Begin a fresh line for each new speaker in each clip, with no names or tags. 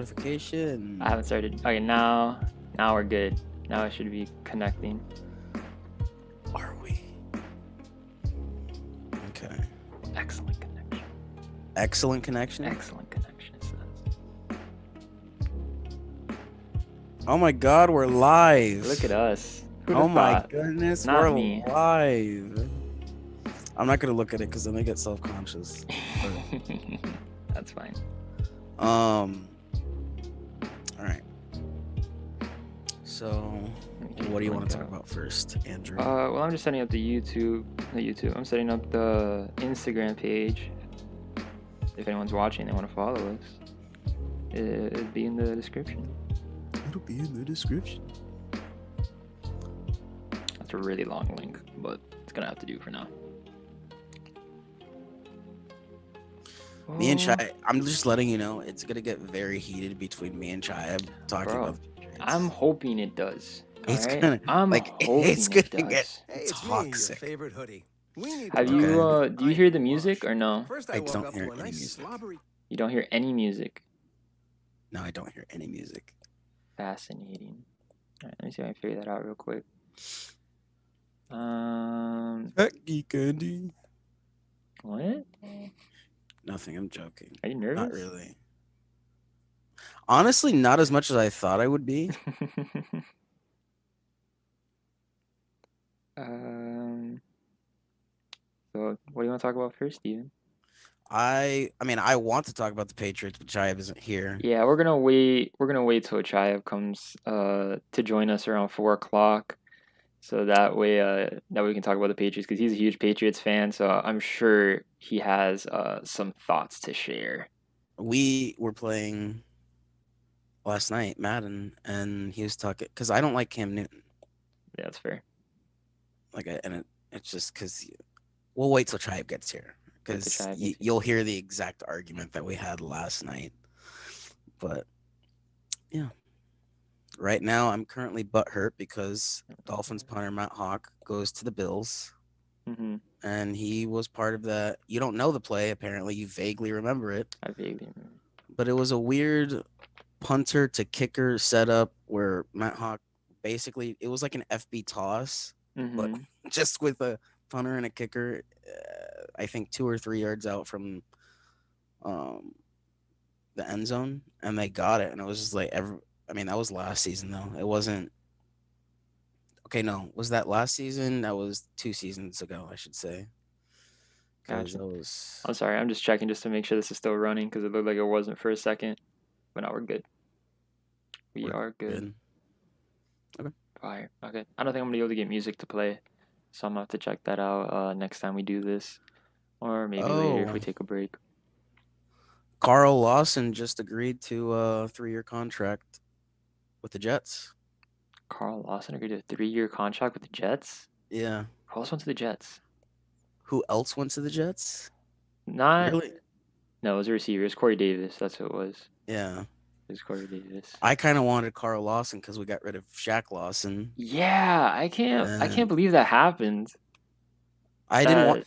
notification.
I haven't started. Okay, now we're good. Now it should be connecting.
Are we? Okay.
Excellent connection.
Excellent connection?
Excellent connection, it says.
Oh my god, we're live.
Look at us. Who'd
Oh
have
my
thought?
goodness,
Not
we're
me.
live. I'm not gonna look at it because then I get self-conscious.
That's fine.
All right. So, what do you want to talk about first, Andrew?
Well, I'm just setting up the YouTube. I'm setting up the Instagram page. If anyone's watching, they want to follow us. It'll be in the description.
It'll be in the description.
That's a really long link, but it's gonna have to do for now.
Me and Chai, I'm just letting you know, it's gonna get very heated between me and Chai. I'm talking about.
I'm hoping it does.
It's
right?
gonna.
I'm hoping
it's gonna
it does.
get toxic.
Me, your favorite hoodie.
Have you? Do you hear the music or no?
First,
I
woke
don't
up
hear
to a
any
nice
music.
slobbery.
You don't hear any music.
No, I don't hear any music.
Fascinating. All right, let me see if I can figure that out real quick.
Geek candy.
What?
Nothing. I'm joking.
Are you nervous?
Not really. Honestly, not as much as I thought I would be.
So what do you want to talk about first, Steven?
I mean, I want to talk about the Patriots, but Chayev isn't here.
Yeah, we're gonna wait. We're gonna wait till Chayev comes to join us around 4:00, so that way we can talk about the Patriots because he's a huge Patriots fan. So I'm sure he has some thoughts to share.
We were playing last night, Madden, and he was talking because I don't like Cam Newton.
Yeah, that's fair.
It's just because we'll wait till Chayev gets here. Because you'll hear the exact argument that we had last night. But, yeah. Right now, I'm currently butthurt because Dolphins punter Matt Hawk goes to the Bills.
Mm-hmm.
And he was part of that. You don't know the play, apparently. You vaguely remember it.
I vaguely remember.
But it was a weird punter to kicker setup where Matt Hawk basically, it was like an FB toss, but just with a punter and a kicker. I think 2 or 3 yards out from the end zone, and they got it. And it was just like that was last season though. It wasn't. Okay, no, was that last season? That was 2 seasons ago, I should say.
Gotcha. I'm sorry, I'm just checking just to make sure this is still running because it looked like it wasn't for a second. But now we're good. We are good.
Okay.
Fire. Okay. I don't think I'm gonna be able to get music to play, so I'm gonna have to check that out next time we do this. Or maybe later if we take a break.
Carl Lawson just agreed to a 3-year contract with the Jets.
Carl Lawson agreed to a 3-year contract with the Jets?
Yeah.
Who else went to the Jets?
Who else went to the Jets?
Not
really.
No, it was a receiver. It was Corey Davis. That's who it was.
Yeah.
It was Corey Davis.
I kind of wanted Carl Lawson because we got rid of Shaq Lawson.
Yeah, I can't believe that happened.
I didn't want.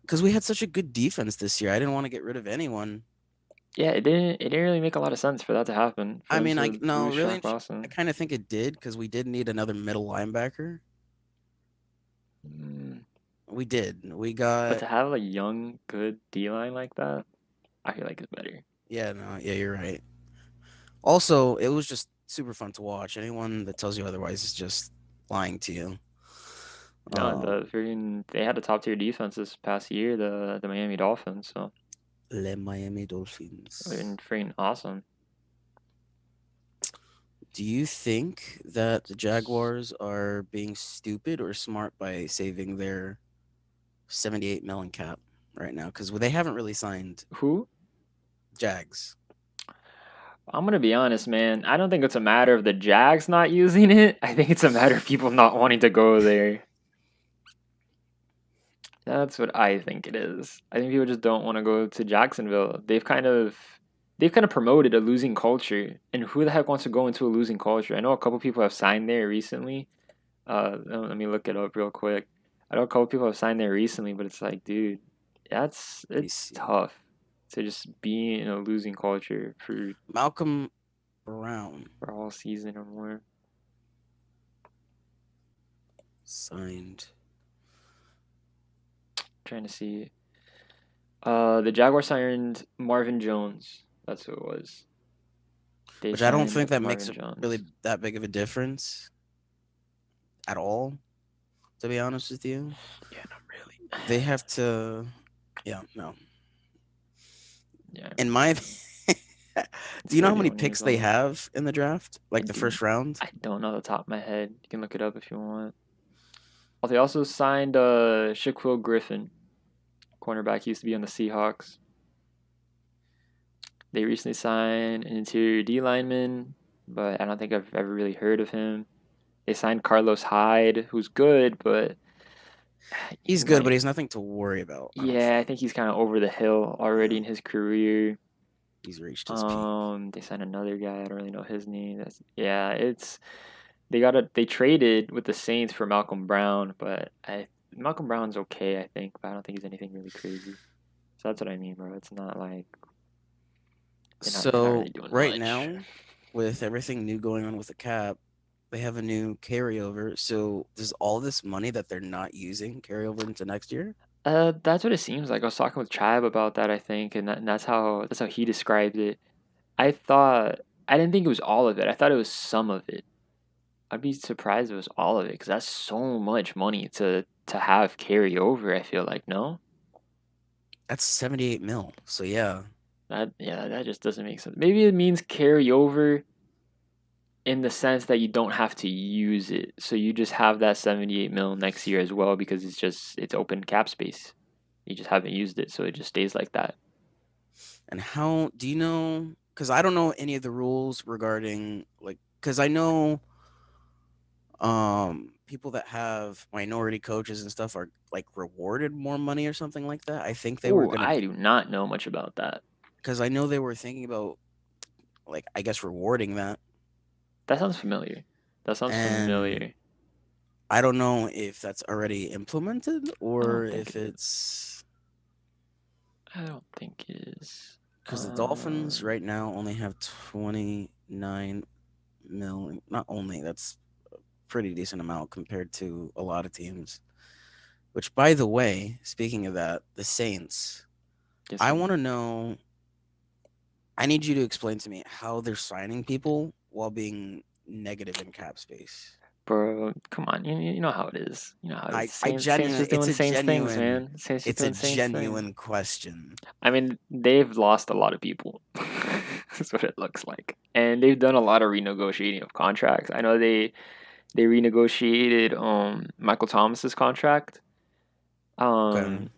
Because we had such a good defense this year. I didn't want to get rid of anyone.
Yeah, it didn't really make a lot of sense for that to happen.
I mean, I kind of think it did because we did need another middle linebacker. We did. But
to have a young, good D-line like that, I feel like it's better.
Yeah, you're right. Also, it was just super fun to watch. Anyone that tells you otherwise is just lying to you.
No, they had a top tier defense this past year, the Miami Dolphins. So.
The Miami Dolphins.
They've been freaking awesome.
Do you think that the Jaguars are being stupid or smart by saving their $78 million cap right now? Because they haven't really signed.
Who?
Jags.
I'm gonna be honest, man. I don't think it's a matter of the Jags not using it. I think it's a matter of people not wanting to go there. That's what I think it is. I think people just don't want to go to Jacksonville. They've kind of promoted a losing culture, and who the heck wants to go into a losing culture? I know a couple people have signed there recently. Let me look it up real quick. I know a couple people have signed there recently, but it's like, dude, it's tough to just be in a losing culture for
Malcolm Brown.
For all season or more.
Signed.
Trying to see. The Jaguars signed Marvin Jones. That's who it was.
Which I don't think that
Marvin
makes
Jones.
really that big of a difference at all, to be honest with you.
Yeah, not really.
They have to, no.
Yeah.
In my do you know how many picks they have in the draft? Like the first round?
I don't know the top of my head. You can look it up if you want. Oh, they also signed Shaqqil Griffin, cornerback. He used to be on the Seahawks. They recently signed an interior D lineman, but I don't think I've ever really heard of him. They signed Carlos Hyde, who's good, but
he's good, but he's nothing to worry about.
I think he's kind of over the hill already in his career.
He's reached his peak.
They signed another guy. I don't really know his name. They traded with the Saints for Malcolm Brown, but Malcolm Brown's okay, I think, but I don't think he's anything really crazy. So that's what I mean, bro. It's not like
they're not really doing right much. Now, with everything new going on with the cap, they have a new carryover. So does all this money that they're not using carry over into next year?
That's what it seems like. I was talking with Tribe about that, I think, and that's how he described it. I didn't think it was all of it. I thought it was some of it. I'd be surprised if it was all of it because that's so much money to have carry over. I feel like no.
That's 78 mil. So yeah.
That just doesn't make sense. Maybe it means carry over in the sense that you don't have to use it. So you just have that 78 mil next year as well because it's open cap space. You just haven't used it, so it just stays like that.
And how do you know? Because I don't know any of the rules regarding because I know people that have minority coaches and stuff are rewarded more money or something like that. I think they were gonna.
I do not know much about that.
Because I know they were thinking about I guess rewarding that.
That sounds familiar.
I don't know if that's already implemented or if it's.
I don't think it is.
Because the Dolphins right now only have 29 million. Not only, that's a pretty decent amount compared to a lot of teams. Which, by the way, speaking of that, the Saints, I want to know. I need you to explain to me how they're signing people while being negative in cap space.
Bro, come on. You know how it is. You know how it is.
It's a genuine question.
I mean, they've lost a lot of people. That's what it looks like. And they've done a lot of renegotiating of contracts. I know they renegotiated Michael Thomas's contract.
Okay.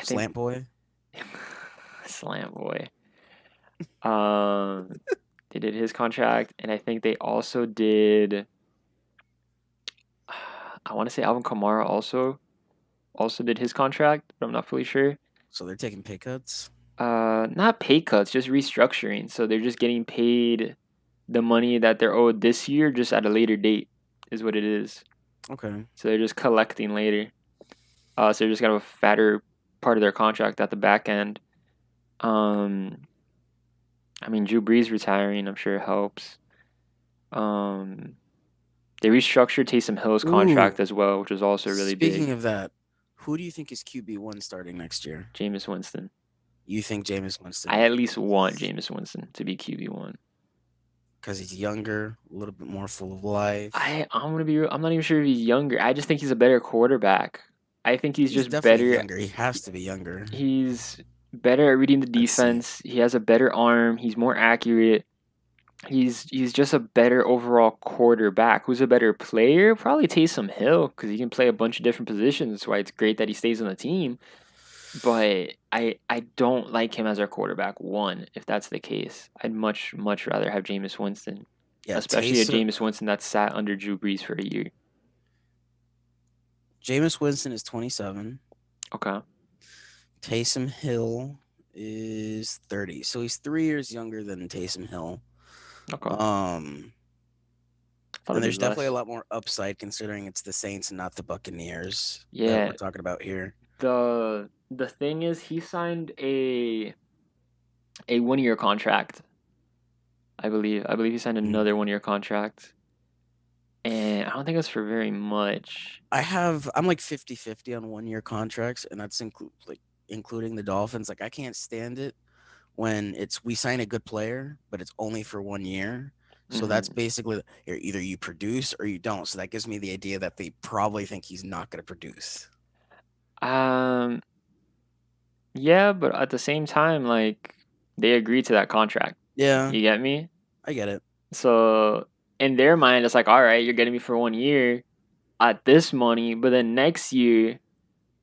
Slant Boy.
Slant Boy. They did his contract, and I think they also did. I want to say Alvin Kamara also did his contract, but I'm not fully sure.
So they're taking pay cuts?
Not pay cuts, just restructuring. So they're just getting paid the money that they're owed this year, just at a later date, is what it is.
Okay.
So they're just collecting later. So they're just gonna have a fatter part of their contract at the back end. I mean, Drew Brees retiring, I'm sure it helps. They restructured Taysom Hill's contract as well, which was also really big.
Speaking of that, who do you think is QB1 starting next year?
Jameis Winston.
You think Jameis Winston?
I at least want Jameis Winston to be QB1.
Because he's younger, a little bit more full of life.
I'm not even sure if he's younger. I just think he's a better quarterback. I think he's just better.
Younger. He has to be younger.
He's better at reading the defense. He has a better arm. He's more accurate. He's just a better overall quarterback. Who's a better player? Probably Taysom Hill, because he can play a bunch of different positions. That's why it's great that he stays on the team. But I don't like him as our quarterback one, if that's the case. I'd much rather have Jameis Winston. Yeah, especially a Jameis Winston that sat under Drew Brees for a year.
Jameis Winston is 27.
Okay.
Taysom Hill is 30. So he's 3 years younger than Taysom Hill.
Okay.
And there's definitely a lot more upside considering it's the Saints and not the Buccaneers that we're talking about here.
The thing is, he signed a 1-year contract. I believe he signed another 1-year contract. And I don't think it's for very much.
I'm like 50-50 on 1-year contracts, and that's including the Dolphins. Like, I can't stand it when we sign a good player, but it's only for 1 year. So that's basically either you produce or you don't. So that gives me the idea that they probably think he's not going to produce.
Yeah, but at the same time, like, they agreed to that contract.
Yeah.
You get me?
I get it.
So in their mind, it's like, all right, you're getting me for 1 year at this money, but then next year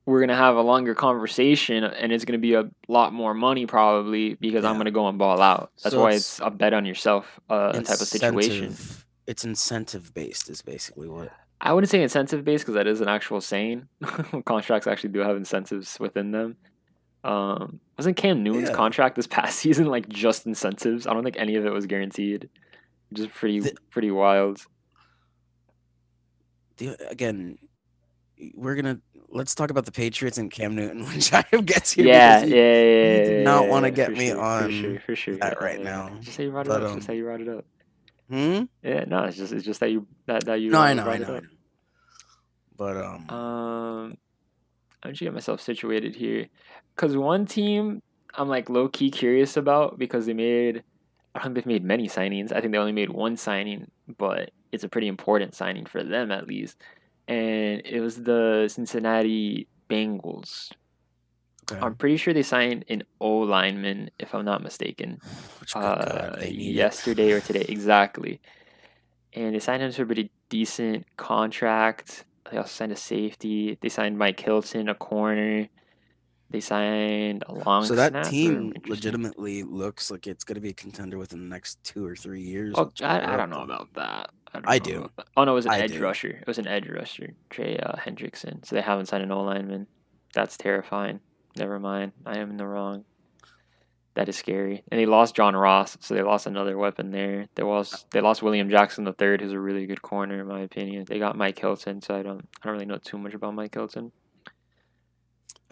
we're gonna have a longer conversation, and it's gonna be a lot more money probably because I'm gonna go and ball out. That's why it's a bet on yourself type of situation.
It's incentive based, is basically what.
I wouldn't say incentive based because that is an actual saying. Contracts actually do have incentives within them. Wasn't Cam Newton's contract this past season like just incentives? I don't think any of it was guaranteed. Just pretty wild.
Again, let's talk about the Patriots and Cam Newton when Jacob gets here.
Yeah.
You do not want to get me on
for sure
that right now.
Just say you brought it up. Just say you brought it up. Yeah, no, it's just that you
No, I know. But
I'm just get myself situated here, because one team I'm like low key curious about because I don't think they've made many signings. I think they only made one signing, but it's a pretty important signing for them at least. And it was the Cincinnati Bengals. Okay. I'm pretty sure they signed an O lineman, if I'm not mistaken. Yesterday or today, exactly. And they signed him to a pretty decent contract. They also signed a safety. They signed Mike Hilton, a corner. They signed a long snapper.
So that team legitimately looks like it's going to be a contender within the next 2 or 3 years.
Oh, I don't know about that.
I do.
Oh, no, it was an edge rusher. It was an edge rusher, Trey Hendrickson. So they haven't signed an O-lineman. That's terrifying. Never mind. I am in the wrong. That is scary. And they lost John Ross, so they lost another weapon there. They lost William Jackson III, who's a really good corner in my opinion. They got Mike Hilton, so I don't really know too much about Mike Hilton.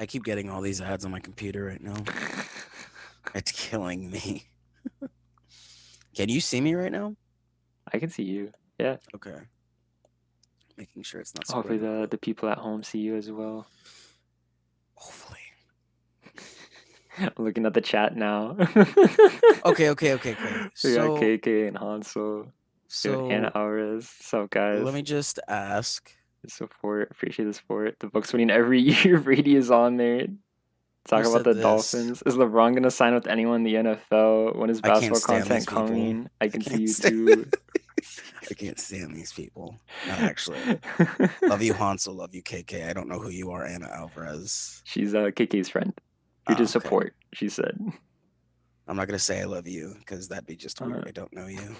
I keep getting all these ads on my computer right now. It's killing me. Can you see me right now?
I can see you. Yeah.
Okay. Making sure it's not.
Hopefully the people at home see you as well.
Hopefully.
I'm looking at the chat now.
Okay.
So we got KK and Hansel. So Hannah Alvarez. So guys.
Let me just ask.
The support. Appreciate the support. The Bucs winning every year. Brady is on there. Talk about the Dolphins. Is LeBron gonna sign with anyone in the NFL? When is basketball content coming? I can see you too.
I can't stand these people. Not actually. Love you, Hansel. Love you, KK. I don't know who you are, Anna Alvarez.
She's KK's friend. You just support, she said.
I'm not going to say I love you because that'd be just weird. I don't know you.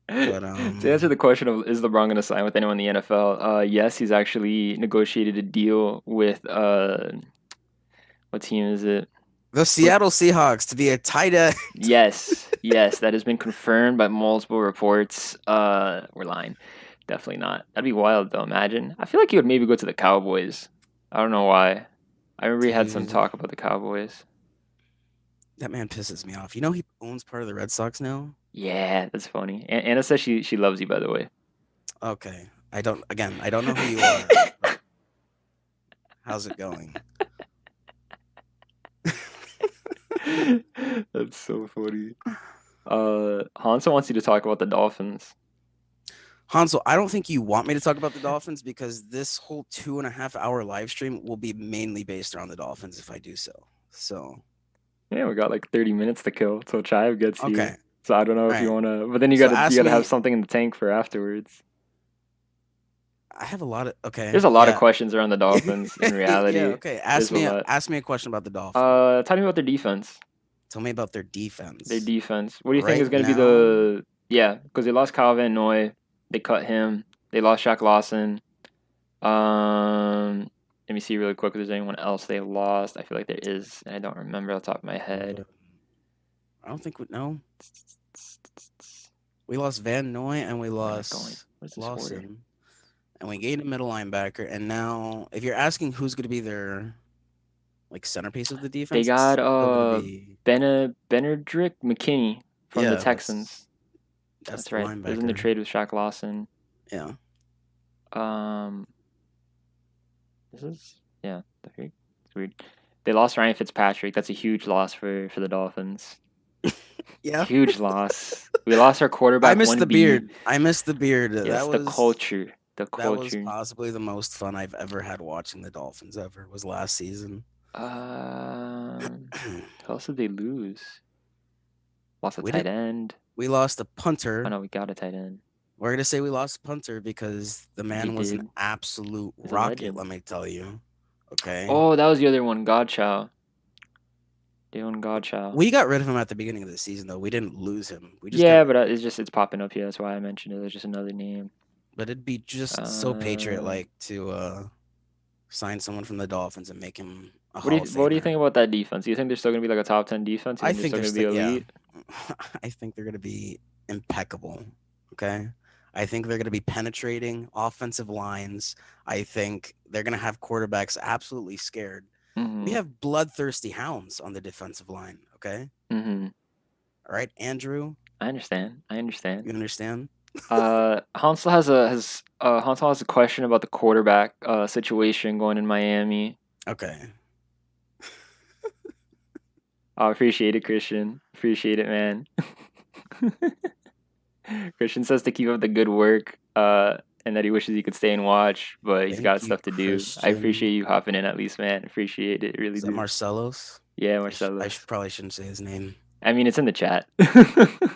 But,
to answer the question of is LeBron going to sign with anyone in the NFL, yes, he's actually negotiated a deal with, what team is it?
The Seattle Seahawks to be a tight end.
Yes, that has been confirmed by multiple reports. We're lying. Definitely not. That'd be wild, though. Imagine. I feel like he would maybe go to the Cowboys. I don't know why. I remember he had some talk about the Cowboys.
That man pisses me off. You know he owns part of the Red Sox now?
Yeah, that's funny. Anna says she loves you, by the way.
Okay. I don't know who you are. How's it going?
That's so funny. Hansel wants you to talk about the Dolphins.
Hansel, I don't think you want me to talk about the Dolphins because this whole 2.5-hour live stream will be mainly based around the Dolphins if I do so. So
yeah, we got like 30 minutes to kill till Chive gets here.
Okay.
So I don't know if you wanna, but then you gotta have something in the tank for afterwards.
I have a lot of
There's a lot of questions around the Dolphins in reality.
Yeah, okay. Ask me a question about the Dolphins.
Tell me about their defense.
Tell me about their defense.
What do you think is going to be the because they lost Kyle Van Noy. They cut him. They lost Shaq Lawson. Let me see really quick if there's anyone else they lost. I feel like there is, and I don't remember off the top of my head.
I don't think no. We lost Van Noy and we lost Lawson. And we gained a middle linebacker. And now, if you're asking who's going to be their centerpiece of the defense,
they got Benedict McKinney. from the Texans.
That's
right.
linebacker.
It was in the trade with Shaq Lawson.
Yeah.
This is it's weird. They lost Ryan Fitzpatrick. That's a huge loss for the Dolphins.
Yeah.
Huge loss. We lost our quarterback.
I missed the beard. Yes,
that was the culture.
That was possibly the most fun I've ever had watching the Dolphins ever. Was last season.
Who else did they lose? Lost a tight end.
We lost a punter.
Oh no, we got a tight end.
We're gonna say we lost a punter because the man was an absolute rocket. Let me tell you. Okay.
Oh, that was the other one, Godchow. Dalen Godchow.
We got rid of him at the beginning of the season, though. We didn't lose him.
But it's popping up here. That's why I mentioned it. It's just another name.
But it'd be just so Patriot-like to sign someone from the Dolphins and make him a Hall of Famer.
What do you think about that defense? Do you think they're still going to be like a top 10 defense?
I think
they're going to be elite.
Yeah. I think they're going to be impeccable. Okay. I think they're going to be penetrating offensive lines. I think they're going to have quarterbacks absolutely scared.
Mm-hmm.
We have bloodthirsty hounds on the defensive line. Okay.
Mm-hmm.
All right, Andrew.
I understand. You
understand?
Hansel has a question about the quarterback situation going in Miami.
Okay.
I appreciate it, Christian. Appreciate it, man. Christian says to keep up the good work, and that he wishes he could stay and watch, but he's got stuff to do. Christian. I appreciate you hopping in at least, man. Appreciate it, really.
Is that Marcelos?
Yeah, Marcelos.
I probably shouldn't say his name.
I mean, it's in the chat.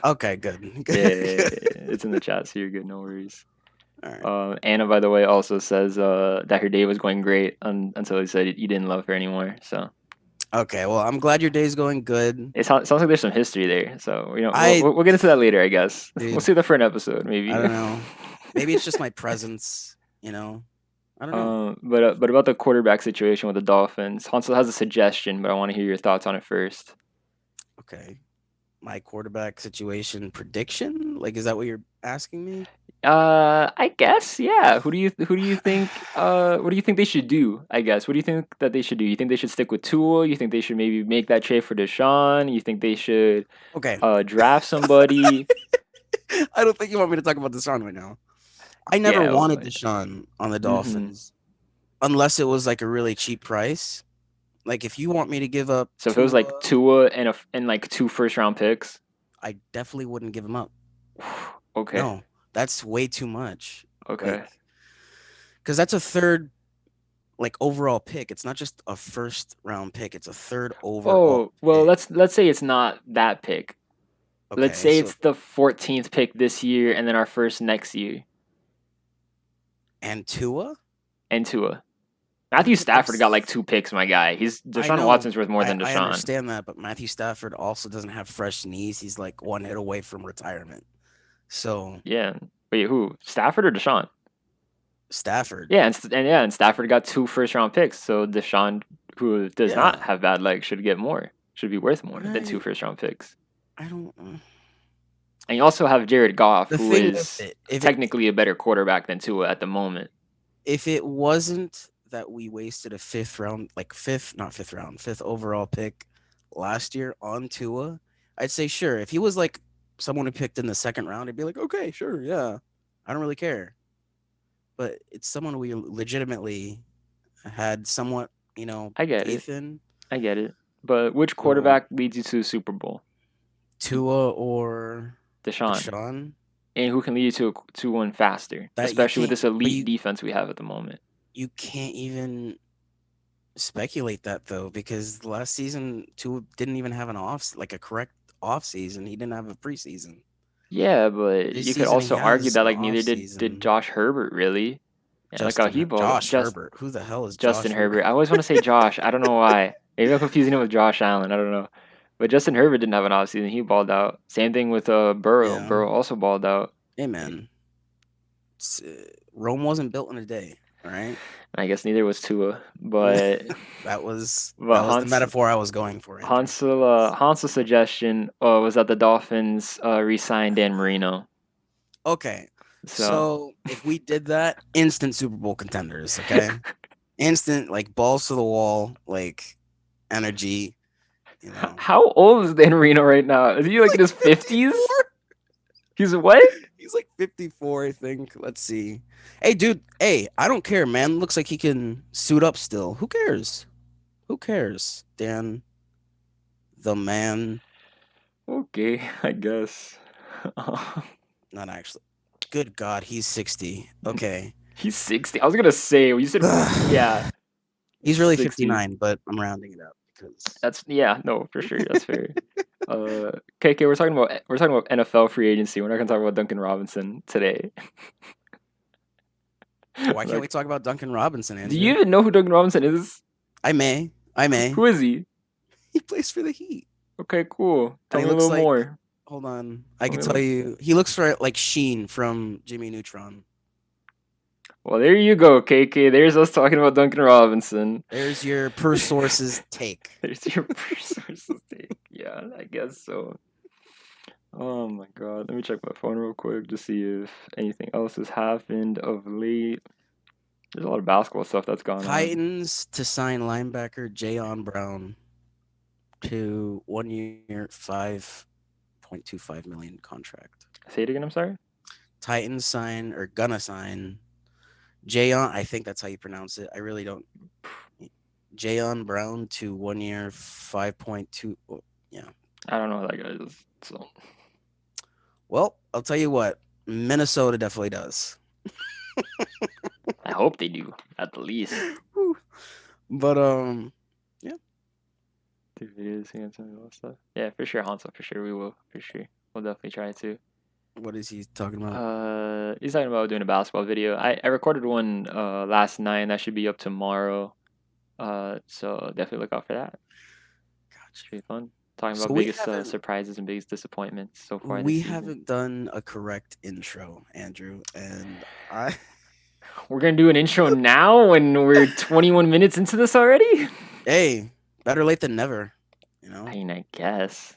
Okay, good.
Yeah, it's in the chat, so you're good. No worries.
All right.
Anna, by the way, also says that her day was going great until he said you didn't love her anymore. So.
Okay, well, I'm glad your day's going good.
It sounds like there's some history there, so we'll get into that later, I guess. Dude, we'll see that for an episode, maybe.
I don't know. Maybe it's just my presence, I don't know.
But about the quarterback situation with the Dolphins, Hansel has a suggestion, but I want to hear your thoughts on it first.
Okay, my quarterback situation prediction? Like, is that what you're asking me?
I guess, yeah. Who do you think? What do you think they should do? I guess. What do you think that they should do? You think they should stick with Tua? You think they should maybe make that trade for Deshaun? You think they should draft somebody?
I don't think you want me to talk about Deshaun right now. I never wanted Deshaun on the Dolphins, unless it was like a really cheap price. Like, if you want me to give up,
so if it was like Tua and like 2 first-round picks,
I definitely wouldn't give him up.
Okay.
No, that's way too much.
Okay.
Because that's a third, like, overall pick. It's not just a first-round pick. It's a third overall.
Oh, well, let's say it's not that pick. Okay, let's say it's the 14th pick this year, and then our first next year.
And Tua.
Matthew Stafford got like 2 picks, my guy. Deshaun Watson's worth more than Deshaun.
I understand that, but Matthew Stafford also doesn't have fresh knees. He's like 1 hit away from retirement. So
yeah, wait, who? Stafford or Deshaun?
Stafford.
Yeah, and Stafford got 2 first-round picks. So Deshaun, who does not have bad legs, should get more. Should be worth more than 2 first-round picks.
I don't.
And you also have Jared Goff, who is technically a better quarterback than Tua at the moment.
If it wasn't that we wasted a fifth overall pick last year on Tua, I'd say sure. If he was like someone who picked in the 2nd round, I'd be like, okay, sure, yeah, I don't really care. But it's someone we legitimately had somewhat,
I get
faith in.
I get it. But which quarterback leads you to the Super Bowl?
Tua or
Deshaun. And who can lead you to one faster, especially with this elite defense we have at the moment?
You can't even speculate that, though, because last season Tua didn't even have a correct off season. He didn't have a preseason.
Yeah, but you could also argue that neither did Josh Herbert, really. Yeah, look how he balled.
Herbert. Who the hell is
Justin Herbert? I always want to say Josh. I don't know why. Maybe I'm confusing him with Josh Allen. I don't know. But Justin Herbert didn't have an off season. He balled out. Same thing with Burrow. Yeah. Burrow also balled out.
Hey, man. Rome wasn't built in a day. All right.
I guess neither was Tua, but
that was the metaphor I was going for.
Hansel's suggestion was that the Dolphins re-signed Dan Marino.
Okay, so if we did that, instant Super Bowl contenders. Okay, instant, like, balls to the wall, like, energy. You know.
How old is Dan Marino right now? Is he like in his 50s? He's what?
He's like 54, I think. Let's see. Hey, dude. Hey, I don't care, man. Looks like he can suit up still. Who cares? Who cares? Dan, the man.
Okay, I guess.
Not actually. Good God, he's 60. Okay.
He's 60. I was gonna say when you said yeah.
He's really
60.
59, but I'm rounding it up because
That's no, for sure. That's fair. KK, we're talking about NFL free agency. We're not gonna talk about Duncan Robinson today.
Why can't we talk about Duncan Robinson, Andrew?
Do you even know who Duncan Robinson is?
I may.
Who is he?
He plays for the Heat.
Okay, cool. Tell me a little more.
Hold on. I can tell you. He looks like Sheen from Jimmy Neutron.
Well, there you go, KK. There's us talking about Duncan Robinson.
There's your per sources take.
Yeah, I guess so. Oh my God. Let me check my phone real quick to see if anything else has happened of late. There's a lot of basketball stuff that's gone on.
Titans to sign linebacker Jayon Brown to 1 year, $5.25 million contract.
Say it again, I'm sorry?
Titans gonna sign Jayon, I think that's how you pronounce it. I really don't. Jayon Brown to 1 year, 5.2. Yeah.
I don't know who that guy is. So.
Well, I'll tell you what. Minnesota definitely does.
I hope they do, at the least.
But yeah.
Yeah, for sure, Hanso. For sure, we will. For sure, we'll definitely try to.
What is he talking about?
He's talking about doing a basketball video. I recorded one last night, and that should be up tomorrow. So definitely look out for that. Gotcha. Should be fun. Talking about biggest surprises and biggest disappointments so far.
We haven't done a correct intro, Andrew, and
We're gonna do an intro now when we're 21 minutes into this already.
Hey, better late than never. You know.
I mean, I guess.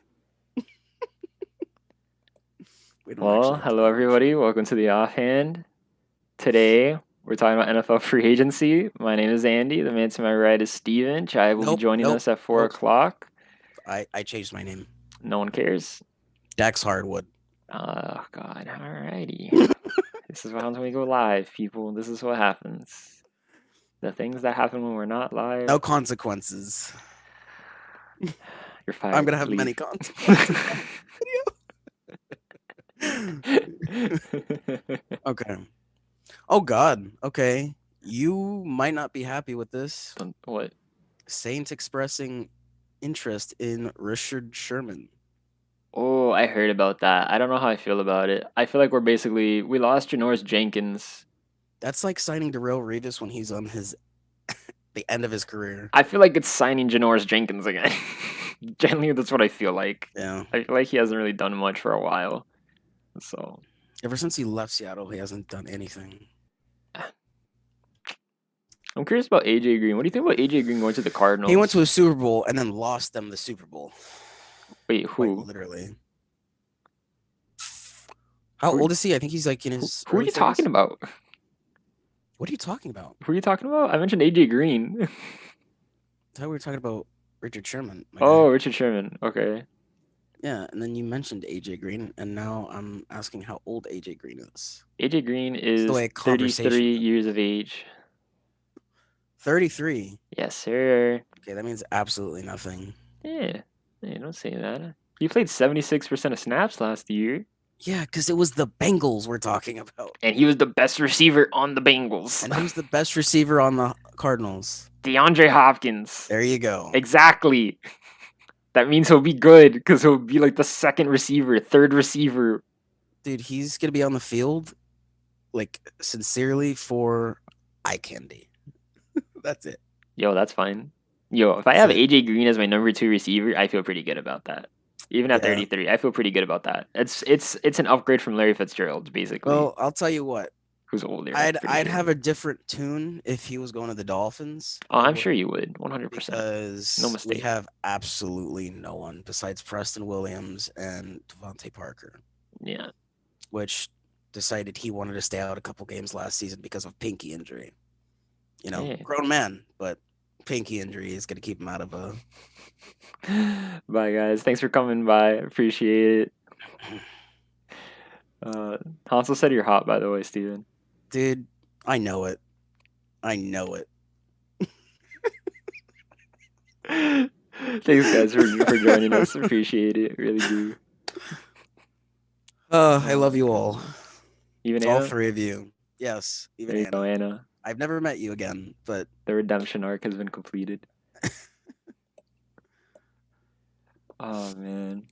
Well, hello everybody. Welcome to the Offhand. Today we're talking about NFL free agency. My name is Andy. The man to my right is Steven. Chai will be joining us at 4 o'clock.
I changed my name.
No one cares.
Dax Hardwood.
Oh God! Alrighty. This is what happens when we go live, people. This is what happens. The things that happen when we're not live.
No consequences.
You're fired.
I'm gonna have many consequences. Okay. Oh God. Okay. You might not be happy with this.
What?
Saints expressing interest in Richard Sherman.
Oh, I heard about that. I don't know how I feel about it. I feel like we lost Janoris Jenkins.
That's like signing Darrelle Revis when he's on the end of his career.
I feel like it's signing Janoris Jenkins again. Generally, that's what I feel like.
Yeah.
I feel like he hasn't really done much for a while. So.
Ever since he left Seattle, he hasn't done anything.
I'm curious about AJ Green. What do you think about AJ Green going to the Cardinals?
He went to a Super Bowl and then lost them the Super Bowl.
Wait, who?
Quite literally. How old is he? I think he's like in his.
Who are you talking about?
What are you talking about?
Who are you talking about? I mentioned AJ Green.
I thought we were talking about Richard Sherman.
Oh, Richard Sherman. Okay.
Yeah, and then you mentioned AJ Green, and now I'm asking how old AJ Green is.
AJ Green is 33 years of age.
33?
Yes, sir.
Okay, that means absolutely nothing.
Yeah. Hey, don't say that. He played 76% of snaps last year.
Yeah, because it was the Bengals we're talking about.
And he was the best receiver on the Bengals.
And who's the best receiver on the Cardinals?
DeAndre Hopkins.
There you go.
Exactly. That means he'll be good because he'll be like the second receiver, third receiver.
Dude, he's going to be on the field, like, sincerely for eye candy. That's it.
Yo, that's fine. Yo, if I have AJ Green as my number 2 receiver, I feel pretty good about that. Even at 33, I feel pretty good about that. It's an upgrade from Larry Fitzgerald, basically.
Well, I'll tell you what.
Who's older?
I'd have a different tune if he was going to the Dolphins.
Oh, I'm sure you would, 100%.
Because
no mistake.
We have absolutely no one besides Preston Williams and Devontae Parker.
Yeah.
Which decided he wanted to stay out a couple games last season because of pinky injury. You know, grown man, but pinky injury is going to keep him out of a.
Bye, guys. Thanks for coming by. Appreciate it. Hansel said you're hot, by the way, Steven.
Dude, I know it.
Thanks, guys, for joining us. Appreciate it. Really do.
I love you all.
Even
it's
Anna?
all three of you. Yes, even
there you go, Anna.
I've never met you again, but
the redemption arc has been completed. Oh man,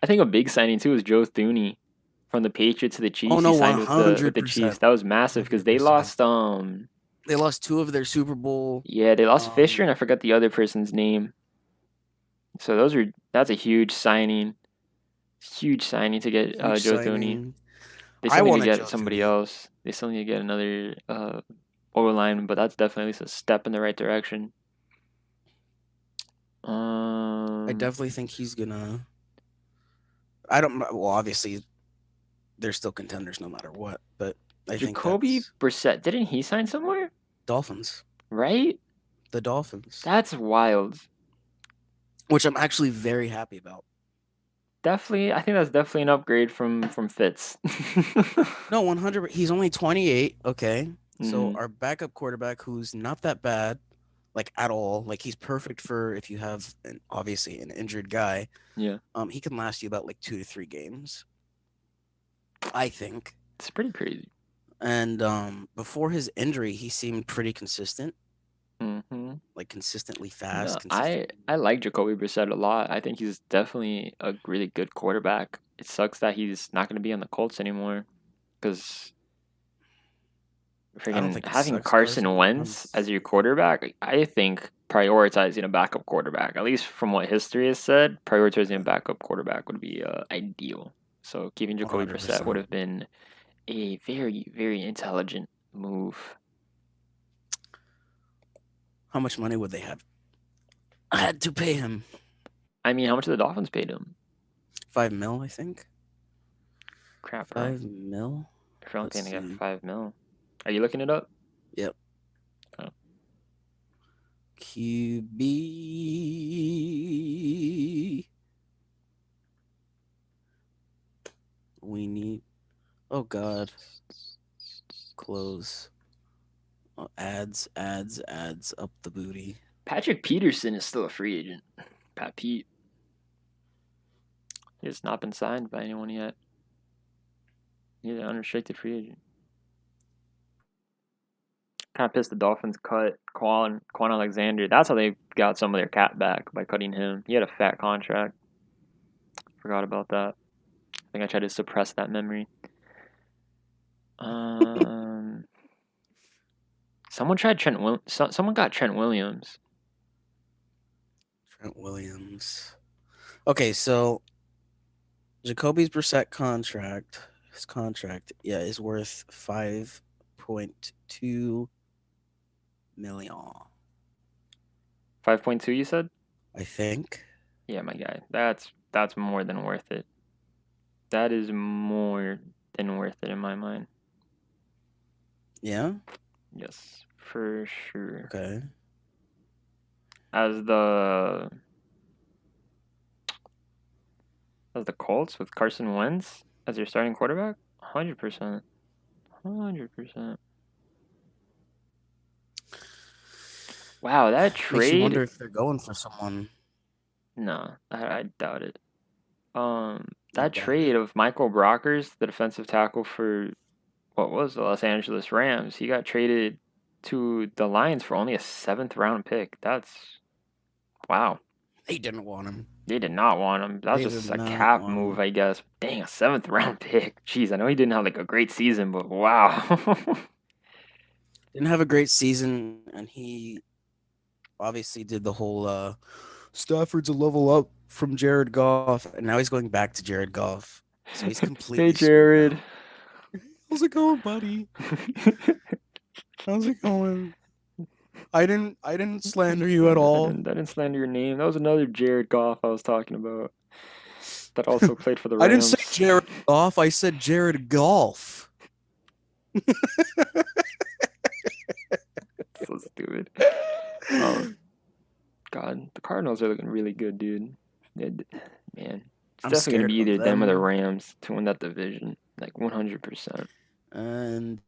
I think a big signing too is Joe Thuney from the Patriots to the Chiefs.
Oh no,
he signed with the Chiefs. That was massive because they lost.
They lost 2 of their Super Bowl.
Yeah, they lost Fisher, and I forgot the other person's name. So that's a huge signing. Huge signing to get Joe Thuney. They still need to get somebody else. They still need to get another O-line, but that's definitely at least a step in the right direction.
I definitely think he's gonna. I don't. Well, obviously, they're still contenders no matter what. But I think
Jacoby Brissett, didn't he sign somewhere?
Dolphins,
right?
The Dolphins.
That's wild.
Which I'm actually very happy about.
Definitely, I think that's definitely an upgrade from Fitz.
No, 100. He's only 28. Okay, so our backup quarterback, who's not that bad, like at all. Like he's perfect for if you have obviously an injured guy.
Yeah.
He can last you about like 2 to 3 games. I think
it's pretty crazy.
And before his injury, he seemed pretty consistent.
Mm-hmm.
Like consistently fast.
I like Jacoby Brissett a lot. I think he's definitely a really good quarterback. It sucks that he's not going to be on the Colts anymore because having Carson Wentz as your quarterback, I think prioritizing a backup quarterback, at least from what history has said, prioritizing a backup quarterback would be ideal. So keeping Jacoby 100%. Brissett would have been a very, very intelligent move.
How much money would they have had to pay him?
I mean, how much did the Dolphins paid him?
$5 million, I think.
Crap,
$5 million.
If you're only paying to get $5 million. Are you looking it up?
Yep.
Oh.
QB. We need. Oh God. Close. Oh, ads up the booty.
Patrick Peterson is still a free agent. Pat Pete. He has not been signed by anyone yet. He's an unrestricted free agent. Kind of pissed the Dolphins cut Quan Alexander. That's how they got some of their cap back, by cutting him. He had a fat contract. Forgot about that. I think I tried to suppress that memory. Someone tried someone got Trent Williams.
Trent Williams. Okay, so Jacoby Brissett his contract, is worth $5.2 million.
5.2, you said?
I think.
Yeah, my guy. That's more than worth it. That is more than worth it in my mind.
Yeah?
Yes, for sure.
Okay.
As the Colts with Carson Wentz as your starting quarterback? 100%. 100%. Wow, that trade.
Makes you wonder if they're going for someone.
No, I doubt it. That trade of Michael Brockers, the defensive tackle for what was the Los Angeles Rams, he got traded to the Lions for only a 7th round pick. That's wow.
They didn't want him.
They did not want him. That's just a cap move, I guess. Dang, a 7th round pick. Jeez, I know he didn't have like a great season, but wow.
Didn't have a great season, and he obviously did the whole Stafford's a level up from Jared Goff, and now he's going back to Jared Goff. So he's completely.
Hey, Jared.
How's it going, buddy? How's it going? I didn't slander you at all.
I didn't slander your name. That was another Jared Goff I was talking about. That also played for the Rams.
I didn't say Jared Goff. I said Jared Golf.
So so stupid. God, the Cardinals are looking really good, dude. Man, it's definitely gonna be either them or the Rams to win that division, like 100%.
And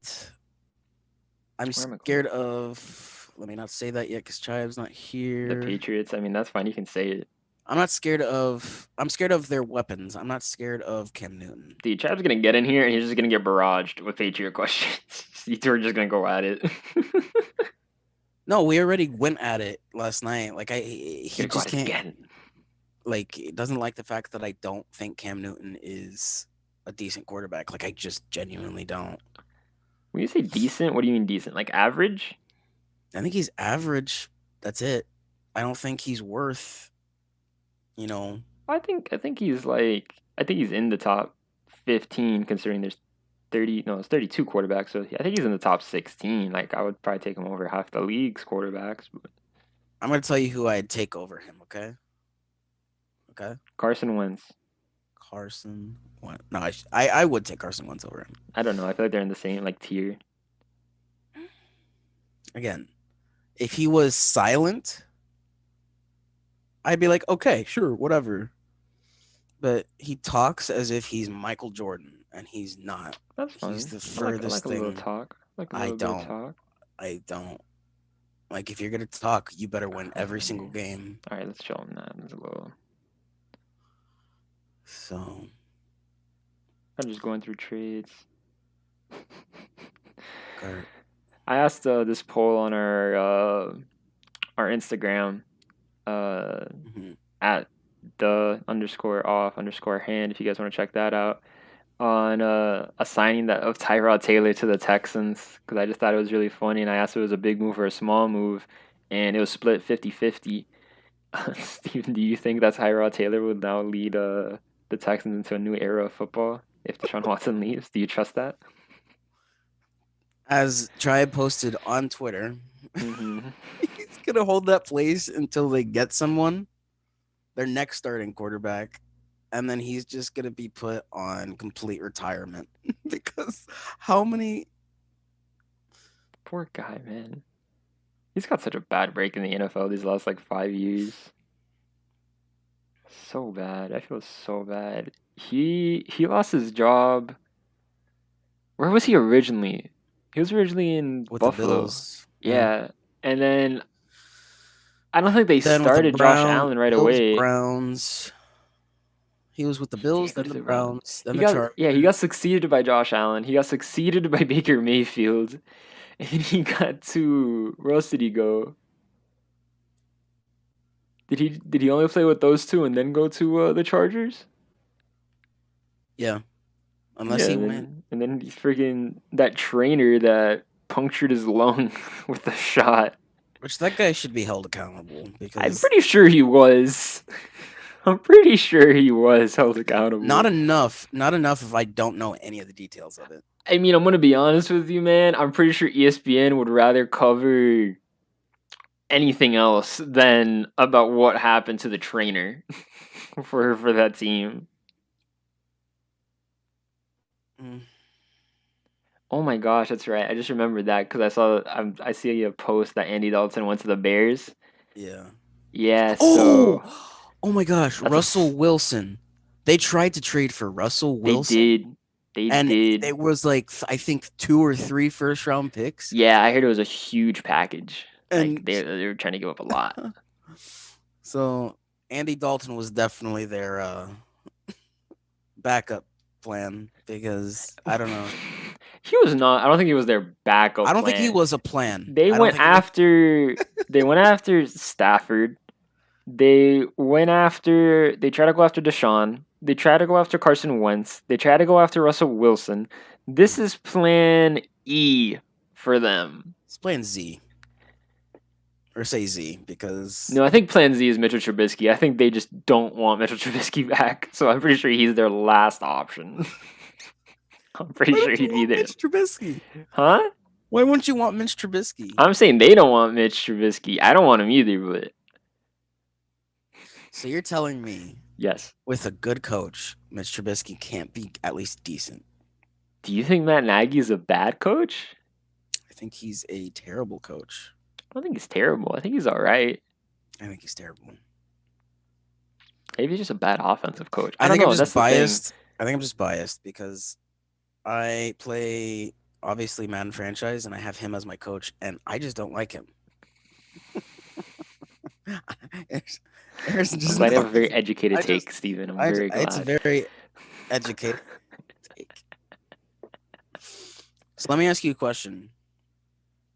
I'm scared of. Let me not say that yet because Chive's not here.
The Patriots. I mean, that's fine. You can say it.
I'm scared of their weapons. I'm not scared of Cam Newton.
Dude, Chive's gonna get in here and he's just gonna get barraged with Patriot questions. You two are just gonna go at it.
No, we already went at it last night. Like he just can't. Again. Like, it doesn't like the fact that I don't think Cam Newton is a decent quarterback. Like, I just genuinely don't.
When you say decent, what do you mean decent? Like average?
I think he's average. That's it. I don't think he's worth.
I think he's in the top 15 considering there's 32 quarterbacks. So I think he's in the top 16. Like I would probably take him over half the league's quarterbacks. But
I'm gonna tell you who I'd take over him. Okay.
Carson Wentz.
No, I would take Carson Wentz over him.
I don't know. I feel like they're in the same tier.
Again, if he was silent, I'd be like, okay, sure, whatever. But he talks as if he's Michael Jordan, and he's not.
That's fine.
He's the furthest thing.
A little talk.
I don't. Like, if you're gonna talk, you better win every single game.
All right, let's chill on that. There's a little.
So.
I'm just going through trades.
Okay.
I asked this poll on our Instagram at the_off_hand if you guys want to check that out on a signing of Tyrod Taylor to the Texans because I just thought it was really funny and I asked if it was a big move or a small move and it was split 50-50. Steven, do you think that Tyrod Taylor would now lead the Texans into a new era of football if Deshaun Watson leaves? Do you trust that?
As Tribe posted on Twitter, he's going to hold that place until they get someone, their next starting quarterback, and then he's just going to be put on complete retirement. Because how many...
Poor guy, man. He's got such a bad break in the NFL these last 5 years. So bad. I feel so bad. He lost his job. Where was he originally? He was originally in Buffalo.
The Bills.
Yeah. And then I don't think they started Josh Allen right away.
Browns. He was with the Bills, then the Browns, then the Chargers.
Yeah, he got succeeded by Josh Allen. He got succeeded by Baker Mayfield. And he got to... Where else did he go? Did he only play with those two and then go to the Chargers?
Yeah. Unless he went.
And then he's freaking that trainer that punctured his lung with a shot.
Which that guy should be held accountable because
I'm pretty sure he was. I'm pretty sure he was held accountable.
Not enough if I don't know any of the details of it.
I mean, I'm going to be honest with you, man. I'm pretty sure ESPN would rather cover anything else than about what happened to the trainer for that team. Oh my gosh, that's right. I just remembered that because I see a post that Andy Dalton went to the Bears.
Yeah.
Yeah.
Oh my gosh, Russell Wilson. They tried to trade for Russell Wilson.
They did.
It was I think 2 or 3 first-round picks.
Yeah, I heard it was a huge package. And they were trying to give up a lot.
So Andy Dalton was definitely their backup plan because I don't know.
He was not. I don't think he was their backup.
I don't think he was a plan.
They went after Stafford. They tried to go after Deshaun. They tried to go after Carson Wentz. They tried to go after Russell Wilson. This is plan E for them.
It's plan Z. Or say Z, because...
No, I think plan Z is Mitchell Trubisky. I think they just don't want Mitchell Trubisky back, so I'm pretty sure he's their last option. I'm pretty sure he'd be there.
Mitch Trubisky?
Huh?
Why wouldn't you want Mitch Trubisky?
I'm saying they don't want Mitch Trubisky. I don't want him either, but...
So you're telling me...
Yes.
With a good coach, Mitch Trubisky can't be at least decent.
Do you think Matt Nagy is a bad coach?
I think he's a terrible coach.
don't think he's terrible. I think he's all right.
I think he's terrible.
Maybe he's just a bad offensive coach.
I think I'm just biased. I think I'm just biased because I play obviously Madden franchise and I have him as my coach, and I just don't like him.
There's just I have a very educated take, Steven. I'm very glad.
It's a very educated take. So let me ask you a question.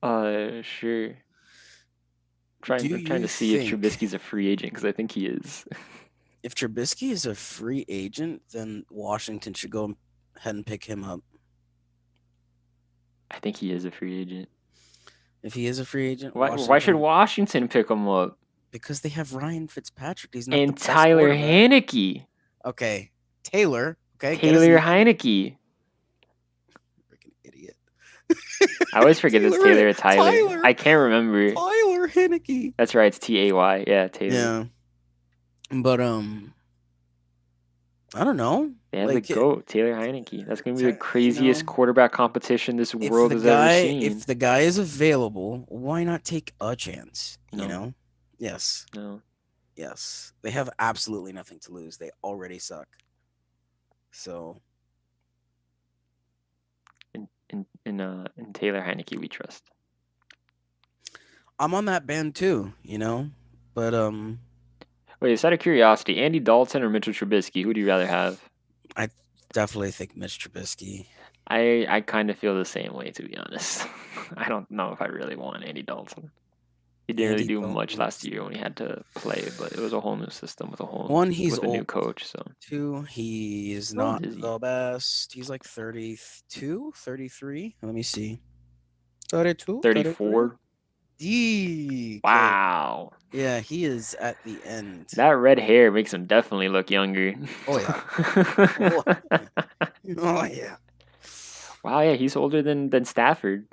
Sure. I'm trying to see if Trubisky's a free agent because I think he is.
If Trubisky is a free agent, then Washington should go ahead and pick him up.
I think he is a free agent.
If he is a free agent,
why should Washington pick him up?
Because they have Ryan Fitzpatrick. He's not
and the Tyler Heinicke.
Okay, Taylor. Okay,
Taylor Heinicke.
Freaking idiot.
I always forget it's Taylor or Tyler. I can't remember.
Tyler Heinicke.
That's right. It's Tay. Yeah, Taylor.
Yeah. But I don't know.
They have the GOAT, Taylor Heinicke. That's going to be the craziest quarterback competition this world has ever seen.
If the guy is available, why not take a chance?
No.
You know? Yes.
No.
Yes. They have absolutely nothing to lose. They already suck. So.
In Taylor Heinicke, we trust.
I'm on that band too, you know? But,
Wait, just out of curiosity, Andy Dalton or Mitchell Trubisky? Who do you rather have?
I definitely think Mitch Trubisky.
I kind of feel the same way, to be honest. I don't know if I really want Andy Dalton. He didn't really do much last year when he had to play, but it was a whole new system with a new coach. So
2, he's not the best. He's like 32, 33. Let me see. 32,
34. Wow.
Yeah, he is at the end.
That red hair makes him definitely look younger.
Oh yeah. Oh yeah.
Wow, yeah, he's older than Stafford.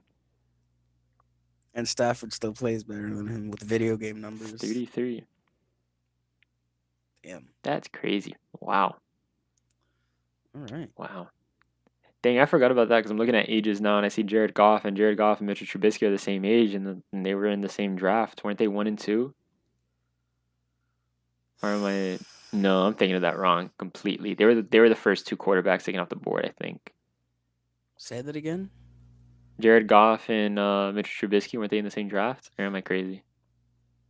And Stafford still plays better than him with video game numbers.
33.
Damn.
That's crazy. Wow.
All right.
Wow. Dang, I forgot about that because I'm looking at ages now and I see Jared Goff and Mitchell Trubisky are the same age and they were in the same draft. Weren't they 1 and 2? Or am I? No, I'm thinking of that wrong completely. They were the first 2 quarterbacks taken off the board, I think.
Say that again.
Jared Goff and Mitchell Trubisky, weren't they in the same draft? Or am I crazy?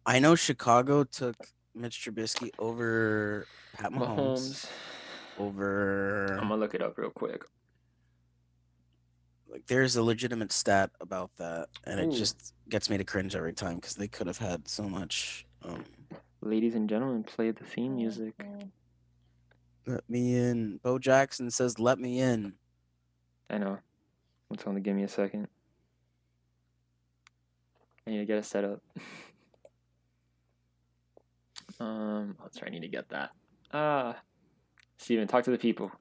I know Chicago took Mitch Trubisky over Pat Mahomes. Over.
I'm gonna look it up real quick.
Like, there's a legitimate stat about that, and it just gets me to cringe every time because they could have had so much.
Ladies and gentlemen, play the theme music.
Let me in. Bo Jackson says, "Let me in."
I know. It's only give me a second. I need to get it set up. That's right. I need to get that. Steven, talk to the people.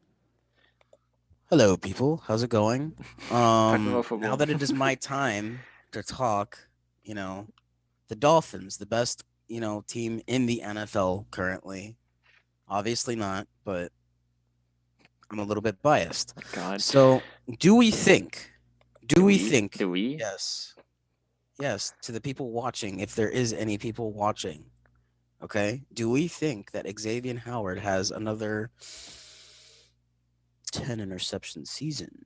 Hello, people. How's it going? Now that it is my time to talk, the Dolphins, the best, team in the NFL currently. Obviously not, but I'm a little bit biased.
God.
So, do we think?
Do we?
Yes. Yes, to the people watching, if there is any people watching. Okay? Do we think that Xavier Howard has another 10 interception season?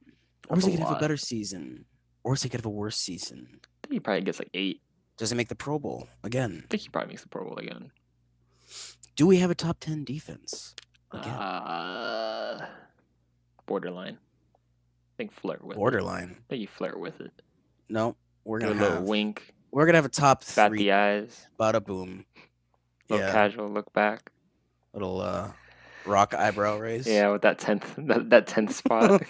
Or is he going to have a better season? Or is he going to have a worse season?
I think he probably gets like 8.
Does he make the Pro Bowl again?
I think he probably makes the Pro Bowl again.
Do we have a top 10 defense again?
Borderline. I think flirt with
Borderline.
it. I think you flirt with it.
No, we're going to
have a little wink.
We're going to have a top 3.
Bat the eyes.
Bada boom.
Little casual look back.
Little rock eyebrow raise.
Yeah, with that 10th spot.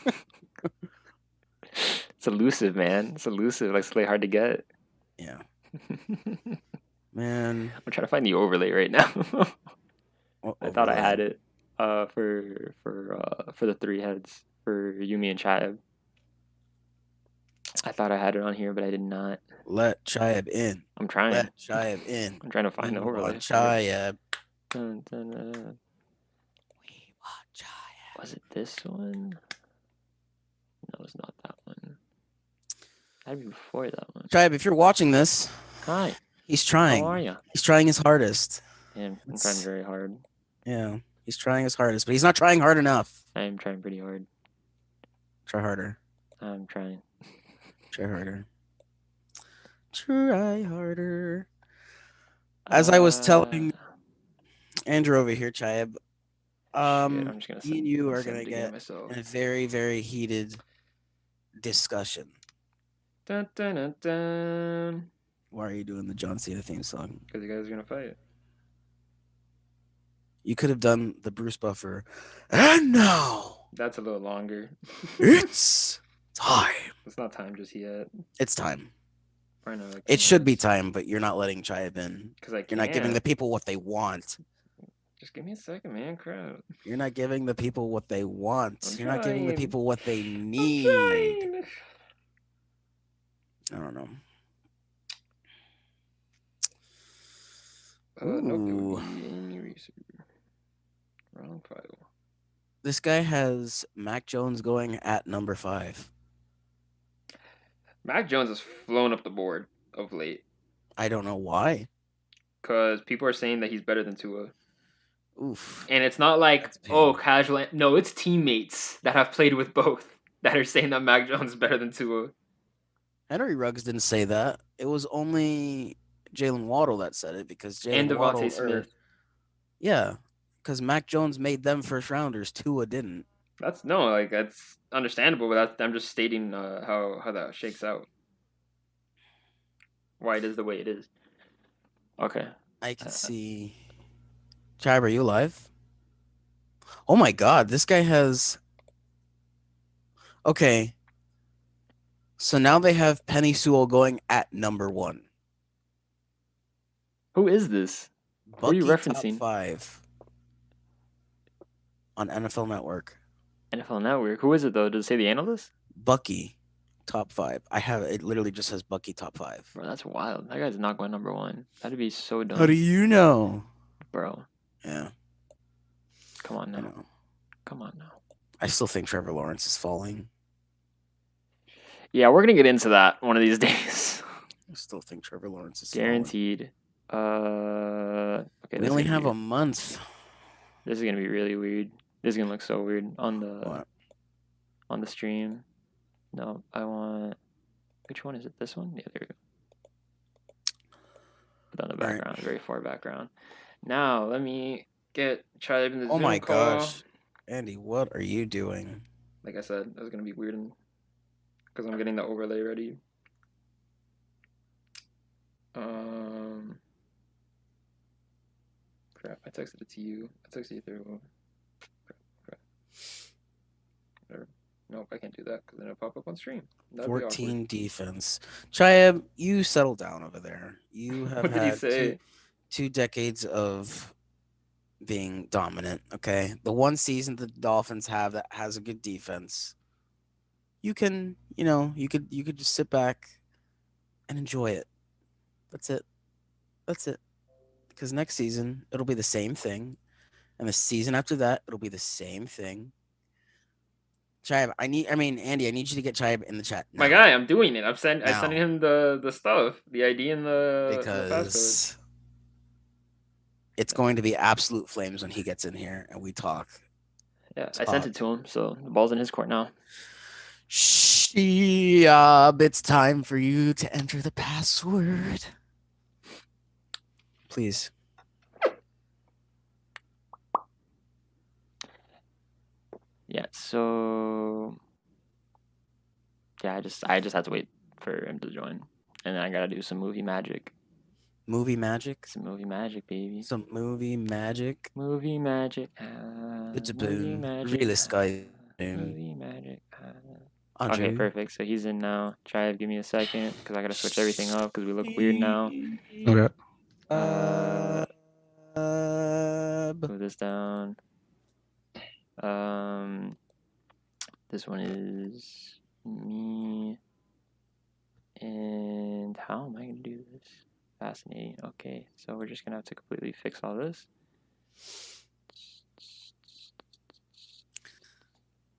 It's elusive, man. It's elusive. Like, it's really hard to get.
Yeah. Man.
I'm trying to find the overlay right now. I thought I had it for the 3 heads for Yumi and Chaib. I thought I had it on here, but I did not.
Let Chaib in.
I'm trying.
Let Chaib in.
I'm trying to find the overlay.
Chaib.
We want Chaib. Was it this one? No, it's not that one. That'd be before that one.
Chaib, if you're watching this,
Hi.
He's trying.
How are you?
He's trying his hardest.
Yeah, I'm trying very hard.
Yeah, he's trying his hardest, but he's not trying hard enough.
I am trying pretty hard.
Try harder.
I'm trying.
Try harder. Try harder. As I was telling Andrew over here, Chayeb,
I'm just gonna
me and you are gonna get in a very, very heated discussion.
Dun, dun, dun, dun.
Why are you doing the John Cena theme song?
Because you guys are gonna fight.
You could have done the Bruce Buffer. And now
that's a little longer.
It's time.
It's not time just yet.
It's time.
Like
it should be time, but you're not letting Chayeb in.
Because
you're not giving the people what they want.
Just give me a second, man. Crap.
You're not giving the people what they want. You're not giving the people what they need. I don't know.
Nope. Wrong file.
This guy has Mac Jones going at number 5.
Mac Jones has flown up the board of late.
I don't know why.
Because people are saying that he's better than Tua.
Oof.
And it's not like, casual. No, it's teammates that have played with both that are saying that Mac Jones is better than Tua.
Henry Ruggs didn't say that. It was only Jalen Waddle that said it because Jalen
and
Waddle.
Devontae Smith.
Yeah, because Mac Jones made them first rounders. Tua didn't.
That's understandable, but I'm just stating how that shakes out. Why it is the way it is. Okay.
I can see. Chab, are you alive? Oh my God, this guy has. Okay. So now they have Penny Sewell going at number 1.
Who is this? Who are you referencing?
Top 5 on NFL Network.
NFL Network. Who is it though? Does it say the analyst?
Bucky, top 5. I have it. Literally just says Bucky top 5.
Bro, that's wild. That guy's not going number 1. That'd be so dumb.
How do you know,
bro?
Yeah.
Come on now. Come on now.
I still think Trevor Lawrence is falling.
Yeah, we're gonna get into that one of these days.
I still think Trevor Lawrence is
guaranteed. Okay.
We only have a month.
This is gonna be really weird. This is gonna look so weird on the stream. No, I want. Which one is it? This one? Yeah, there we go. Put on the background, very far background. Now let me try in the Zoom
Oh my
call.
gosh, Andy, what are you doing?
Like I said, that was gonna be weird because I'm getting the overlay ready. Crap! I texted it to you. I texted you through. Crap. Whatever. Nope, I can't do that because then it'll pop up on stream. That'd
14 defense. Chayeb, you settle down over there. You have
what did he say?
Two decades of being dominant. Okay, the one season the Dolphins have that has a good defense. You can, you could just sit back and enjoy it. That's it. Because next season it'll be the same thing, and the season after that it'll be the same thing. Chayeb, Andy, I need you to get Chayeb in the chat now.
My guy, I'm doing it. I'm sending him the stuff, the ID and the passcode.
It's going to be absolute flames when he gets in here and we talk.
Yeah, I sent it to him, so the ball's in his court now.
It's time for you to enter the password. Please.
Yeah, so I just had to wait for him to join. And then I gotta do some movie magic.
Movie magic?
Some movie magic, baby.
Some movie magic.
Movie magic.
It's a boom. Realist guy.
Movie magic. Okay, perfect. So he's in now. Try to give me a second because I gotta switch everything up because we look weird now.
Okay.
Move this down. This one is me. And how am I gonna do this? Fascinating. Okay, so we're just gonna have to completely fix all this.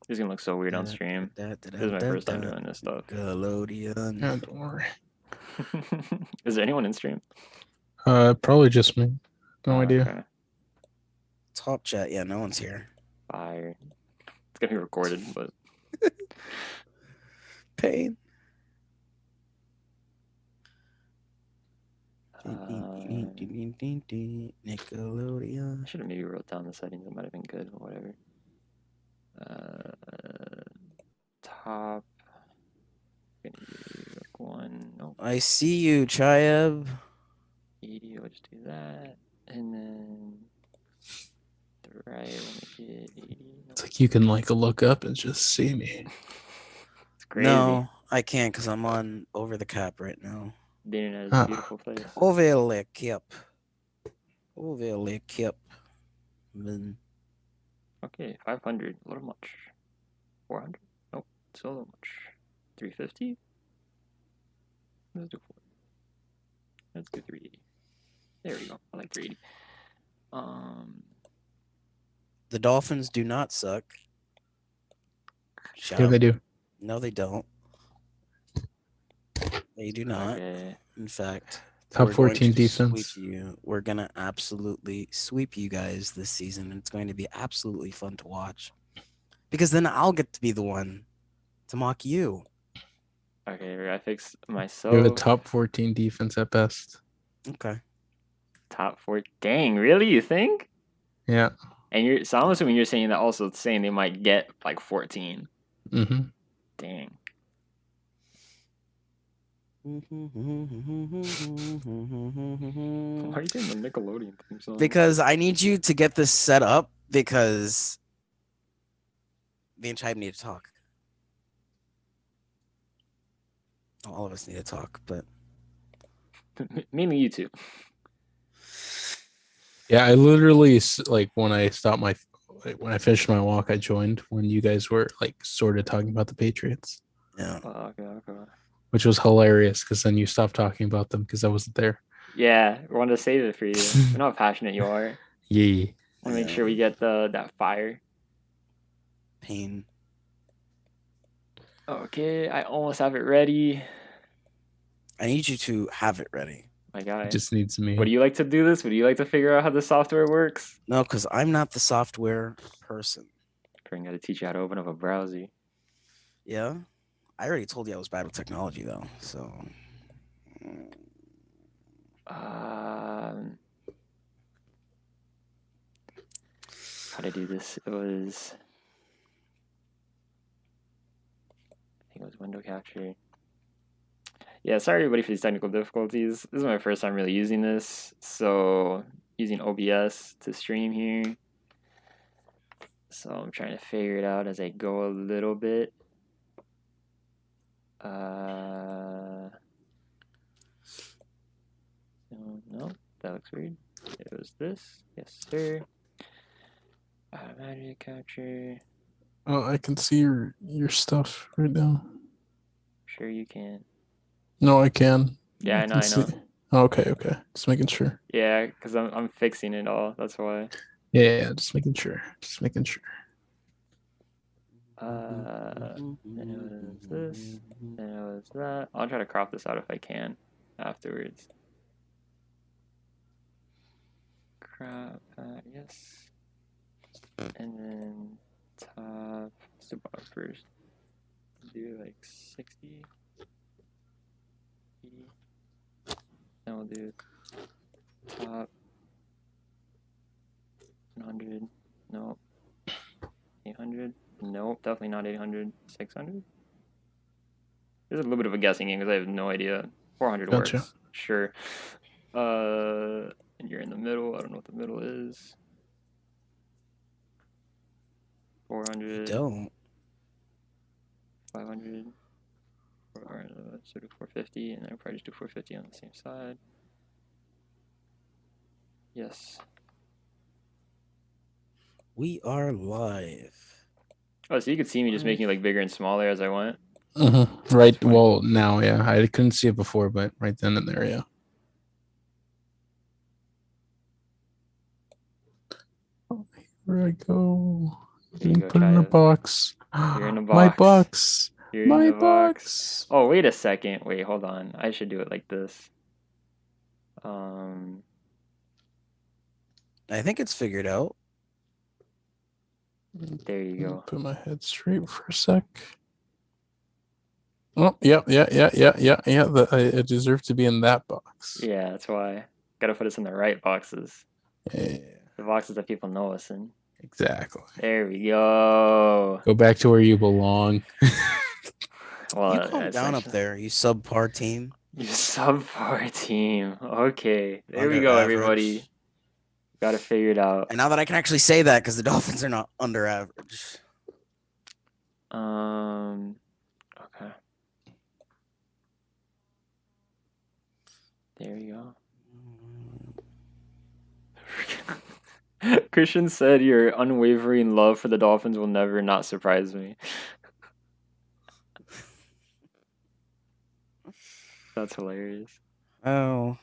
This is gonna look so weird on stream. This is my first time doing this stuff.
Nickelodeon.
No, don't worry.
Is there anyone in stream?
Probably just me. No idea.
Okay.
Top chat, yeah, no one's here.
Fire. It's gonna be recorded, but
Pain. Nickelodeon.
I should have maybe wrote down the settings. It might have been good, but whatever. Top. Gonna do like 1. Nope.
I see you, Chayeb.
80. I'll just do that, and then the right. Let me get 80. Nope.
It's like you can like look up and just see me.
It's crazy.
No, I can't because I'm on over the cap right now.
The internet is a beautiful place.
Over the cap. Over the cap.
Okay, 500. A little much. 400. Nope, still a little much. 350. Let's do 4. Let's do 380. There we go. I like 380.
The Dolphins do not suck.
Yeah, they do.
No, they don't. They do not.
Okay.
In fact,
top 14 defense.
We're going to absolutely sweep you guys this season. It's going to be absolutely fun to watch. Because then I'll get to be the one to mock you.
Okay, I fixed myself.
You have a top 14 defense at best.
Okay.
Top 4. Dang, really? You think?
Yeah.
And so I'm assuming you're saying that also saying they might get like 14.
Mm-hmm.
Dang. Why are you doing the Nickelodeon theme song?
Because I need you to get this set up because me and Tribe need to talk. All of us need to talk, but
mainly you two.
Yeah, I literally like when I finished my walk, I joined when you guys were like sort of talking about the Patriots.
Yeah.
Okay.
Which was hilarious because then you stopped talking about them because I wasn't there.
Yeah, we wanted to save it for you. I know how passionate you are.
Yeah.
I want to make sure we get that fire.
Pain.
Okay, I almost have it ready.
I need you to have it ready.
My guy.
It just needs me.
Would you like to do this? Would you like to figure out how the software works?
No, because I'm not the software person.
I'm going to teach you how to open up a browser.
Yeah? I already told you I was bad with technology, though, so...
How to do this? I think it was window capture. Yeah, sorry everybody for these technical difficulties. This is my first time really using this, so using OBS to stream here. So I'm trying to figure it out as I go a little bit. No, that looks weird. It was this. Yes, sir. Automatic capture.
Oh, I can see your stuff right now.
Sure you can.
No, I can.
Yeah, I know.
Oh, okay. Just making sure.
Yeah, because I'm fixing it all. That's why.
Yeah, just making sure.
Then it was this. Then it was that. I'll try to crop this out if I can afterwards. Crop that, yes. And then top. Let's do bottom first. Do like 60. 80. Then we'll do top 100. Nope. 800. Nope, definitely not 800. 600. This is a little bit of a guessing game because I have no idea. 400
Gotcha.
works. Sure. And you're in the middle. I don't know what the middle is. 400.
Don't.
500. So do 450, and then I'll probably just do 450 on the same side. Yes.
We are live.
Oh, so you could see me just making it like bigger and smaller as I went?
Mm-hmm. Right. Well, now, yeah. I couldn't see it before, but right then and there, yeah. Here I go. Getting put in a box.
You're in a box.
My box.
You're in the box. Oh, wait a second. Wait, hold on. I should do it like this.
I think it's figured out.
There you go.
Put my head straight for a sec. Oh, yeah. I deserve to be in that box.
Yeah, that's why. Gotta put us in the right boxes.
Yeah.
The boxes that people know us in.
Exactly.
There we go.
Go back to where you belong.
Well, you calm down up there, you subpar team.
You subpar team. Okay. There we go, everybody. Got to figure it out.
And now that I can actually say that because the Dolphins are not under average.
Okay. There we go. Christian said your unwavering love for the Dolphins will never not surprise me. That's hilarious.
Oh,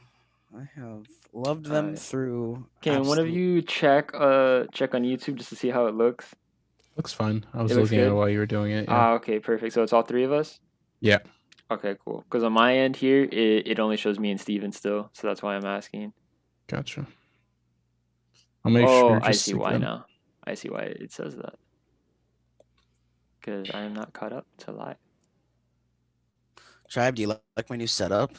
I have loved them through.
Can one of you check on YouTube just to see how it looks?
Looks fine. I was looking at it while you were doing it.
Yeah. Okay, perfect. So it's all three of us?
Yeah.
Okay, cool. Because on my end here, it only shows me and Steven still, so that's why I'm asking.
Gotcha. I'll make sure.
I see why now. I see why it says that. Because I am not caught up to live.
Tribe, do you like my new setup?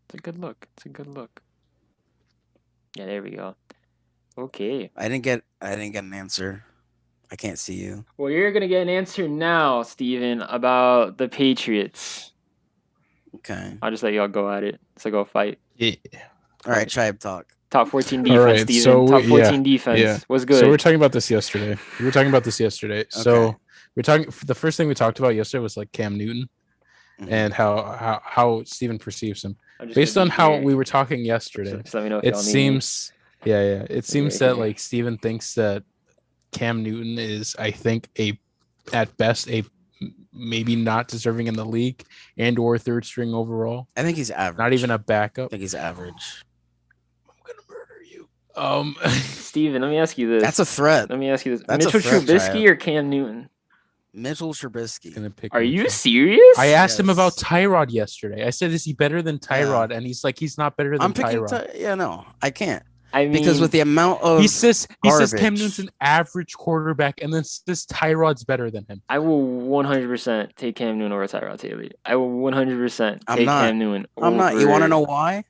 It's a good look. Yeah, there we go. Okay.
I didn't get an answer. I can't see you.
Well, you're gonna get an answer now, Steven, about the Patriots.
Okay.
I'll just let y'all go at it. So go fight.
Yeah.
All right, Tribe talk.
Top 14 defense, right, Steven. So, Top 14 defense. Yeah. Was good.
So we were talking about this yesterday. Okay. So we're talking. The first thing we talked about yesterday was like Cam Newton, and how Steven perceives him. Based on how we were talking yesterday,
so let me know if
it seems. Yeah. It seems that like Steven thinks that Cam Newton is, I think, at best maybe not deserving in the league and or third string overall.
I think he's average.
Not even a backup.
I think he's average.
I'm gonna murder you.
Steven, let me ask you this.
That's a threat.
Let me ask you this. Mitchell Trubisky or Cam Newton?
Mitchell Trubisky.
Are you serious?
I asked him about Tyrod yesterday. I said, is he better than Tyrod? Yeah. And he's like, he's not better than Tyrod.
No, I can't.
I mean,
because with the amount of
he says Cam Newton's an average quarterback, and then says Tyrod's better than him.
I will 100% take Cam Newton over Tyrod Taylor. I will 100% take Cam Newton.
I'm not. You want to know why?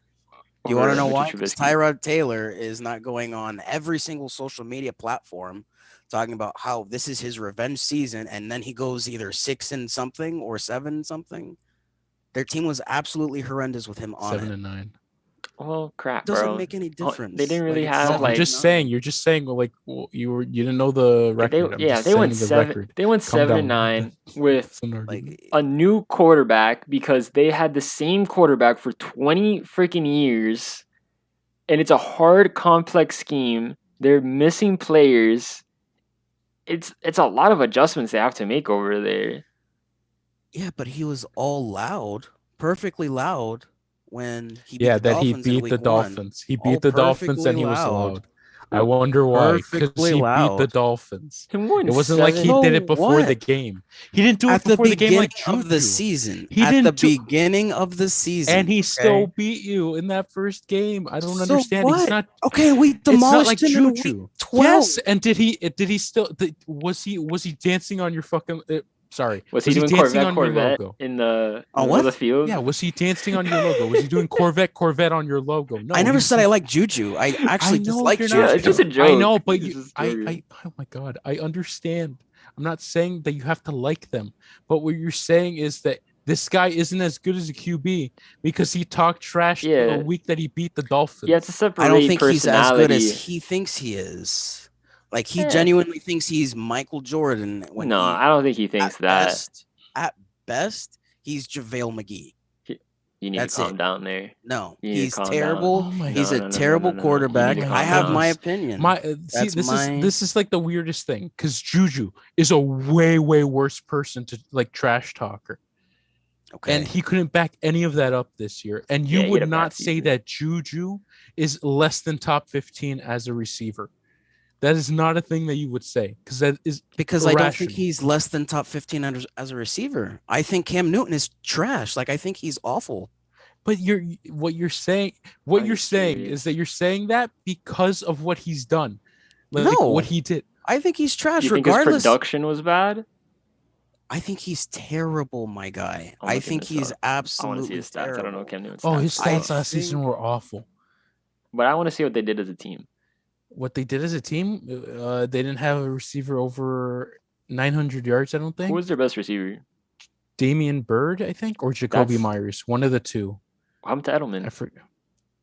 You want to know why? Because Tyrod Taylor is not going on every single social media platform talking about how this is his revenge season, and then he goes either 6-something or 7-something. Their team was absolutely horrendous with him on
7-9.
Well, crap,
bro. Doesn't make any difference.
They didn't really have like.
I'm just saying. You're just saying. Well, like you didn't know the record.
They went 7. They went 7-9 with like a new quarterback because they had the same quarterback for 20 freaking years, and it's a hard, complex scheme. They're missing players. It's a lot of adjustments they have to make over there.
Yeah, but he was all loud, perfectly loud. When he
beat the Dolphins. He beat the Dolphins and he was loud. I wonder why. Because he beat the Dolphins. It wasn't like he did it before the game. He didn't do it before the game like
of the season. At the beginning of the season.
And he still beat you in that first game. I don't understand.
What?
He's not
okay. We demolished him in week 12.
Yes, and did he still was he dancing on your fucking Sorry.
Was he doing Corvette in the the field?
Yeah, was he dancing on your logo? Was he doing Corvette on your logo? No.
I never said I like Juju. I actually dislike Juju.
Yeah, it's just a joke.
I know, but oh my God, I understand. I'm not saying that you have to like them, but what you're saying is that this guy isn't as good as a QB because he talked trash the week that he beat the Dolphins.
Yeah, it's a separate.
I don't think he's as good as he thinks he is. Like, he genuinely thinks he's Michael Jordan.
I don't think he thinks that.
At best, he's JaVale McGee.
You need to calm down there.
No, he's terrible. He's a terrible quarterback. I have my opinion.
This is like the weirdest thing because Juju is a way worse person to like trash talker. Okay. And he couldn't back any of that up this year. And you would not say that Juju is less than top 15 as a receiver. That is not a thing that you would say because that is
because
irrational.
I don't think he's less than top 15 as a receiver. I think Cam Newton is trash. Like I think he's awful.
But what you're saying is that you're saying that because of what he's done. Like what he did.
I think he's trash.
You think
regardless.
His production was bad?
I think he's terrible, my guy. I think he's absolutely
I want to see his stats.
terrible.
I don't know Cam Newton's
stats. Oh, his stats last season were awful.
But I want to see what they did as a team.
What they did as a team, they didn't have a receiver over 900 yards, I don't think.
Who was their best receiver?
Damian Bird, I think, or Jacoby Myers, one of the two.
What happened to Edelman?
I forget.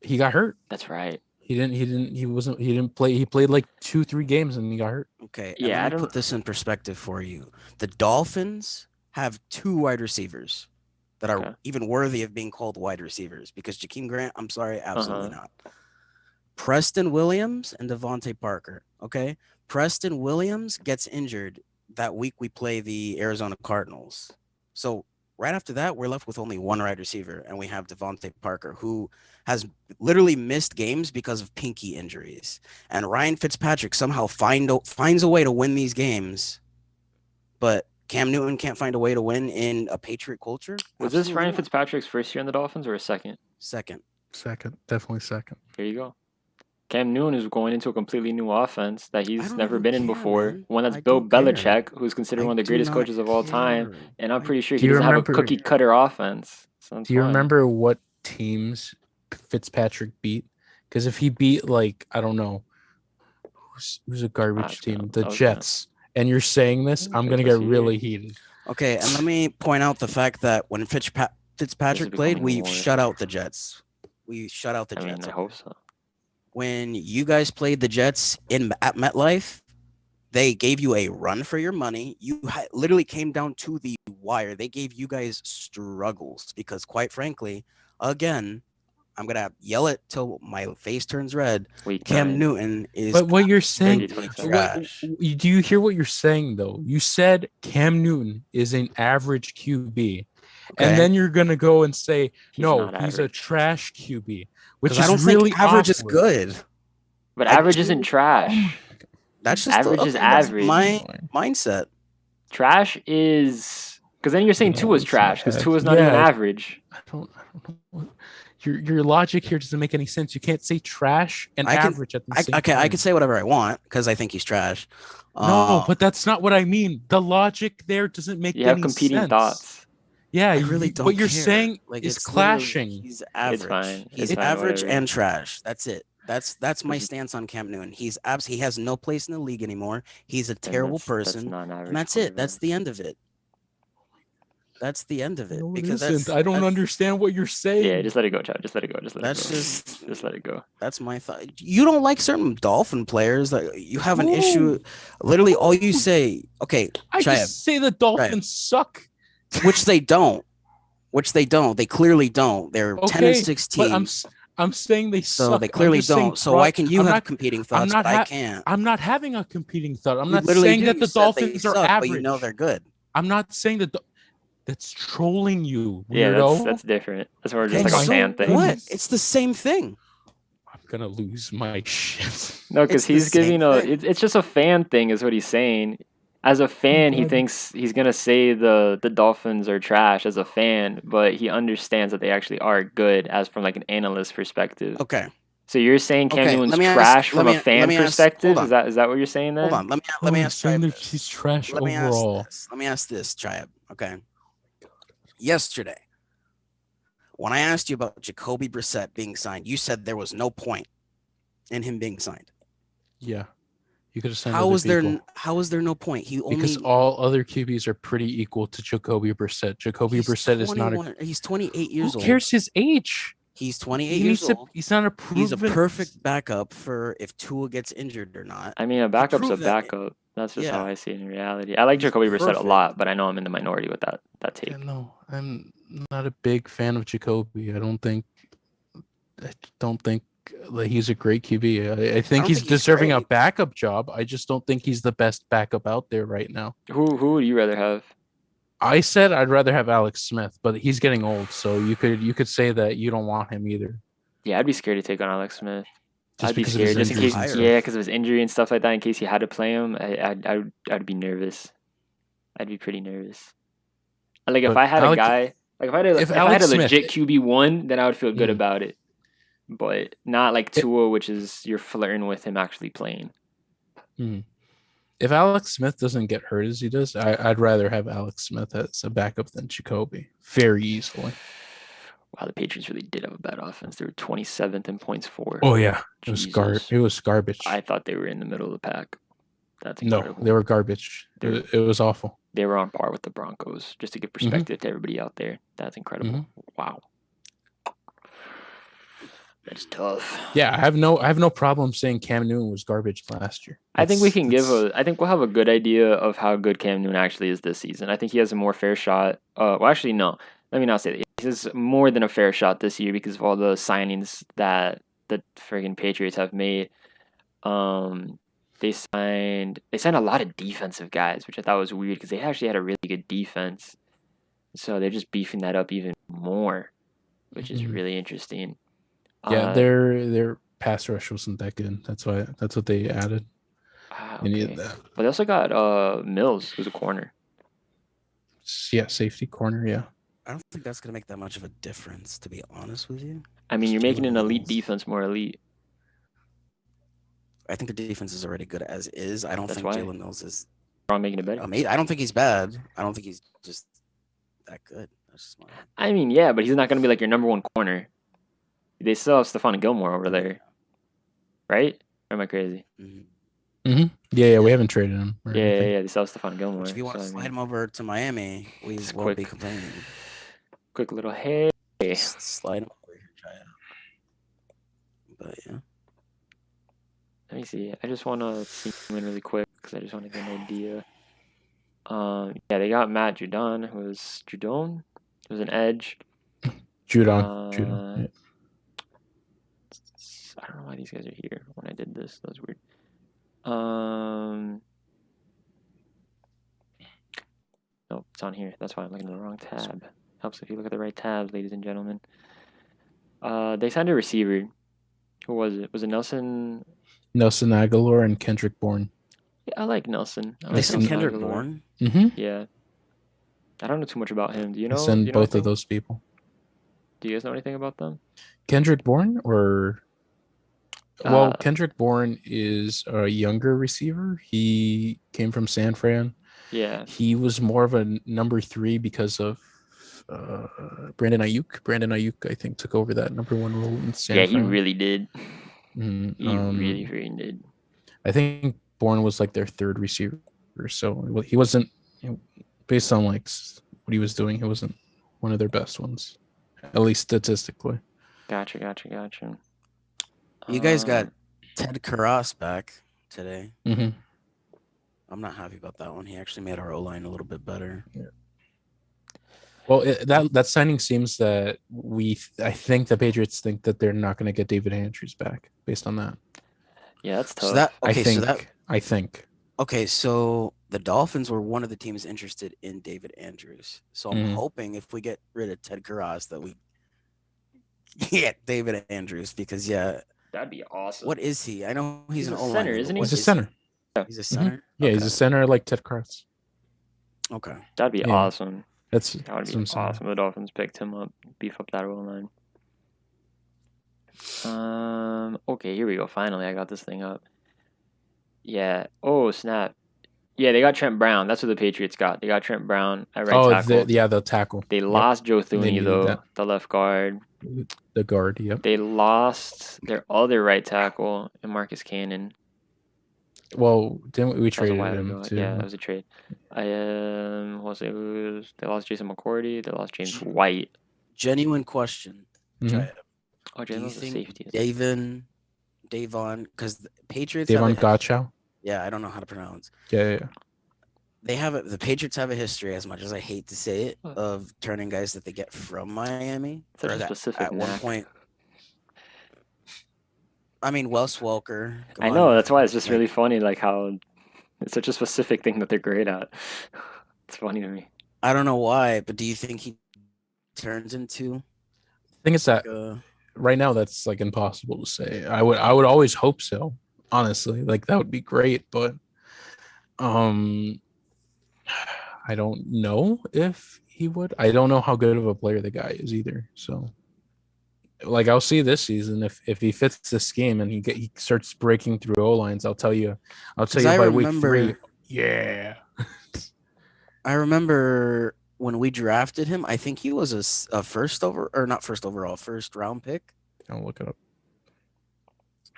He got hurt.
That's right.
He didn't play. He played like 2-3 games and he got hurt.
Okay. Yeah. Let me put this in perspective for you. The Dolphins have 2 wide receivers that are even worthy of being called wide receivers because Jakeem Grant, I'm sorry, absolutely not. Preston Williams and Devontae Parker. Okay. Preston Williams gets injured that week we play the Arizona Cardinals. So right after that, we're left with only 1 wide receiver, and we have Devontae Parker, who has literally missed games because of pinky injuries. And Ryan Fitzpatrick somehow finds a way to win these games, but Cam Newton can't find a way to win in a Patriot culture.
Was this Ryan Fitzpatrick's first year in the Dolphins or a second?
Second,
definitely second.
There you go. Cam Newton is going into a completely new offense that he's never been in before. Man. One that's Bill Belichick, who's considered one of the greatest coaches of all time. And I'm pretty sure he doesn't have a cookie-cutter offense.
Do you remember what teams Fitzpatrick beat? Because if he beat, like, I don't know, who's a garbage team? The Jets. And you're saying this, I'm going to get really heated.
Okay, and let me point out the fact that when Fitzpatrick played, we shut out the Jets. We shut out the Jets.
I hope so.
When you guys played the Jets at MetLife, they gave you a run for your money. You literally came down to the wire. They gave you guys struggles because, quite frankly, again, I'm going to yell it till my face turns red. Cam Newton is.
But what you're saying, do you hear what you're saying, though? You said Cam Newton is an average QB. Okay. And then you're going to go and say, he's a trash QB. Which is
I don't
really
think average
awkward.
Is good.
But average isn't trash.
That's just
average is average.
My mindset.
Trash is because then you're saying Tua's trash because Tua's not even average.
I don't know. Your logic here doesn't make any sense. You can't say trash and average at the same time.
I can say whatever I want because I think he's trash.
No, but that's not what I mean. The logic there doesn't make any sense. You have competing thoughts. Yeah,
I really don't.
What you're
care.
saying is clashing.
He's average.
It's fine.
He's average and trash. That's it. That's my stance on Cam Newton. He has no place in the league anymore. He's a terrible person, and that's it. That's the end of it. That's the end of it. Because
I don't understand what you're saying.
Yeah, just let it go, Chad. Just let it go. Just let it go.
That's my thought. You don't like certain Dolphin players. Like you have an issue. Literally, all you say. Okay,
I just say the Dolphins suck.
Which they don't. They clearly don't. They're 10-16.
But I'm saying they suck.
So they clearly don't. So why can you have competing thoughts, but I can't?
I'm not having a competing thought. I'm not saying that the Dolphins are average.
But you know they're good.
I'm not saying that. That's trolling you,
weirdo. Yeah, that's different. That's more just like a fan thing.
What? It's the same thing.
I'm gonna lose my shit.
No, because he's giving it's just a fan thing, is what he's saying. As a fan, he thinks he's going to say the Dolphins are trash as a fan, but he understands that they actually are good as from like an analyst perspective.
Okay.
So you're saying Cam Newton's trash from a fan perspective? Is that what you're saying then?
Hold on. Let me ask Tribe.
He's trash overall.
Let me ask this, Tribe. Okay. Yesterday, when I asked you about Jacoby Brissett being signed, you said there was no point in him being signed.
Yeah. You could have signed
How is there no point?
Because all other QBs are pretty equal to Jacoby Brissett. Brissett is not
he's 28 years old.
Who cares his age?
He's 28 years old.
He's not a proven.
He's a perfect backup for if Tua gets injured or not.
I mean, a backup's a backup. That's just how I see it in reality. I like Jacoby Brissett a lot, but I know I'm in the minority with that take.
Yeah, no, I'm not a big fan of Jacoby. I don't think that he's a great QB. I think he's deserving a backup job. I just don't think he's the best backup out there right now.
Who would you rather have?
I said I'd rather have Alex Smith, but he's getting old, so you could say that you don't want him either.
Yeah, I'd be scared to take on Alex Smith. I'd be scared just in case. Yeah, because of his injury and stuff like that. In case he had to play him, I'd be nervous. I'd be pretty nervous. Like if I had a guy, like if I had a legit QB1, then I would feel good about it. But not like Tua, which is you're flirting with him actually playing.
If Alex Smith doesn't get hurt as he does, I'd rather have Alex Smith as a backup than Jacoby very easily.
Wow, the Patriots really did have a bad offense. They were 27th in points for.
Oh yeah, it was garbage.
I thought they were in the middle of the pack. That's incredible.
No, they were garbage. It was awful.
They were on par with the Broncos. Just to give perspective to everybody out there, that's incredible. Wow. That's tough.
Yeah, I have no problem saying Cam Newton was garbage last year.
I think we can I think we'll have a good idea of how good Cam Newton actually is this season. I think he has a more fair shot. Well, actually, no. Let me not say that. He has more than a fair shot this year because of all the signings that the friggin' Patriots have made. They signed a lot of defensive guys, which I thought was weird because they actually had a really good defense. So they're just beefing that up even more, which is really interesting.
Yeah, their pass rush wasn't that good. That's what they added. They needed that.
But they also got Mills, who's a corner.
Yeah, safety corner. Yeah.
I don't think that's gonna make that much of a difference, to be honest with you.
I mean, you're making an elite defense more elite.
I think the defense is already good as is. I don't think Jalen Mills is.
I'm making it better.
I don't think he's bad. I don't think he's just that good. That's just
I mean, yeah, but he's not gonna be like your number one corner. They still have Stephon Gilmore over there, right? Or am I crazy?
Yeah, we haven't traded him.
Yeah, they still have Stephon Gilmore.
Which if you want to slide him over to Miami, we won't be complaining.
Quick little hey.
Slide him over here, try it out. But yeah.
Let me see. I just want to see him in really quick because I just want to get an idea. Yeah, they got Matt Judon, who was an edge.
Judon. Yeah.
I don't know why these guys are here when I did this. That was weird. Nope, it's on here. That's why I'm looking at the wrong tab. Helps if you look at the right tabs, ladies and gentlemen. They signed a receiver. Who was it? Was it Nelson?
Nelson Aguilar and Kendrick Bourne.
Yeah, I like Nelson.
They signed Kendrick Bourne?
Yeah. I don't know too much about him. Do you know?
Send both of those people.
Do you guys know anything about them?
Kendrick Bourne or... Well, Kendrick Bourne is a younger receiver. He came from San Fran.
Yeah.
He was more of a number 3 because of Brandon Ayuk. Brandon Ayuk, I think, took over that number 1 role in San Fran.
Yeah, he really did. He really, really did.
I think Bourne was like their 3rd receiver. So he wasn't, based on like what he was doing, he wasn't one of their best ones, at least statistically.
Gotcha.
You guys got Ted Karras back today. I'm not happy about that one. He actually made our O-line a little bit better.
Yeah. Well, that signing seems that I think the Patriots think that they're not going to get David Andrews back based on that.
Yeah, that's tough.
I think.
Okay, so the Dolphins were one of the teams interested in David Andrews. So I'm hoping if we get rid of Ted Karras that we get David Andrews because
that'd be awesome.
What is he? I know he's an
center, isn't he?
He's a center.
He's a center?
Yeah, he's a center like Ted Karras.
Okay.
That'd be awesome.
That
would be awesome. The Dolphins picked him up, beef up that O-line. Okay, here we go. Finally, I got this thing up. Yeah. Oh, snap. Yeah, they got Trent Brown. That's what the Patriots got. They got Trent Brown at right tackle.
The tackle.
They lost Joe Thuney, though, the left guard.
The guard, yep.
They lost their other right tackle, and Marcus Cannon.
Well, didn't we trade him too?
Yeah, that was a trade. They lost Jason McCourty. They lost James White.
Genuine question.
Oh, James was a safety.
Davon, because the Patriots.
Davon Godchow.
Yeah, I don't know how to pronounce.
Yeah.
The Patriots have a history, as much as I hate to say it, of turning guys that they get from Miami.
At
one point. I mean, Wes Welker.
I know, that's why it's just really funny, like how it's such a specific thing that they're great at. It's funny to me.
I don't know why, but do you think he turns into?
I think it's that right now that's like impossible to say. I would always hope so. Honestly, like that would be great, but I don't know if he would. I don't know how good of a player the guy is either. So, like, I'll see this season if he fits the scheme and he starts breaking through O lines. I'll tell you by week 3. Yeah,
I remember when we drafted him. I think he was a first round pick.
I'll look it up.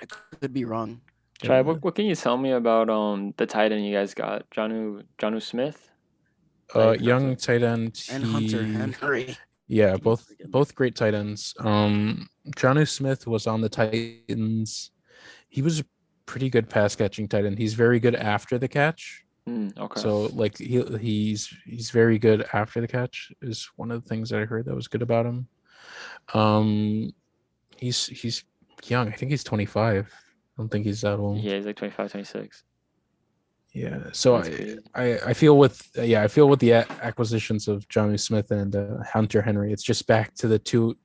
I could be wrong.
Tribe, what can you tell me about the tight end you guys got? Jonnu Smith?
Young tight end.
And Hunter Henry.
Yeah, both great tight ends. Jonnu Smith was on the Titans. He was a pretty good pass catching tight end. He's very good after the catch.
Okay.
So like he's very good after the catch is one of the things that I heard that was good about him. He's young. I think he's 25. I don't think he's that old.
Yeah, he's like 25, 26.
Yeah. So I feel with the acquisitions of Jonnu Smith and Hunter Henry, it's just back to the two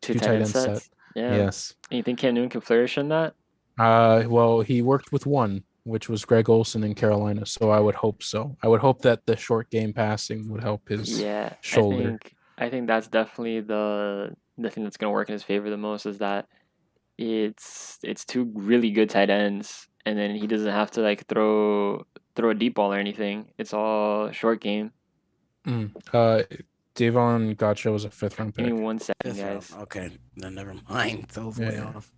tight end set.
Yeah.
Yes.
And you think Cam Newton can flourish in that?
Well, he worked with one, which was Greg Olsen in Carolina. So I would hope so. I would hope that the short game passing would help his shoulder.
I think that's definitely the thing that's going to work in his favor the most is that it's two really good tight ends, and then he doesn't have to like throw a deep ball or anything. It's all short game.
Davon Gotcha was a 5th round pick.
Give me 1 second, guys.
Okay, then never mind. Those way off.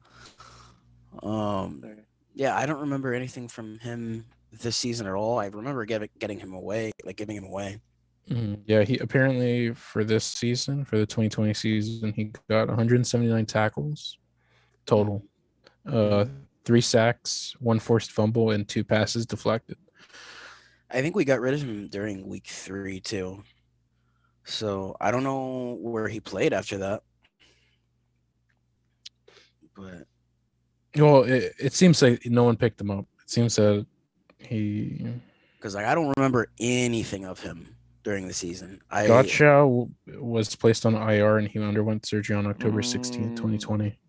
Yeah, I don't remember anything from him this season at all. I remember giving him away.
Yeah, he apparently for this season, for the 2020 season, he got 179 tackles total. 3 sacks, 1 forced fumble, and 2 passes deflected.
I think we got rid of him during week 3 too. So I don't know where he played after that. But
it seems like no one picked him up. It seems that
because I don't remember anything of him during the season.
Gotcha was placed on IR and he underwent surgery on October 16th, 2020.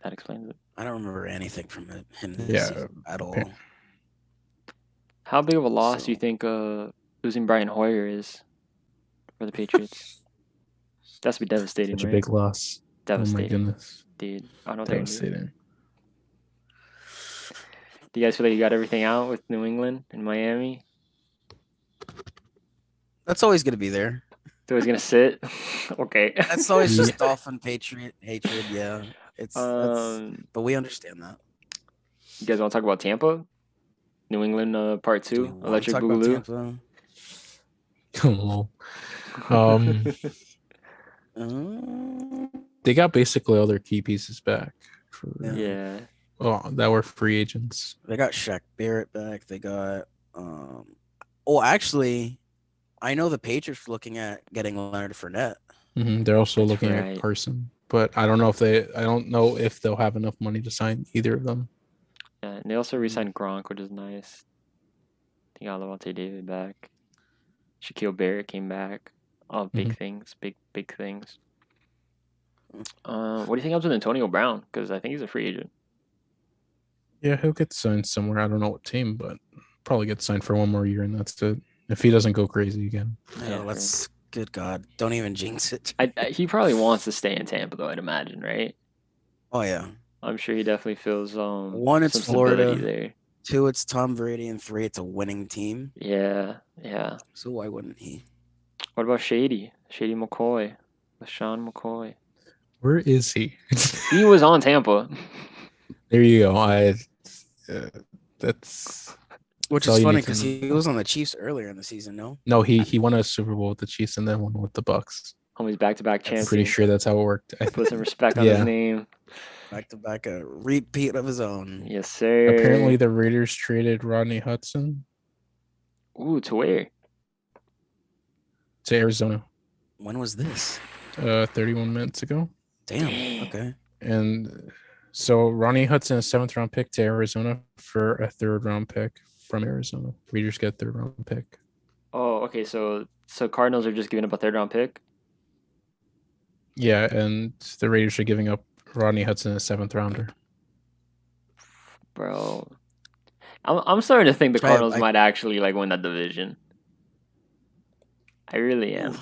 That explains it.
I don't remember anything from him this season at all.
How big of a loss do you think losing Brian Hoyer is for the Patriots? That's be devastating.
Such a big loss.
Devastating.
Oh my goodness,
dude. I don't
devastating.
Do you guys feel like you got everything out with New England and Miami?
That's always going to be there.
It's always going to sit. Okay.
That's always just Dolphin Patriot hatred. Yeah. But we understand that.
You guys want to talk about Tampa? New England Part 2? Electric Boogaloo?
They got basically all their key pieces back.
Yeah.
That were free agents.
They got Shaq Barrett back. They got actually, I know the Patriots looking at getting Leonard Fournette.
They're also looking at Carson, but I don't know if they'll have enough money to sign either of them.
Yeah, and they also re-signed Gronk, which is nice. They got Levante David back. Shaquille Barrett came back. All big things, big things. What do you think happens with Antonio Brown? Because I think he's a free agent.
Yeah, he'll get signed somewhere. I don't know what team, but probably get signed for one more year, and that's it. If he doesn't go crazy again.
Yeah, that's good. God, don't even jinx it.
He probably wants to stay in Tampa, though. I'd imagine, right?
Oh yeah,
I'm sure he definitely feels
1, it's Florida there. 2, it's Tom Brady, and 3, it's a winning team.
Yeah.
So why wouldn't he?
What about Shady McCoy, LaShawn McCoy?
Where is he?
He was on Tampa.
There you go. That's
which is funny because he was on the Chiefs earlier in the season. No,
he won a Super Bowl with the Chiefs and then one with the Bucks.
Homie's back-to-back champion.
I'm pretty sure that's how it worked.
Put some respect on his name.
Back-to-back, a repeat of his own.
Yes, sir.
Apparently, the Raiders traded Rodney Hudson.
Ooh, to where?
To Arizona.
When was this?
31 minutes ago.
Damn. Okay.
And so Ronnie Hudson, a 7th round pick to Arizona for a 3rd round pick from Arizona. Raiders get 3rd round pick.
Oh, okay. So Cardinals are just giving up a 3rd round pick?
Yeah, and the Raiders are giving up Rodney Hudson, a 7th rounder.
Bro, I'm starting to think the Cardinals might actually like win that division. I really am.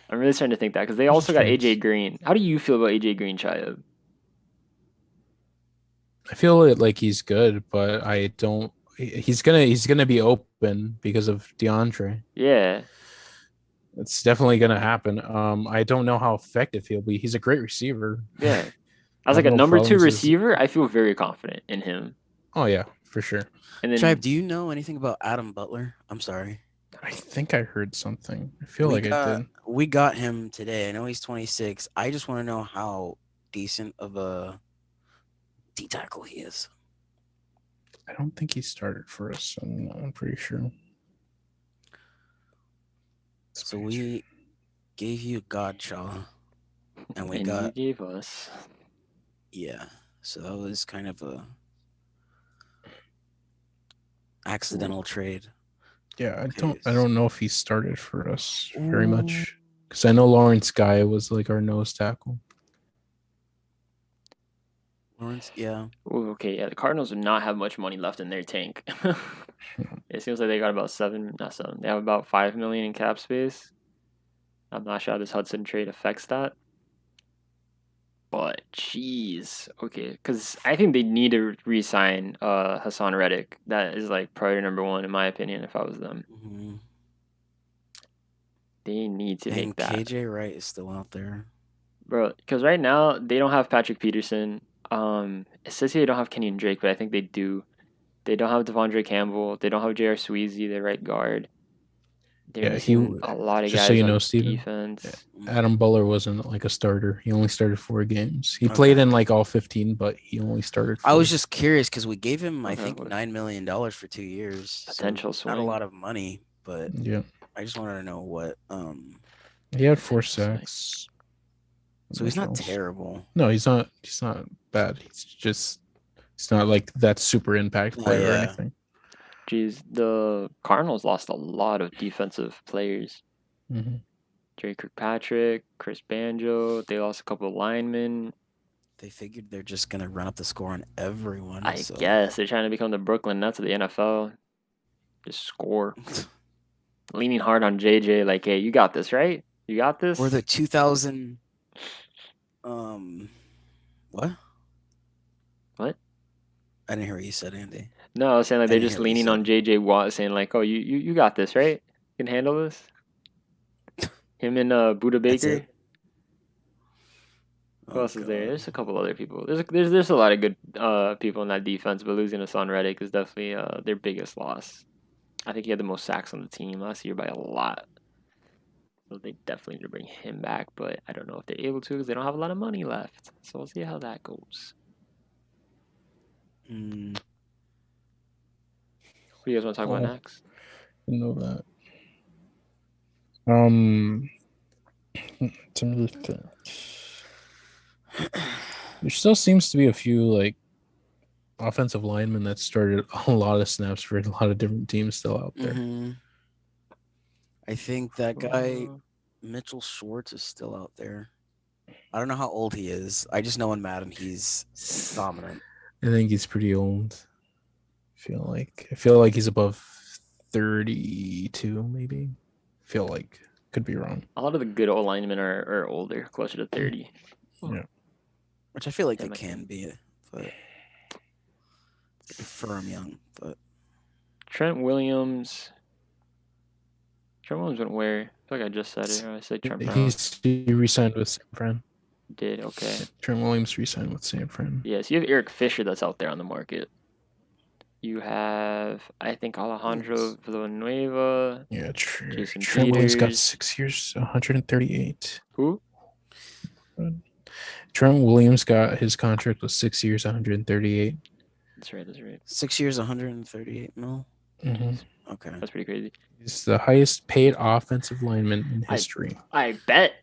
I'm really starting to think that because they also got AJ Green. How do you feel about AJ Green, Chaya?
I feel like he's good, but I don't. He's gonna be open because of DeAndre.
Yeah,
it's definitely gonna happen. I don't know how effective he'll be. He's a great receiver.
Yeah, as like a number 2 receiver, I feel very confident in him.
Oh yeah, for sure.
And then, Tribe, do you know anything about Adam Butler? I'm sorry.
I think I heard something. I feel I did.
We got him today. I know he's 26. I just want to know how decent of a D tackle he is.
I don't think he started for us. I'm pretty sure.
So we gave you Godshaw, and
you gave us.
Yeah. So that was kind of a accidental trade.
Yeah, I don't know if he started for us very much because I know Lawrence Guy was like our nose tackle.
Lawrence, yeah.
Ooh, okay, yeah. The Cardinals do not have much money left in their tank. It seems like they got about They have about $5 million in cap space. I'm not sure how this Hudson trade affects that. But jeez, okay, because I think they need to re-sign Hassan Reddick. That is like priority number 1 in my opinion. If I was them, they need to make that.
KJ Wright is still out there,
bro. Because right now they don't have Patrick Peterson. It says here they don't have Kenyon Drake, but I think they do. They don't have Devondre Campbell. They don't have J.R. Sweezy, their right guard. They're missing a lot of guys on defense.
Adam Butler wasn't like a starter. He only started 4 games. He played in like all 15, but he only started 4.
I was just curious because we gave him, I think, $9 million for 2 years.
Potential swing.
Not a lot of money, but
yeah.
I just wanted to know what.
He had 4 sacks.
So he's not terrible.
No, he's not. He's not bad. He's not like that super impact player or anything.
Geez, the Cardinals lost a lot of defensive players. Jerry Kirkpatrick, Chris Banjo. They lost a couple of linemen.
They figured they're just going to run up the score on everyone.
I guess. They're trying to become the Brooklyn Nets of the NFL. Just score. Leaning hard on JJ, like, hey, you got this, right? You got this?
Or the 2000... What?
What?
I didn't hear what you said, Andy.
No, I was saying like they're just leaning on JJ Watt, saying like, "Oh, you got this, right? You can handle this." Him and Buda Baker. Who else is there? There's a couple other people. There's a lot of good people in that defense, but losing Hassan Reddick is definitely their biggest loss. I think he had the most sacks on the team last year by a lot. So they definitely need to bring him back, but I don't know if they're able to because they don't have a lot of money left. So we'll see how that goes. What do you guys want to talk about next?
I know that. There still seems to be a few like offensive linemen that started a lot of snaps for a lot of different teams still out there.
I think that guy Mitchell Schwartz is still out there. I don't know how old he is. I just know in Madden he's dominant.
I think he's pretty old. I feel like he's above 32, maybe. Feel like could be wrong.
A lot of the good old linemen are older, closer to 30.
Yeah,
which I feel like they can be, but firm young. But
Trent Williams went where? I feel like I just said it. I said Trent Brown.
He re-signed with San Fran.
Did okay.
Trent Williams re-signed with San Fran.
Yes, you have Eric Fisher that's out there on the market. You have, I think, Alejandro Villanueva.
Yeah, true.
Jason
Trent Williams got 6 years, 138.
Who?
Trent Williams got his contract was 6 years, 138.
That's right.
6 years, 138 mil. Okay,
that's pretty crazy.
He's the highest paid offensive lineman in history.
I bet.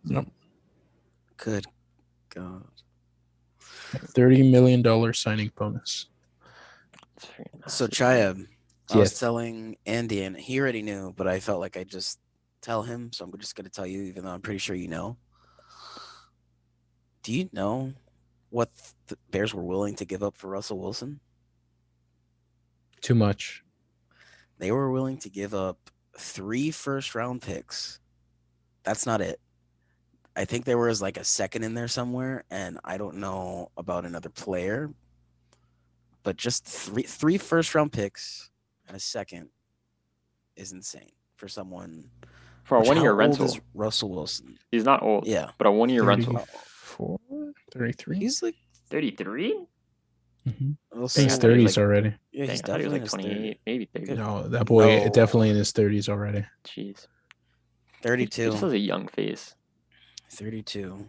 Yep.
Good God.
$30 million signing bonus.
So Chaya, I was telling Andy, and he already knew, but I felt like I'd just tell him, so I'm just going to tell you, even though I'm pretty sure you know. Do you know what the Bears were willing to give up for Russell Wilson?
Too much.
They were willing to give up 3 first-round picks. That's not it. I think there was like a second in there somewhere, and I don't know about another player. But just three first-round picks and a second is insane for someone.
For a 1-year rental.
How old is Russell Wilson?
He's not old.
Yeah.
But a 1-year rental.
34? 33?
He's like
33?
Mm-hmm. He's 30s already.
Yeah, he's definitely
like 28, maybe 30.
No, that boy definitely in his 30s already.
Jeez.
32.
He just has a young face.
32.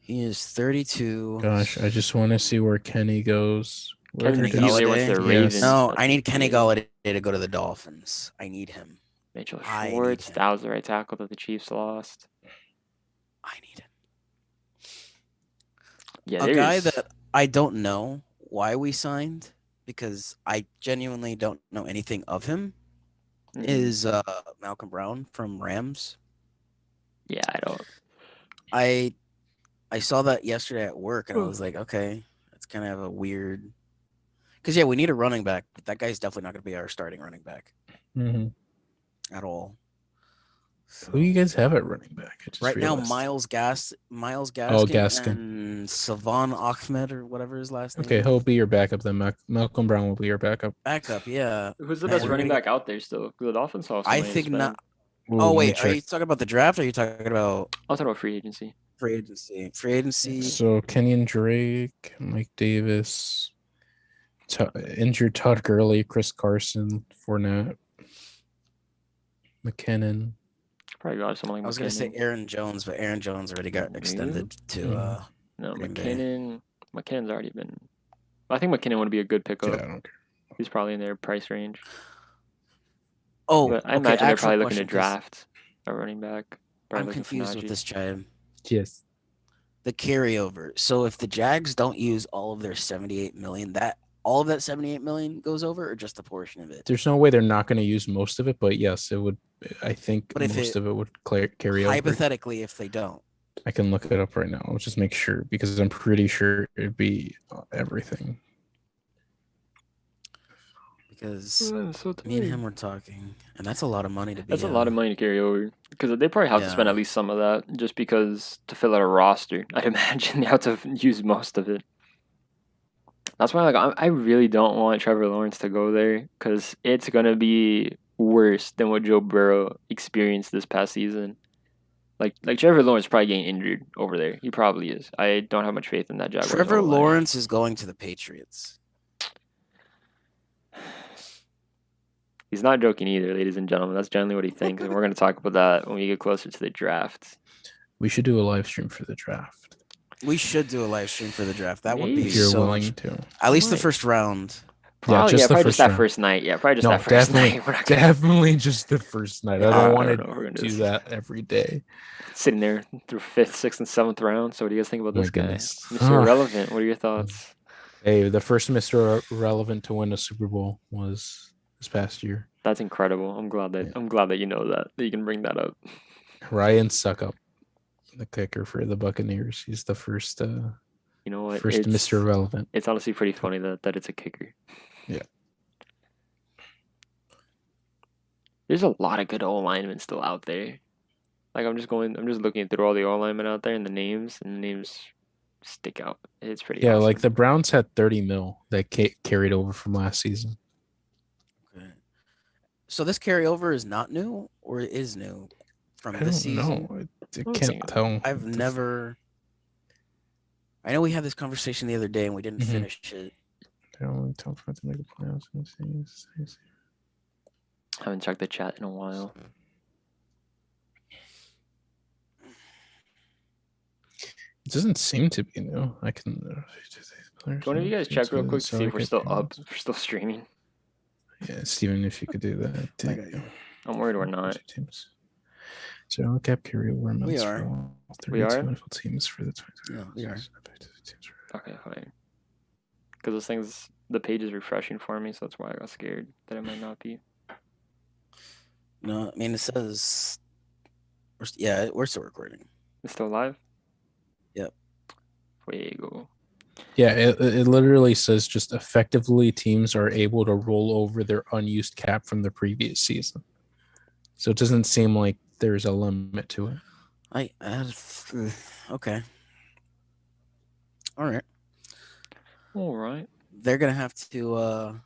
He is 32.
Gosh, I just want to see where Kenny goes.
Kenny Galladay went to the Ravens.
No, I need Kenny Galladay to go to the Dolphins. I need him.
Mitchell Schwartz, that was the right tackle that the Chiefs lost.
I need him.
Yeah,
a guy that I don't know why we signed, because I genuinely don't know anything of him, is Malcolm Brown from Rams.
Yeah, I don't.
I saw that yesterday at work, and I was like, okay, that's kind of a weird. Because, yeah, we need a running back, but that guy's definitely not going to be our starting running back at all.
So, who do you guys have at running back?
Right realized. Now, Miles Gaskin and Savon Ahmed, or whatever his last name is.
Okay, he'll be your backup then. Malcolm Brown will be your backup.
Backup, yeah.
Who's the best running back out there still? The Dolphins also.
I think not. Oh, wait, are you talking about the draft, or are you talking about...
I'll talk about free agency.
Free agency.
So, Kenyon Drake, Mike Davis, injured Todd Gurley, Chris Carson, Fournette, McKinnon.
Probably got someone like
I was going to say Aaron Jones, but Aaron Jones already got extended to
no, McKinnon's already been... I think McKinnon would be a good pickup.
Yeah, I don't care.
He's probably in their price range.
Oh,
but I imagine they're probably looking to draft a running back.
I'm confused with this, Chad.
Yes.
The carryover. So if the Jags don't use all of their $78 million, all of that $78 million goes over, or just a portion of it?
There's no way they're not going to use most of it, but yes, it would. I think most of it would carry over.
Hypothetically, if they don't.
I can look it up right now. I'll just make sure, because I'm pretty sure it'd be everything.
Because me and him were talking, and that's a lot of money to be.
That's a lot of money to carry over, because they probably have to spend at least some of that, just because to fill out a roster. I'd imagine they have to use most of it. That's why, I really don't want Trevor Lawrence to go there, because it's gonna be worse than what Joe Burrow experienced this past season. Like Trevor Lawrence is probably getting injured over there. He probably is. I don't have much faith in that Jaguars.
Trevor Lawrence is going to the Patriots.
He's not joking either, ladies and gentlemen. That's generally what he thinks, and we're going to talk about that when we get closer to the draft.
We should do a live stream for the draft.
We should do a live stream for the draft. That would be
if you're willing to.
At least the first round.
Probably just that first night. Yeah, probably just that first night.
Definitely just the first night. I don't want to do that every day.
Sitting there through 5th, 6th, and 7th round. So what do you guys think about this guy? Mr. Irrelevant. What are your thoughts?
Hey, the first Mr. Irrelevant to win a Super Bowl was this past year.
That's incredible. I'm glad that you know that you can bring that up.
Ryan Suckup, the kicker for the Buccaneers. He's the first
you know what?
First Mr. Irrelevant.
It's honestly pretty funny that it's a kicker.
Yeah.
There's a lot of good O-linemen still out there. I'm just looking through all the O-linemen out there, and the names stick out. It's pretty awesome.
Like the Browns had 30 mil that carried over from last season.
Okay. So this carryover is not new, or it is new from this season?
I can't tell.
I know we had this conversation the other day, and we didn't finish it.
I
haven't checked the chat in a while.
It doesn't seem to be new. I can.
One of you guys check real quick to see if we're still up, if we're still streaming.
Yeah, Steven, if you could do that.
I'm worried we're not.
So I'll cap carryover amounts.
We are.
We are.
NFL teams for the 20.
Yeah, we are.
Okay, fine. Because those things, the page is refreshing for me, so that's why I got scared that it might not be.
No, I mean it says. We're still recording.
It's still live. Fuego.
Yeah, it literally says just effectively teams are able to roll over their unused cap from the previous season. So it doesn't seem like there's a limit to it.
Okay. All right. They're gonna have to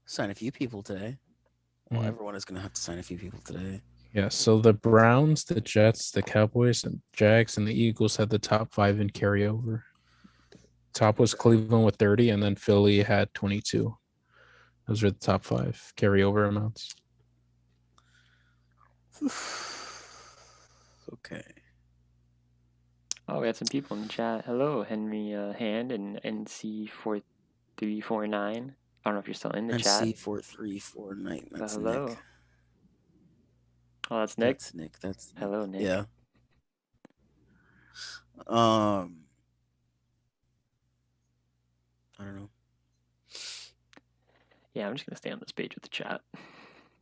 sign a few people today. Well, everyone is gonna have to sign a few people today.
Yeah, so the Browns, the Jets, the Cowboys, and Jags, and the Eagles had the top 5 in carryover. Top was Cleveland with 30, and then Philly had 22. Those are the top 5 carryover amounts.
Okay.
Oh, we had some people in the chat. Hello, Henry Hand and NC4349. I don't know if you're still in the chat.
NC4349. That's
hello.
Nick.
Oh, that's Nick?
That's Nick.
Hello, Nick.
Yeah. I don't know.
Yeah, I'm just going to stay on this page with the chat.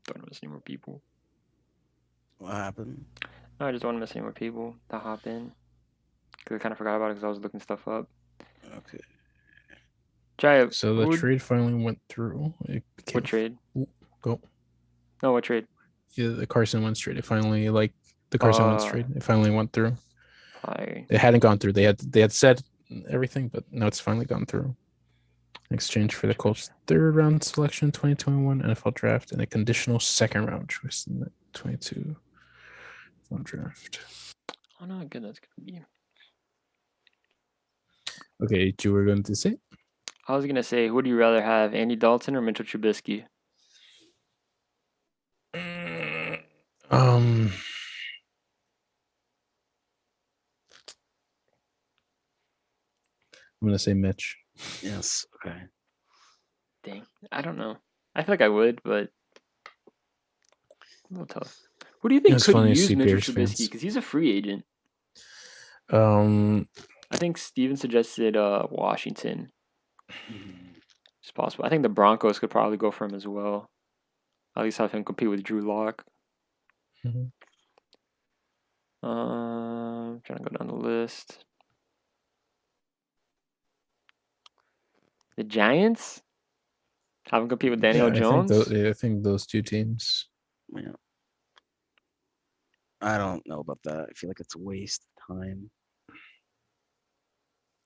Don't want to miss any more people.
What happened?
No, I just don't want to miss any more people to hop in. Because I kind of forgot about it because I was looking stuff up.
Okay.
So the trade finally went through.
What trade?
Go.
No, what trade?
Yeah, the Carson Wentz trade. It finally, the Carson Wentz trade. It finally went through.
Fire.
It hadn't gone through. They had said everything, but now it's finally gone through. In exchange for the Colts' 3rd round selection, 2021 NFL draft, and a conditional 2nd round choice in the 22 draft.
Oh no, how good that's gonna be.
Okay, you were going to say?
I was gonna say, would you rather have Andy Dalton or Mitchell Trubisky?
I'm gonna say Mitch.
Yes. Okay.
Dang, I don't know. I feel like I would, but a little tough. Who do you think could use Mitchell Trubisky? Because he's a free agent. I think Steven suggested Washington. It's possible. I think the Broncos could probably go for him as well. At least have him compete with Drew Lock. Trying to go down the list. The Giants? Have him compete with Daniel Jones?
I think those two teams.
Yeah. I don't know about that. I feel like it's a waste of time.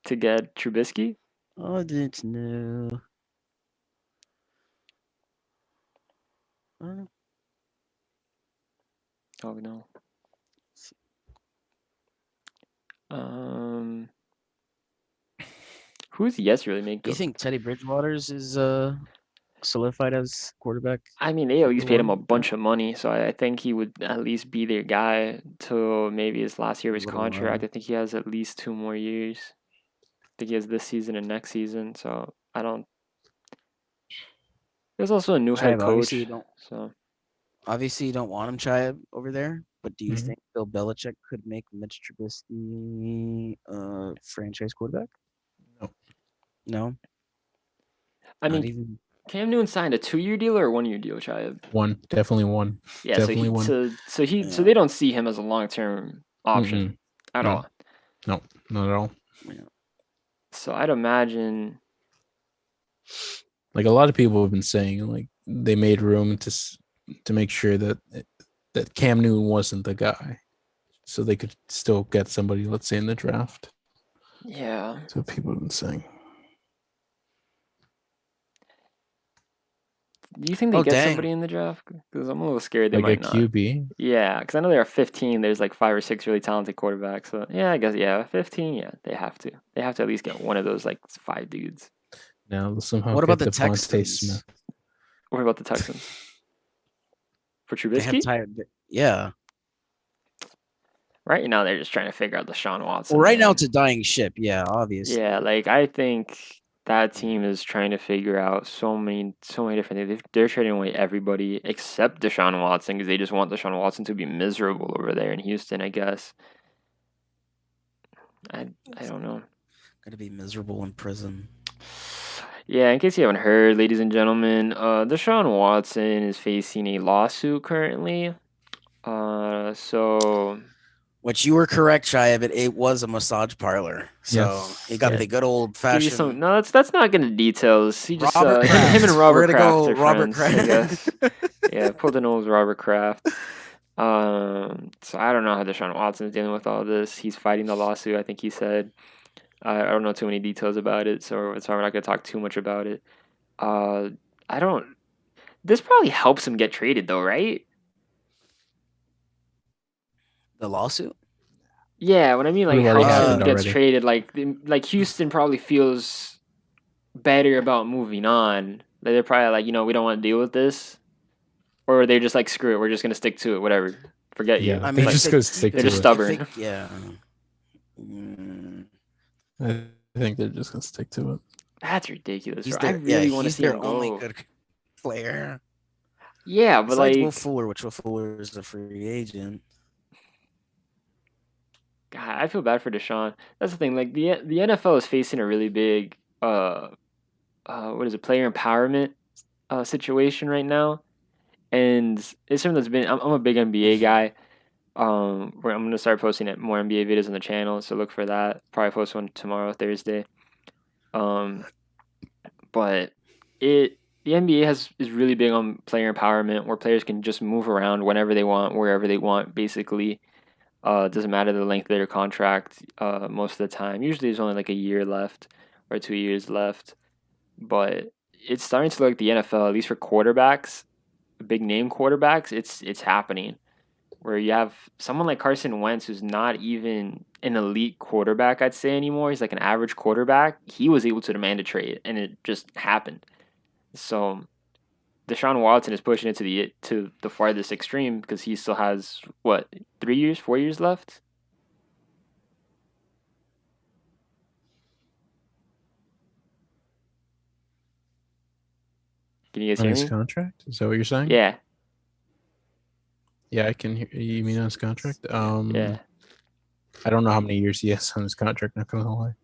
To get Trubisky?
I didn't know. I don't know.
Oh no. Who's Yes really make?
Do you think Teddy Bridgewater's is solidified as quarterback?
I mean, they at least paid him a bunch of money, so I think he would at least be their guy till maybe his last year of his contract. I think he has at least 2 more years. I think he has this season and next season, so I don't. There's also a new head coach.
Obviously, you don't want him, Chaib, over there. But do you think Bill Belichick could make Mitch Trubisky a franchise quarterback? No.
I mean, Cam Newton signed a 2-year deal or a 1-year deal, Chaib?
Definitely one.
Yeah,
definitely one.
So they don't see him as a long-term option at all.
No, not at all.
Yeah.
So I'd imagine.
A lot of people have been saying, they made room to make sure that Cam Newton wasn't the guy, so they could still get somebody, let's say, in the draft.
Yeah.
That's what people have been saying.
Do you think they get somebody in the draft? Because I'm a little scared they might not.
QB?
Yeah, because I know there are 15. There's 5 or 6 really talented quarterbacks. So yeah, I guess 15. Yeah, they have to. They have to at least get one of those 5 dudes.
Now somehow.
What about the Texans? Smith.
What about the Texans? For Trubisky?
Yeah.
Right now, they're just trying to figure out the Deshaun Watson.
Well, right now, it's a dying ship. Yeah, obviously.
Yeah, I think that team is trying to figure out so many different things. They're trading away everybody except Deshaun Watson because they just want Deshaun Watson to be miserable over there in Houston, I guess. I don't know.
Gotta be miserable in prison.
Yeah, in case you haven't heard, ladies and gentlemen, Deshaun Watson is facing a lawsuit currently. So
Which you were correct, Shia, but it was a massage parlor. So
Yes.
he got the good old fashioned.
No, that's not getting into details. He just
Robert
him and Robert Kraft are
Robert
friends, I guess. Yeah, pulled an old Robert Kraft. So I don't know how Deshaun Watson's dealing with all this. He's fighting the lawsuit, I think he said. I don't know too many details about it, so we're not going to talk too much about it. I don't. This probably helps him get traded, though, right?
The lawsuit?
Yeah, what I mean, like, helps him gets traded. Like Houston probably feels better about moving on. Like, they're probably like, we don't want to deal with this, or they're just like, screw it, we're just gonna stick to it, whatever. Forget you.
I mean, they're just gonna stick to it.
They're just stubborn.
Yeah.
I think they're just gonna stick to it.
That's ridiculous. I really want to see him go.
Only good player.
Yeah, but
besides
like
Will Fuller is a free agent.
God, I feel bad for Deshaun. That's the thing. Like the NFL is facing a really big player empowerment situation right now, and it's something that's been. I'm a big NBA guy. Where I'm gonna start posting more NBA videos on the channel, so look for that. Probably post one tomorrow, Thursday. But the NBA is really big on player empowerment, where players can just move around whenever they want, wherever they want, basically. It doesn't matter the length of their contract most of the time. Usually there's only like a year left or 2 years left. But it's starting to look like the NFL, at least for quarterbacks, big name quarterbacks, it's happening. Where you have someone like Carson Wentz, who's not even an elite quarterback, I'd say, anymore. He's like an average quarterback. He was able to demand a trade, and it just happened. So Deshaun Watson is pushing it to the farthest extreme because he still has, 4 years left? Can you guys hear me?
On his contract? Is that what you're saying?
Yeah.
Yeah, I can hear you. Mean on his contract?
Yeah.
I don't know how many years he has on his contract, not gonna lie.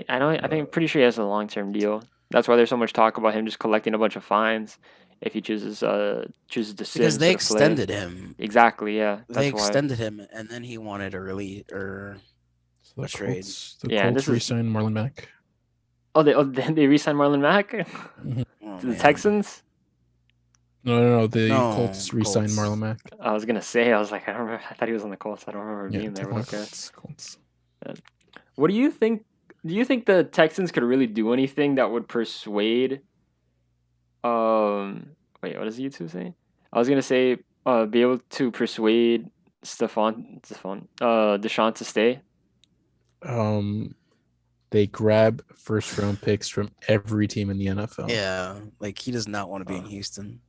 I'm pretty sure he has a long-term deal. That's why there's so much talk about him just collecting a bunch of fines if he chooses to sit.
Because they extended him.
Exactly, yeah.
They extended him, and then he wanted a trade.
The Colts re-signed Marlon Mack.
Oh, they re-signed Marlon Mack to the Texans?
No. The Colts re-signed Marlon Mack.
I was gonna say, I was like, I don't remember. I thought he was on the Colts. I don't remember being there. But okay.
Colts.
What do you think? Do you think the Texans could really do anything that would persuade? Wait, what does YouTube say? I was gonna say, be able to persuade Deshaun to stay.
They grab first-round picks from every team in the NFL.
Yeah, like he does not want to be in Houston.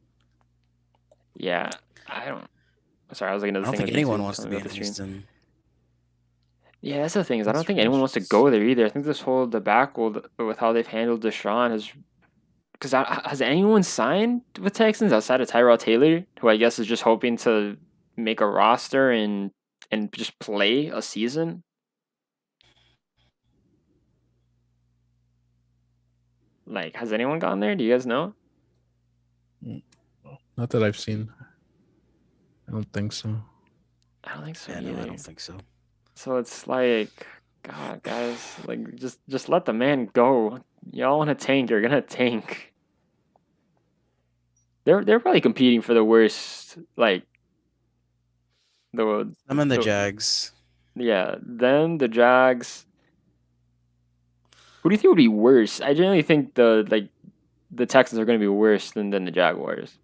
Yeah, I don't. Sorry, I was looking at the thing.
I don't think anyone wants to be in Houston.
Yeah, that's the thing is I don't think anyone wants to go there either. I think this whole debacle with how they've handled Deshaun has, because has anyone signed with Texans outside of Tyrod Taylor, who I guess is just hoping to make a roster and just play a season? Like, has anyone gone there? Do you guys know?
Not that I've seen. I don't think so.
I don't think so.
Yeah, no, I don't think so.
So it's like, God, guys, like just let the man go. Y'all want to tank? You're gonna tank. They're probably competing for the worst, like
them and the Jags.
Yeah, them, the Jags. Who do you think would be worse? I generally think the Texans are going to be worse than the Jaguars.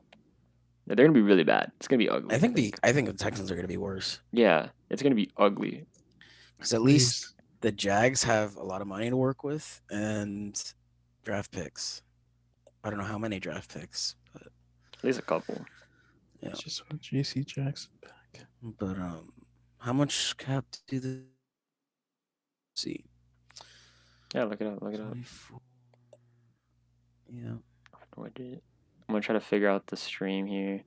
They're going to be really bad. It's going to be ugly.
I think the Texans are going to be worse.
Yeah, it's going to be ugly.
Because at least the Jags have a lot of money to work with and draft picks. I don't know how many draft picks, but
at least a couple.
Yeah, just want JC Jackson back.
But how much cap do they see?
Yeah, look it up.
Yeah.
I'm gonna try to figure out the stream here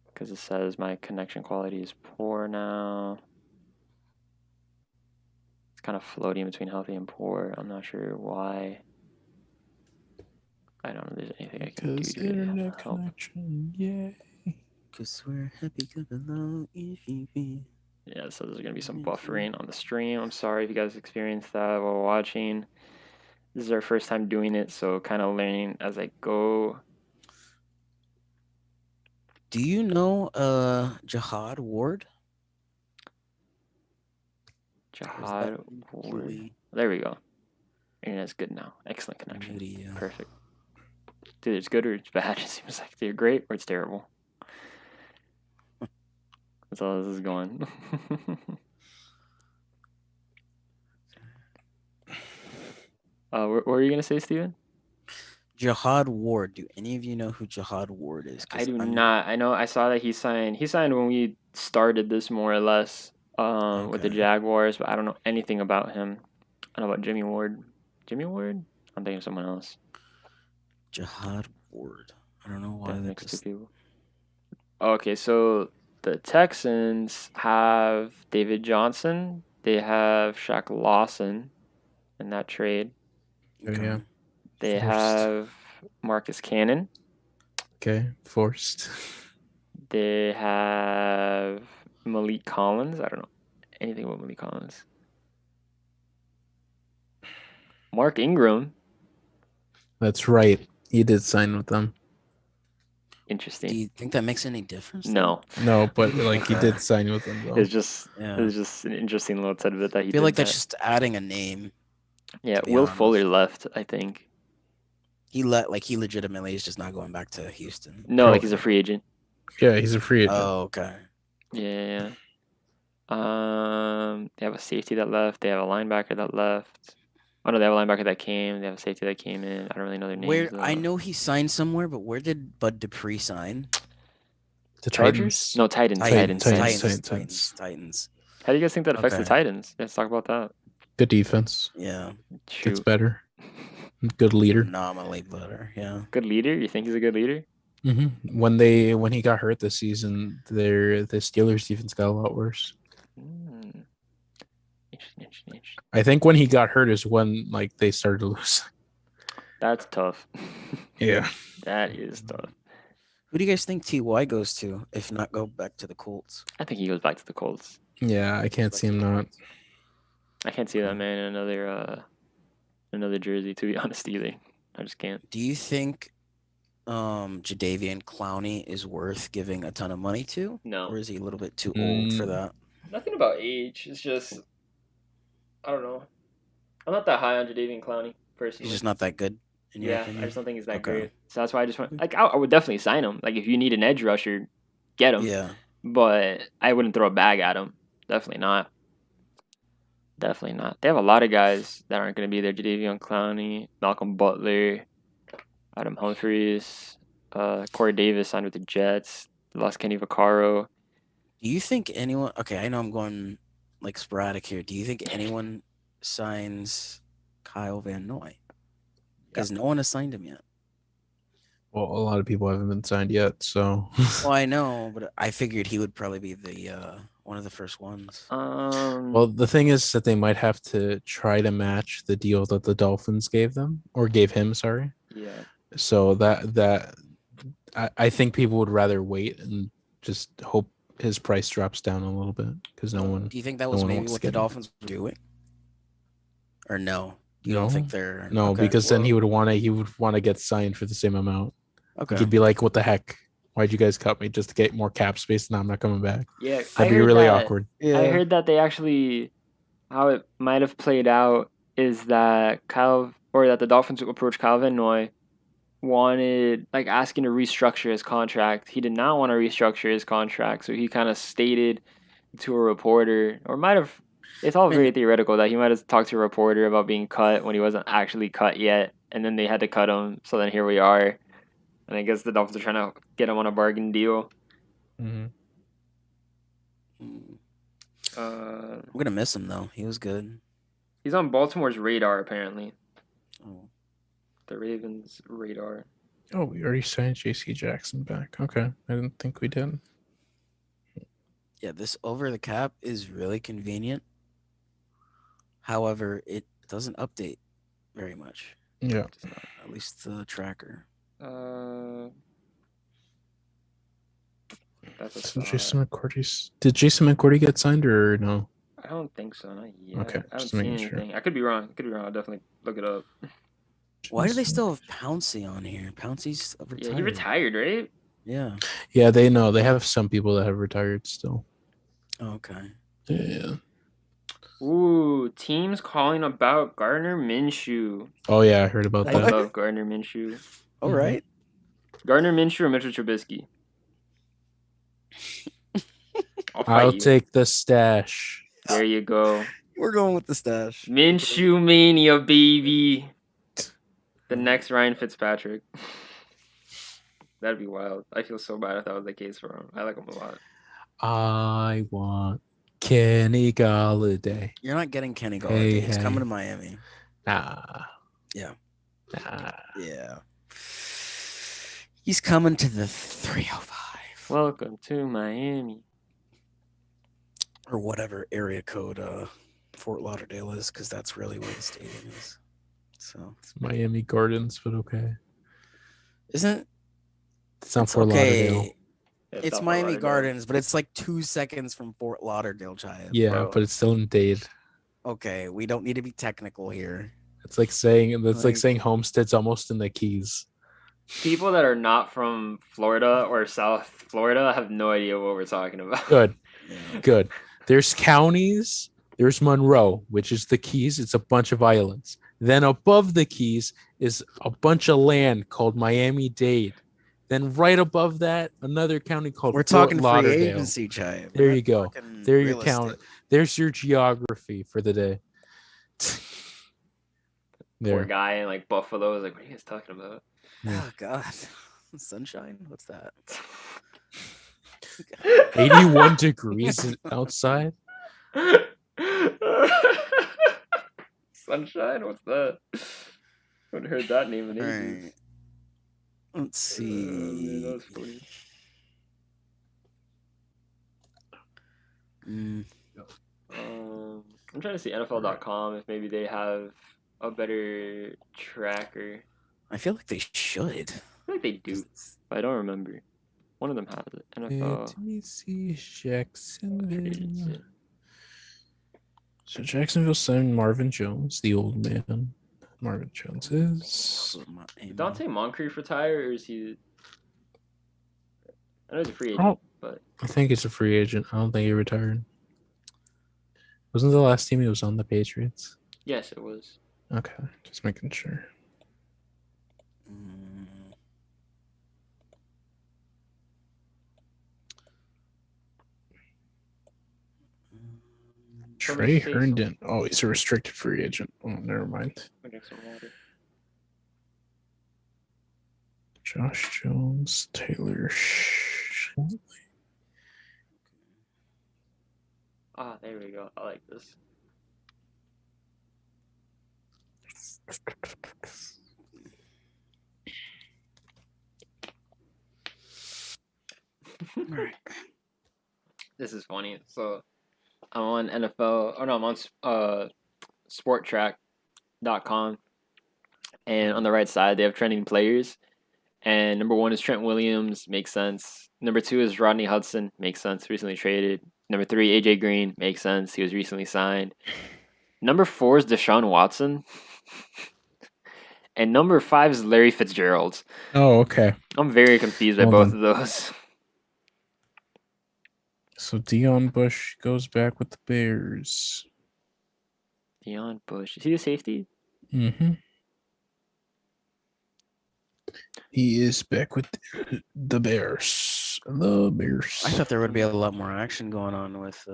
because it says my connection quality is poor now. It's kind of floating between healthy and poor. I'm not sure why. I don't know if there's anything I can do to
internet connection, yay.
Because we're happy, clap along if you feel.
Yeah, so there's gonna be some buffering on the stream. I'm sorry if you guys experienced that while watching. This is our first time doing it, so kind of learning as I go.
Do you know Jihad Ward?
Jihad Ward. There we go. Internet's good now. Excellent connection. Perfect. Dude, it's good or it's bad. It seems like they're great or it's terrible. That's all this is going. What were you gonna say, Steven?
Jihad Ward. Do any of you know who Jihad Ward is?
I do not. I know. I saw that he signed. He signed when we started this, more or less, with the Jaguars. But I don't know anything about him. I don't know about Jimmy Ward. Jimmy Ward? I'm thinking of someone else.
Jihad Ward. I don't know why
they're mixed two people. Okay, so the Texans have David Johnson. They have Shaq Lawson in that trade.
Yeah.
They have Marcus Cannon.
Okay, forced.
They have Malik Collins. I don't know anything about Malik Collins. Mark Ingram.
That's right. He did sign with them.
Interesting.
Do you think that makes any difference?
No.
No, but like he did sign with them though.
It's just an interesting little tidbit that he did.
I feel like that's just adding a name.
Yeah, Will Fuller left, I think.
He legitimately is just not going back to Houston.
No, like he's a free agent.
Yeah, he's a free agent.
Oh, okay.
Yeah. They have a safety that left. They have a linebacker that left. Oh no, they have a linebacker that came. They have a safety that came in. I don't really know their names.
I know he signed somewhere, but where did Bud Dupree sign?
The
Chargers? No, Titans.
Titans.
How do you guys think that affects the Titans? Let's talk about that.
Good defense.
Yeah.
Gets better. Good leader.
Nominally better. Yeah.
Good leader. You think he's a good leader?
Mm-hmm. When he got hurt this season, the Steelers defense got a lot worse.
Interesting.
I think when he got hurt is when they started to lose.
That's tough.
Yeah.
That is tough.
Who do you guys think T.Y. goes to, if not go back to the Colts?
I think he goes back to the Colts.
Yeah, I can't see him not.
I can't see that man in another jersey, to be honest, either. I just can't.
Do you think Jadeveon Clowney is worth giving a ton of money to?
No.
Or is he a little bit too old for that?
Nothing about age. It's just, I don't know. I'm not that high on Jadeveon Clowney, personally.
He's just not that good, in your opinion?
I just don't think he's that great. So that's why I just want, I would definitely sign him. Like, if you need an edge rusher, get him.
Yeah.
But I wouldn't throw a bag at him. Definitely not. They have a lot of guys that aren't going to be there. Jadeveon Clowney, Malcolm Butler, Adam Humphries, Corey Davis signed with the Jets. They lost Kenny Vaccaro.
Do you think anyone... Okay, I know I'm going sporadic here. Do you think anyone signs Kyle Van Noy? Because no one has signed him yet.
Well, a lot of people haven't been signed yet, so...
Well, I know, but I figured he would probably be the one of the first ones.
Well, the thing is that they might have to try to match the deal that the Dolphins gave him, sorry.
Yeah.
So that I think people would rather wait and just hope his price drops down a little bit because no one...
Do you think that was maybe what the Dolphins were doing? Or no? You don't think they're...
No, because then he would want to get signed for the same amount.
Okay.
He'd be like, what the heck? Why'd you guys cut me just to get more cap space? Now I'm not coming back.
Yeah.
That'd be really awkward.
Yeah. I heard that they actually... How it might have played out is that the Dolphins approached Kyle Van Noy, wanted, asking to restructure his contract. He did not want to restructure his contract, so he kind of stated to a reporter, or might have... It's all very theoretical that he might have talked to a reporter about being cut when he wasn't actually cut yet, and then they had to cut him. So then here we are, and I guess the Dolphins are trying to get him on a bargain deal.
Mm-hmm.
I'm gonna miss him though. He was good.
He's on Baltimore's radar apparently.
Oh.
The Ravens' radar.
Oh, we already signed J.C. Jackson back. Okay, I didn't think we did.
Yeah, this over the cap is really convenient. However, it doesn't update very much.
Yeah.
At least the tracker.
That That's a
Jason McCourty's. Did Jason McCourty get signed or no?
I don't think so. Not yet.
Okay,
I haven't seen anything. Sure. I could be wrong. I'll definitely look it up.
Why do they still have Pouncey on here? Pouncey's retired.
Yeah, he retired, right?
Yeah.
Yeah, they know. They have some people that have retired still.
Okay.
Yeah.
Ooh, teams calling about Gardner Minshew.
Oh, yeah, I heard about that.
I love Gardner Minshew.
All right.
Gardner Minshew or Mitchell Trubisky?
I'll take the stash.
There you go.
We're going with the stash.
Minshew mania, baby. The next Ryan Fitzpatrick. That'd be wild. I feel so bad if that was the case for him. I like him a lot.
I want Kenny Golladay.
You're not getting Kenny Golladay. He's coming to Miami.
Nah.
Yeah.
Nah.
Yeah. He's coming to the 305.
Welcome to Miami.
Or whatever area code Fort Lauderdale is, because that's really where the stadium is. So
it's Miami Gardens, but okay.
Isn't it?
It's not Fort Lauderdale.
It's Miami Gardens, but it's like 2 seconds from Fort Lauderdale, Child.
Yeah, bro. But it's still in Dade.
Okay, we don't need to be technical here.
It's like saying Homestead's almost in the Keys.
People that are not from Florida or South Florida have no idea what we're talking about.
Good. Yeah. Good. There's counties. There's Monroe, which is the Keys. It's a bunch of islands. Then above the Keys is a bunch of land called Miami-Dade. Then right above that, another county called
Fort
talking
Lauderdale. Free agency, Chive.
There you go. There your count. There's your geography for the day.
Poor guy in like Buffalo is like, what are you guys talking about?
Oh God, sunshine. What's that?
81 degrees outside.
Sunshine? What's that? I haven't heard that name in ages.
Right. Let's see.
That was funny. I'm trying to see NFL.com if maybe they have a better tracker.
I feel like they should.
I feel like they do, but I don't remember. One of them has it. NFL.
Let me see. Jacksonville. So Jacksonville signed Marvin Jones, the old man. Marvin Jones is.
Did Dante Moncrief retire, or is he? I know he's a free agent, but
I think he's a free agent. I don't think he retired. Wasn't the last team he was on the Patriots?
Yes, it was.
Okay, just making sure. Trey Herndon. Oh, he's a restricted free agent. Oh, never mind. Josh Jones, Taylor.
Ah, there we go. I like this.
Right.
This is funny. So I'm on NFL. Oh no, I'm on sporttrack.com, and on the right side they have trending players. And number 1 is Trent Williams, makes sense. Number 2 is Rodney Hudson, makes sense, recently traded. Number 3, AJ Green, makes sense, he was recently signed. Number 4 is Deshaun Watson. And number 5 is Larry Fitzgerald.
Oh, okay.
I'm very confused by both of those.
So Deion Bush goes back with the Bears.
Deion Bush. Is he a safety?
Mm-hmm. He is back with the Bears. The Bears.
I thought there would be a lot more action going on with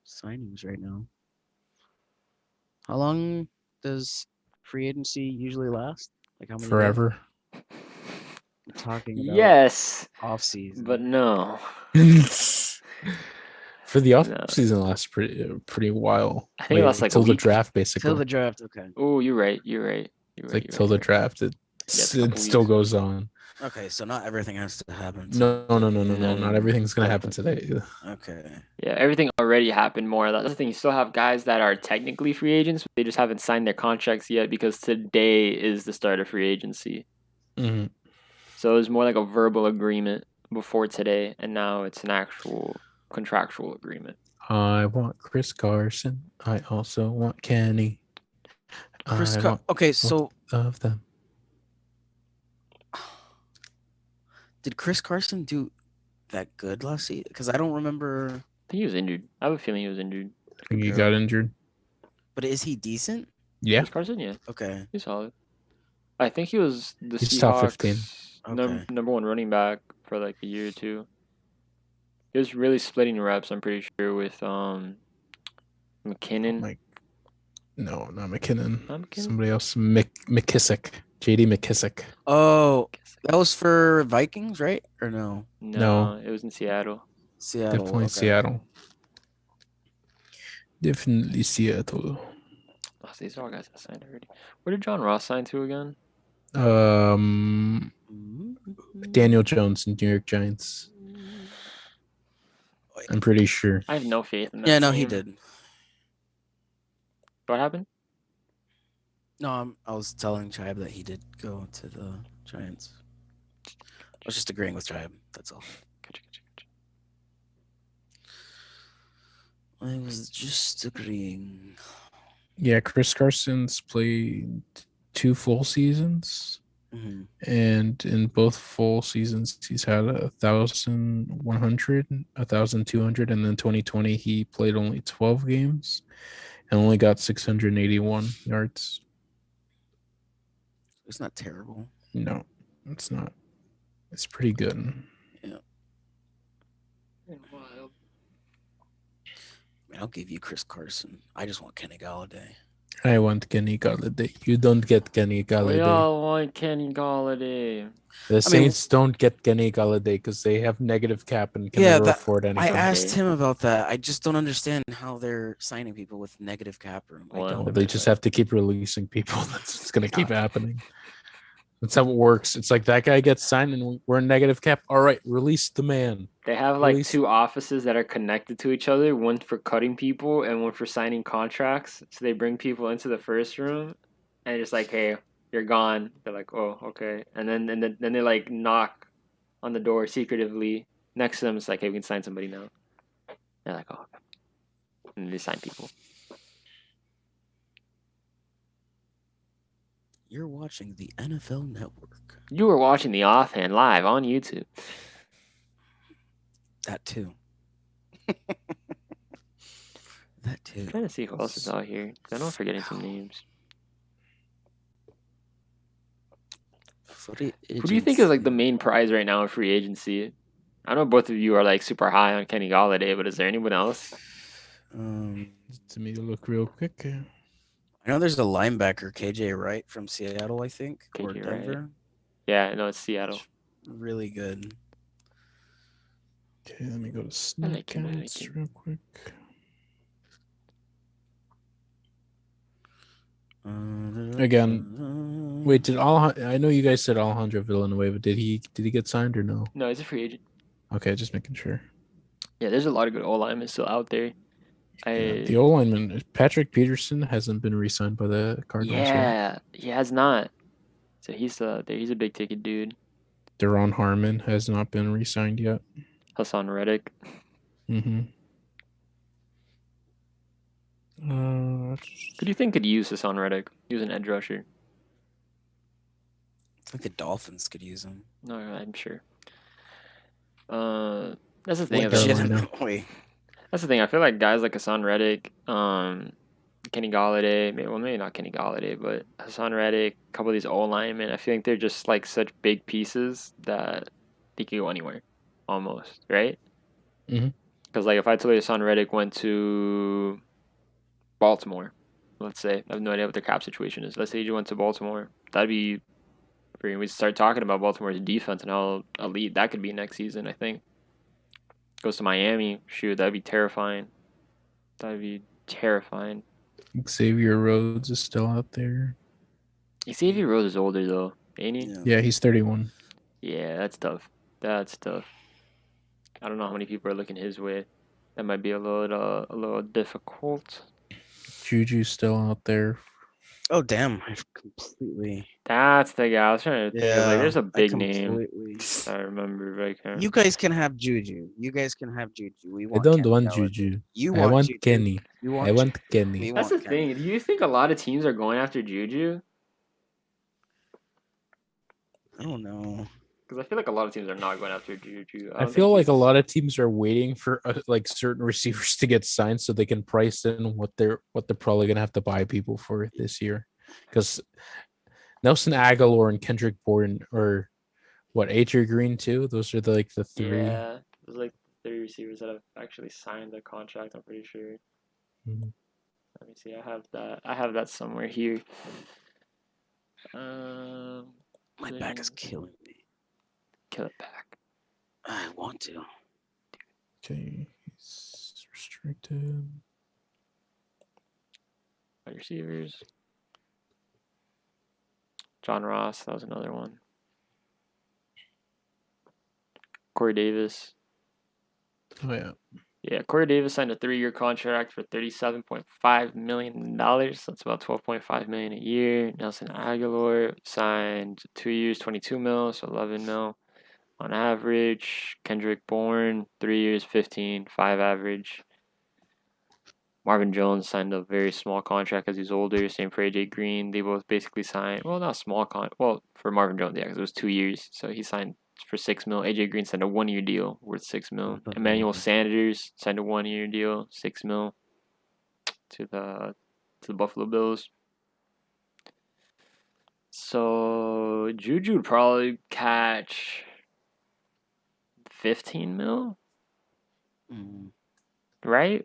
signings right now. How long does free agency usually last? Like how many?
Forever.
I'm talking about
yes.
Off season,
but no.
For the off season lasts pretty while.
I think it lasts like
until the draft, basically.
Till the draft, okay.
Oh, you're right.
Till the draft, it still goes on.
Okay, so not everything has to happen.
No. Not everything's gonna happen today.
Okay.
Yeah, everything already happened more. That's the thing. You still have guys that are technically free agents, but they just haven't signed their contracts yet because today is the start of free agency.
Mm-hmm.
So it's more like a verbal agreement, before today, and now it's an actual contractual agreement.
I want Chris Carson. I also want Kenny.
Okay, so
of them.
Did Chris Carson do that good last season? Because I don't remember.
I think he was injured. I have a feeling he was injured.
I think he got injured.
But is he decent?
Yeah.
Chris Carson, yeah.
Okay.
He's solid. I think he was the
He's top 15.
Number one running back for like a year or two. He was really splitting reps, I'm pretty sure, with McKinnon.
No, not McKinnon. Somebody else. McKissick. JD McKissick.
Oh, that was for Vikings, right? Or no?
No, it was in Seattle.
Definitely Seattle. Definitely Seattle.
Oh, these are all guys that signed already. Where did John Ross sign to again?
Daniel Jones and New York Giants. I'm pretty sure.
I have no faith in that.
Yeah, no, he did.
What happened?
No, I was telling Tribe that he did go to the Giants. I was just agreeing with Tribe. That's all.
Gotcha.
I was just agreeing.
Yeah, Chris Carson's played 2 full seasons.
Mm-hmm.
And in both full seasons, he's had 1,100, 1,200, and then 2020 he played only 12 games and only got 681 yards.
It's not terrible.
No, it's not. It's pretty good.
Yeah. Wild. I'll give you Chris Carson. I just want Kenny Galladay.
I want Kenny Galladay. You don't get Kenny Galladay.
We all want Kenny Galladay.
The Saints don't get Kenny Galladay because they have negative cap and can never afford anything.
I asked him about that. I just don't understand how they're signing people with negative cap room.
They just have to keep releasing people. That's what's going to keep happening. That's how it works. It's like that guy gets signed and we're in negative cap. All right, release the man.
They have like 2 offices that are connected to each other, one for cutting people and one for signing contracts. So they bring people into the first room and just like, hey, you're gone. They're like, oh, okay. And then they like knock on the door secretively next to them. It's like, hey, we can sign somebody now. They're like, oh, okay. And they sign people.
You're watching the NFL Network.
You were watching the Offhand live on YouTube.
That too. That too.
I'm trying to see who else is out here. I know I'm forgetting some names. Who do you think is like the main prize right now in free agency? I know both of you are like super high on Kenny Galladay, but is there anyone else?
To me to look real quick.
I know there's a linebacker, KJ Wright from Seattle, I think, or Denver.
Wright. Yeah, no, it's Seattle.
Really good.
Okay, let me go to snap counts real quick. Again, wait, I know you guys said Alejandro Villanueva. Did he get signed or no?
No, he's a free agent.
Okay, just making sure. Yeah,
there's a lot of good O-linemen still out there.
The O-lineman, Patrick Peterson hasn't been re-signed by the Cardinals yet.
He has not. So he's a big ticket dude.
Deron Harmon has not been re-signed yet.
Hassan Reddick.
Mm-hmm.
Who do you think could use Hassan Reddick? He was an edge rusher.
I think the Dolphins could use him.
No, I'm sure. That's the thing. That's the thing. I feel like guys like Hassan Reddick, Kenny Galladay, maybe not Kenny Galladay, but Hassan Reddick, a couple of these O-linemen, I feel like they're just like such big pieces that they can go anywhere, almost, right?
Mm-hmm.
Because like if I told you Hassan Reddick went to Baltimore, let's say, I have no idea what their cap situation is. Let's say you went to Baltimore, that'd be, we start talking about Baltimore's defense and how elite that could be next season, I think. Goes to Miami, shoot, that'd be terrifying.
Xavier Rhodes is still out there.
Xavier Rhodes is older though, ain't he?
Yeah, he's 31.
Yeah, that's tough. I don't know how many people are looking his way. That might be a little difficult.
Juju's still out there.
Oh damn! I've completely.
That's the guy. I was trying to think of, like, there's a big name. I remember, but I can't.
You guys can have Juju. We want.
I don't
Kenny
want
Galladay.
Juju.
You
I want
Juju.
Kenny.
You want
I want
Juju.
Kenny.
That's the thing. Do you think a lot of teams are going after Juju?
I don't know.
Because I feel like a lot of teams are not going after Juju.
I feel like a lot of teams are waiting for like certain receivers to get signed so they can price in what they're probably gonna have to buy people for this year. Because Nelson Aguilar and Kendrick Bourne or what AJ Green too. Those are the three.
Yeah, there's like 3 receivers that have actually signed a contract. I'm pretty sure.
Mm-hmm.
Let me see. I have that somewhere here.
My back is killing me.
Kill it back.
I want to.
Okay, he's restricted.
Wide receivers. John Ross, that was another one. Corey Davis.
Oh yeah.
Yeah, Corey Davis signed a 3-year contract for $37.5 million. That's about $12.5 million a year. Nelson Aguilar signed 2 years, $22 million, so $11 million on average. Kendrick Bourne, 3 years, 15, 5 average. Marvin Jones signed a very small contract because he's older. Same for AJ Green. They both basically signed, well, not small for Marvin Jones, yeah, because it was 2 years. So he signed for $6 million. AJ Green signed a 1-year deal worth $6 million. Emmanuel Sanders signed a 1-year deal, $6 million to the Buffalo Bills. So Juju would probably catch 15 mil, right?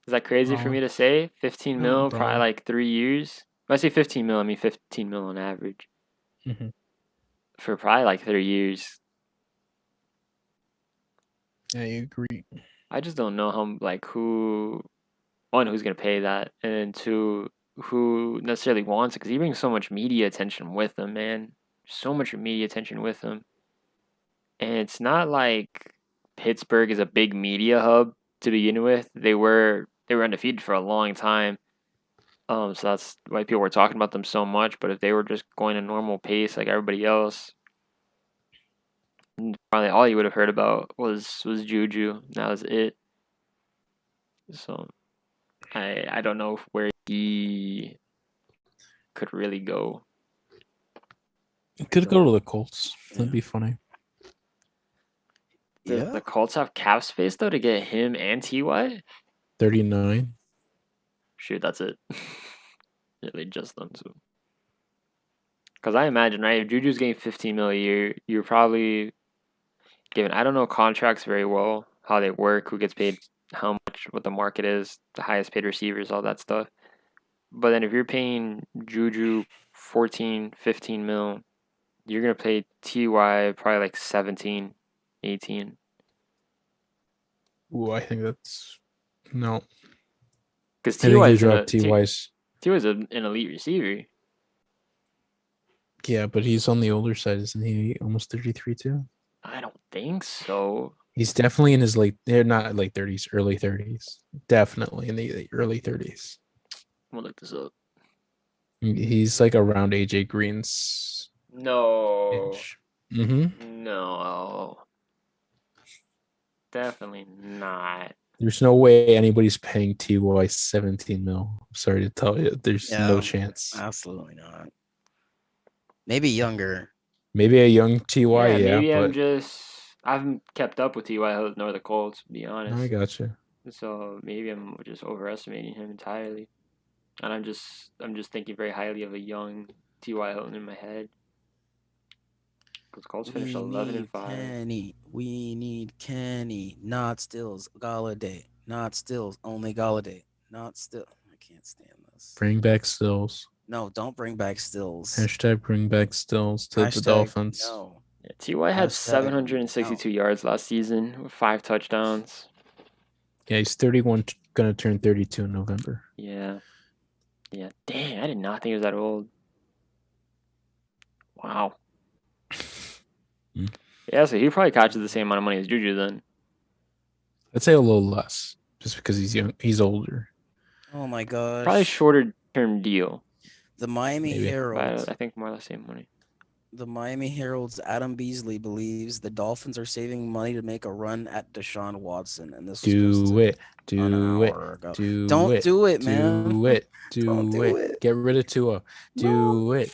Is that crazy for me to say? 15 mil, probably like 3 years. When I say 15 mil, I mean 15 mil on average.
Mm-hmm.
For probably like 3 years.
I agree.
I just don't know who's gonna pay that, and then 2, who necessarily wants it, because he brings so much media attention with him, man. So much media attention with him, and it's not like Pittsburgh is a big media hub to begin with. They were undefeated for a long time. So that's why people were talking about them so much. But if they were just going a normal pace like everybody else, probably all you would have heard about was Juju. That was it. So I don't know where he could really go.
He could go to the Colts. That'd be funny.
Does the Colts have cap space though to get him and Ty?
39.
Shoot, that's it. Yeah, they just done so. Because I imagine, right, if Juju's getting 15 mil a year, you're probably given, I don't know contracts very well, how they work, who gets paid how much, what the market is, the highest paid receivers, all that stuff. But then if you're paying Juju 14, 15 mil, you're going to pay Ty probably like 17, 18.
Ooh, I think that's... No.
Because Ty's
an
elite receiver.
Yeah, but he's on the older side, isn't he? Almost 33 too?
I don't think so.
He's definitely in his not late 30s, early 30s. Definitely in the early 30s.
I'm going to look this up.
He's like around AJ Green's.
No.
Mm-hmm.
No. Definitely not.
There's no way anybody's paying Ty 17 mil. I'm sorry to tell you. There's no chance.
Absolutely not. Maybe younger.
Maybe a young Ty,
maybe
but
I haven't kept up with Ty nor the Colts, to be honest.
I gotcha.
So maybe I'm just overestimating him entirely. And I'm just thinking very highly of a young T.Y. Hilton in my head. Because Colts finished 11-5.
We need Kenny. Not Stills. Galladay. Not Stills. Only Galladay. Not Stills. I can't stand this.
Bring back Stills.
No, don't bring back Stills.
Hashtag bring back Stills to the Dolphins.
No.
Yeah, T.Y. had 762 yards last season with 5 touchdowns.
Yeah, he's 31, going to turn 32 in November.
Yeah. Yeah, dang, I did not think he was that old. Wow. Yeah, so he probably catches the same amount of money as Juju then.
I'd say a little less, just because he's young. He's older.
Oh my gosh.
Probably shorter term deal.
The Miami Herald.
I think more or less same money.
The Miami Herald's Adam Beasley believes the Dolphins are saving money to make a run at Deshaun Watson, and this was
do it,
do it, man.
Do it. Get rid of Tua. Do it.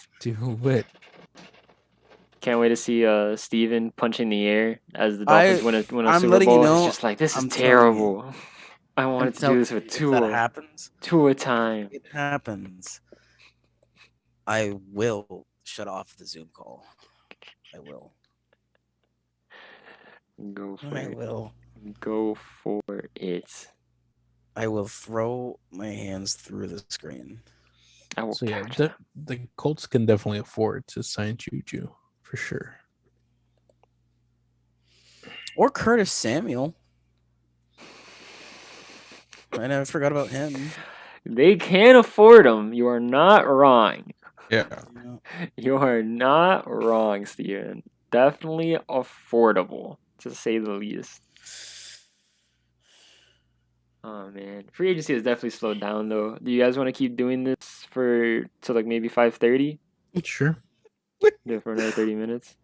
Can't wait to see Steven punch in the air as the Dolphins win a
I'm
Super
letting
Bowl.
you know,
it's just like, this is terrible. I wanted to do this with Tua.
That happens.
Tua time.
It happens. I will shut off the Zoom call. I will.
Go for it.
I will.
Go for it.
I will throw my hands through the screen.
So yeah, the Colts can definitely afford to sign Juju for sure.
Or Curtis Samuel. I never forgot about him.
They can afford him. You are not wrong.
Yeah.
You are not wrong, Steven. Definitely affordable, to say the least. Oh, man. Free agency has definitely slowed down, though. Do you guys want to keep doing this to like maybe 5:30?
Sure.
Do it for another 30 minutes?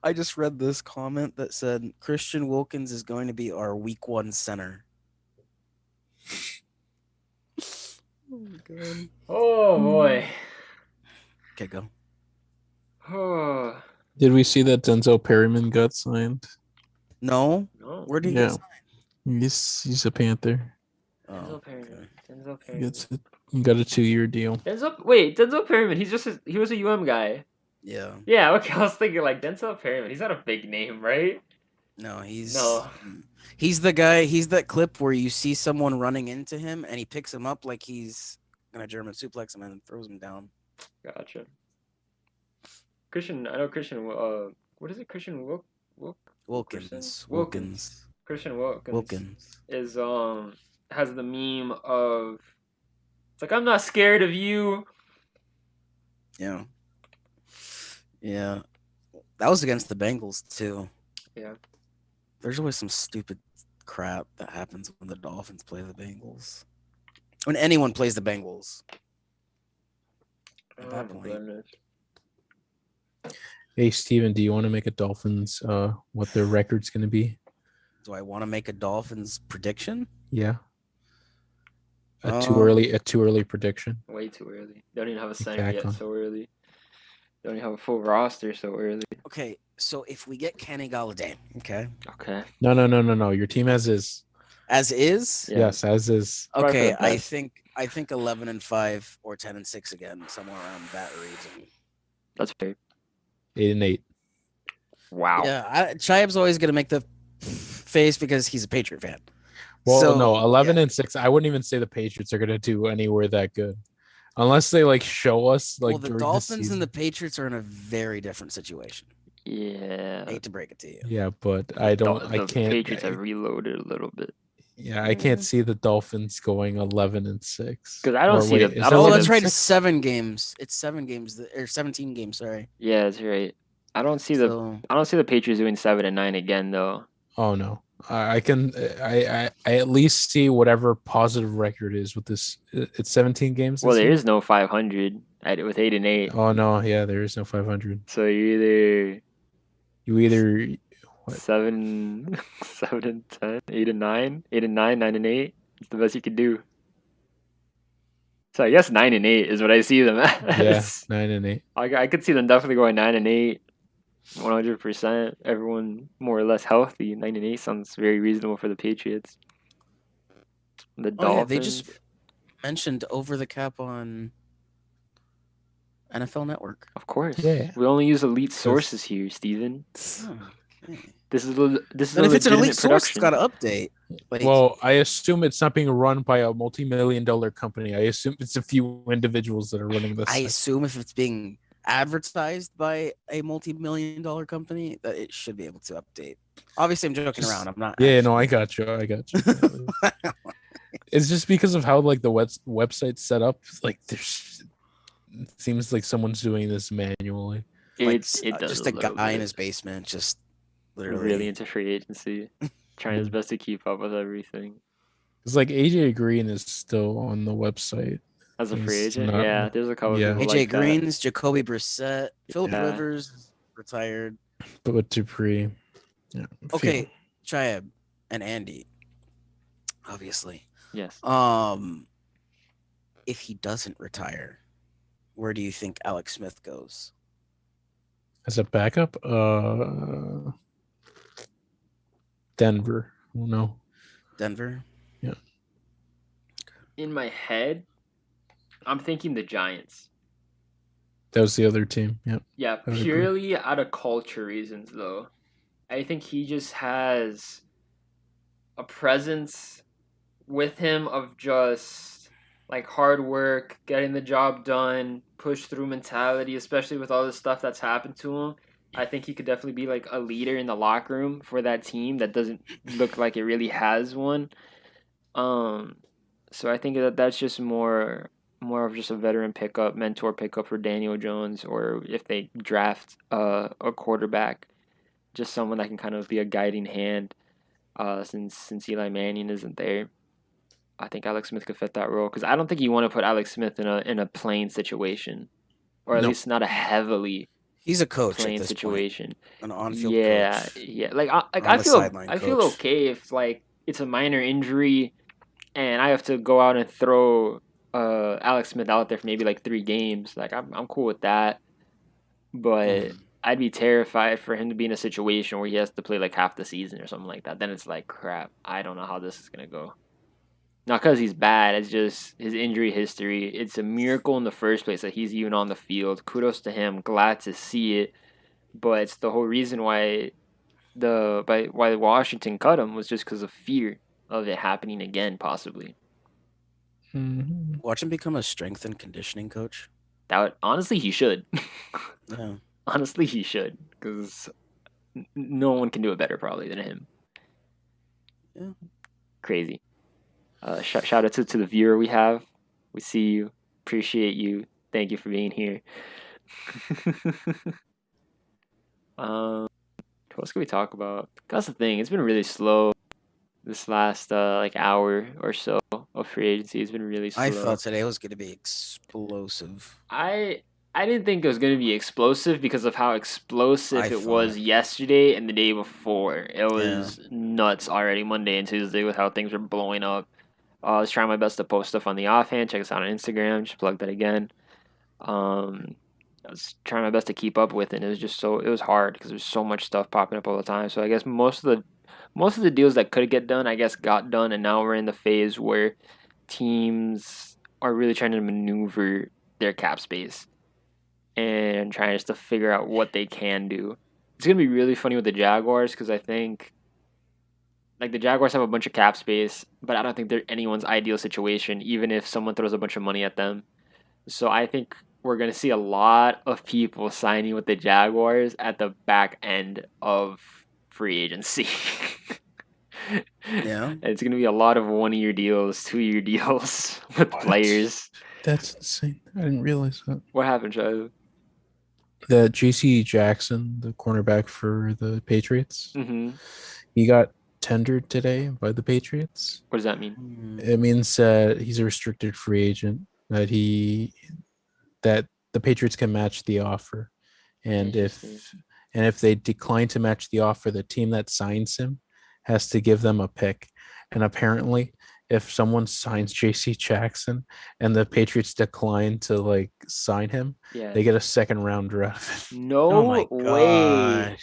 I just read this comment that said, Christian Wilkins is going to be our week 1 center. Oh, my God.
Oh, boy.
Okay, go.
Oh.
Did we see that Denzel Perryman got signed?
No. Where did he get signed?
He's a Panther.
Denzel Perryman. Denzel Perryman.
He got a 2-year deal.
Denzel Perryman. He was a UM guy.
Yeah.
Yeah. Okay. I was thinking like Denzel Perryman. He's not a big name, right?
No, he's the guy. He's that clip where you see someone running into him and he picks him up like he's gonna German suplex him and throws him down.
Gotcha. Christian. What is it? Christian
Wilkins.
Christian Wilkins is has the meme of, it's like, I'm not scared of you.
Yeah. That was against the Bengals too.
Yeah.
There's always some stupid crap that happens when the Dolphins play the Bengals. When anyone plays the Bengals. At that point.
Hey, Steven, do you want to make a Dolphins what their record's going to be?
Do I want to make a Dolphins prediction?
Yeah. A too early prediction.
Way too early. Don't even have a center yet so early. Don't even have a full roster so early.
Okay, so if we get Kenny Galladay, okay.
No. Your team as is.
As is?
Yeah. Yes, as is.
Okay, I think 11-5 or 10-6 again, somewhere around that region.
That's fair.
8-8.
Wow.
Yeah, Chaib's always gonna make the face because he's a Patriot fan.
Well, so, no, 11-6. I wouldn't even say the Patriots are gonna do anywhere that good, unless they like show us like.
Well, the Dolphins and the Patriots are in a very different situation.
Yeah.
I hate to break it to you.
Yeah, but I can't.
The Patriots have reloaded a little bit.
Yeah, I can't see the Dolphins going 11-6.
Because I don't see it.
That's right. It's 7 games. It's 7 games or 17 games. Sorry.
Yeah, that's right. I don't see the Patriots doing 7-9 again though.
Oh no. I at least see whatever positive record is with this. It's 17 games.
Well, there is no 500 with 8-8.
Oh no, yeah, there is no 500.
So you either
what?
7-10, 8-9, 8-9, 9-8. It's the best you could do. So I guess 9-8 is what I see them at.
Yeah, 9-8.
I could see them definitely going 9-8. 100%. Everyone more or less healthy. 9-8 sounds very reasonable for the Patriots. The Dolphins.
Yeah, they just mentioned over the cap on NFL Network.
Of course.
Yeah.
We only use elite sources here, Steven.
Oh,
This is a
if it's an elite source, it's got to update.
Well, I assume it's not being run by a multi-million-dollar company. I assume it's a few individuals that are running this.
I assume if it's being advertised by a multi-million-dollar company, that it should be able to update. Obviously, I'm joking around. I'm not.
Yeah, no, I got you. It's just because of how like the website's set up. Like, it seems like someone's doing this manually.
It does
just a guy in his basement, just literally
really into free agency, trying his best to keep up with everything.
It's like AJ Green is still on the website.
as a free agent. Yeah, there's a couple people
AJ
like
Green's, Jacoby Brissett, Philip Rivers retired.
But with Dupree. Yeah.
Okay, Chiab and Andy. Obviously.
Yes.
If he doesn't retire, where do you think Alex Smith goes?
As a backup? Denver. Oh, no.
Denver?
Yeah.
In my head, I'm thinking the Giants.
That was the other team. Yep.
Yeah, purely out of culture reasons, though. I think he just has a presence with him of just like hard work, getting the job done, push through mentality, especially with all the stuff that's happened to him. I think he could definitely be like a leader in the locker room for that team that doesn't look like it really has one. So I think that's just more of just a veteran pickup, mentor pickup for Daniel Jones, or if they draft a quarterback, just someone that can kind of be a guiding hand. Since Eli Manning isn't there, I think Alex Smith could fit that role, because I don't think you want to put Alex Smith in a playing situation, or at least not a heavily.
He's a coach
playing
at this
situation.
Point. An on-field coach.
Yeah. Like I feel okay if like it's a minor injury, and I have to go out and throw Alex Smith out there for maybe like 3 games. Like I'm cool with that, but I'd be terrified for him to be in a situation where he has to play like half the season or something like that. Then it's like, crap, I don't know how this is gonna go. Not because he's bad, it's just his injury history. It's a miracle in the first place that he's even on the field. Kudos to him. Glad to see it. But it's the whole reason why Washington cut him was just because of fear of it happening again, possibly.
Mm-hmm.
Watch him become a strength and conditioning coach.
Honestly, he should.
Yeah.
Honestly, he should, because no one can do it better probably than him.
Yeah.
Crazy. Shout out to the viewer we have. We see you. Appreciate you. Thank you for being here. What else can we talk about? That's the thing. It's been really slow this last hour or so of free agency. It's been really slow.
I thought today was going to be explosive.
I didn't think it was going to be explosive because of how explosive it was yesterday and the day before. It was nuts already, Monday and Tuesday, with how things were blowing up. I was trying my best to post stuff on the offhand. Check us out on Instagram. Just plug that again. I was trying my best to keep up with it. And it was hard because there's so much stuff popping up all the time. So I guess most of the deals that could get done, I guess, got done. And now we're in the phase where teams are really trying to maneuver their cap space and trying just to figure out what they can do. It's going to be really funny with the Jaguars, because I think like the Jaguars have a bunch of cap space, but I don't think they're anyone's ideal situation, even if someone throws a bunch of money at them. So I think we're going to see a lot of people signing with the Jaguars at the back end of free agency.
Yeah.
It's going to be a lot of 1-year deals, 2-year deals with players.
That's insane. I didn't realize that.
What happened, Shiloh?
The J.C. Jackson, the cornerback for the Patriots, he got tendered today by the Patriots.
What does that mean?
It means he's a restricted free agent, that the Patriots can match the offer, and if they decline to match the offer, the team that signs him has to give them a pick. And apparently, if someone signs J.C. Jackson and the Patriots decline to sign him, they get a second rounder out of it.
No way.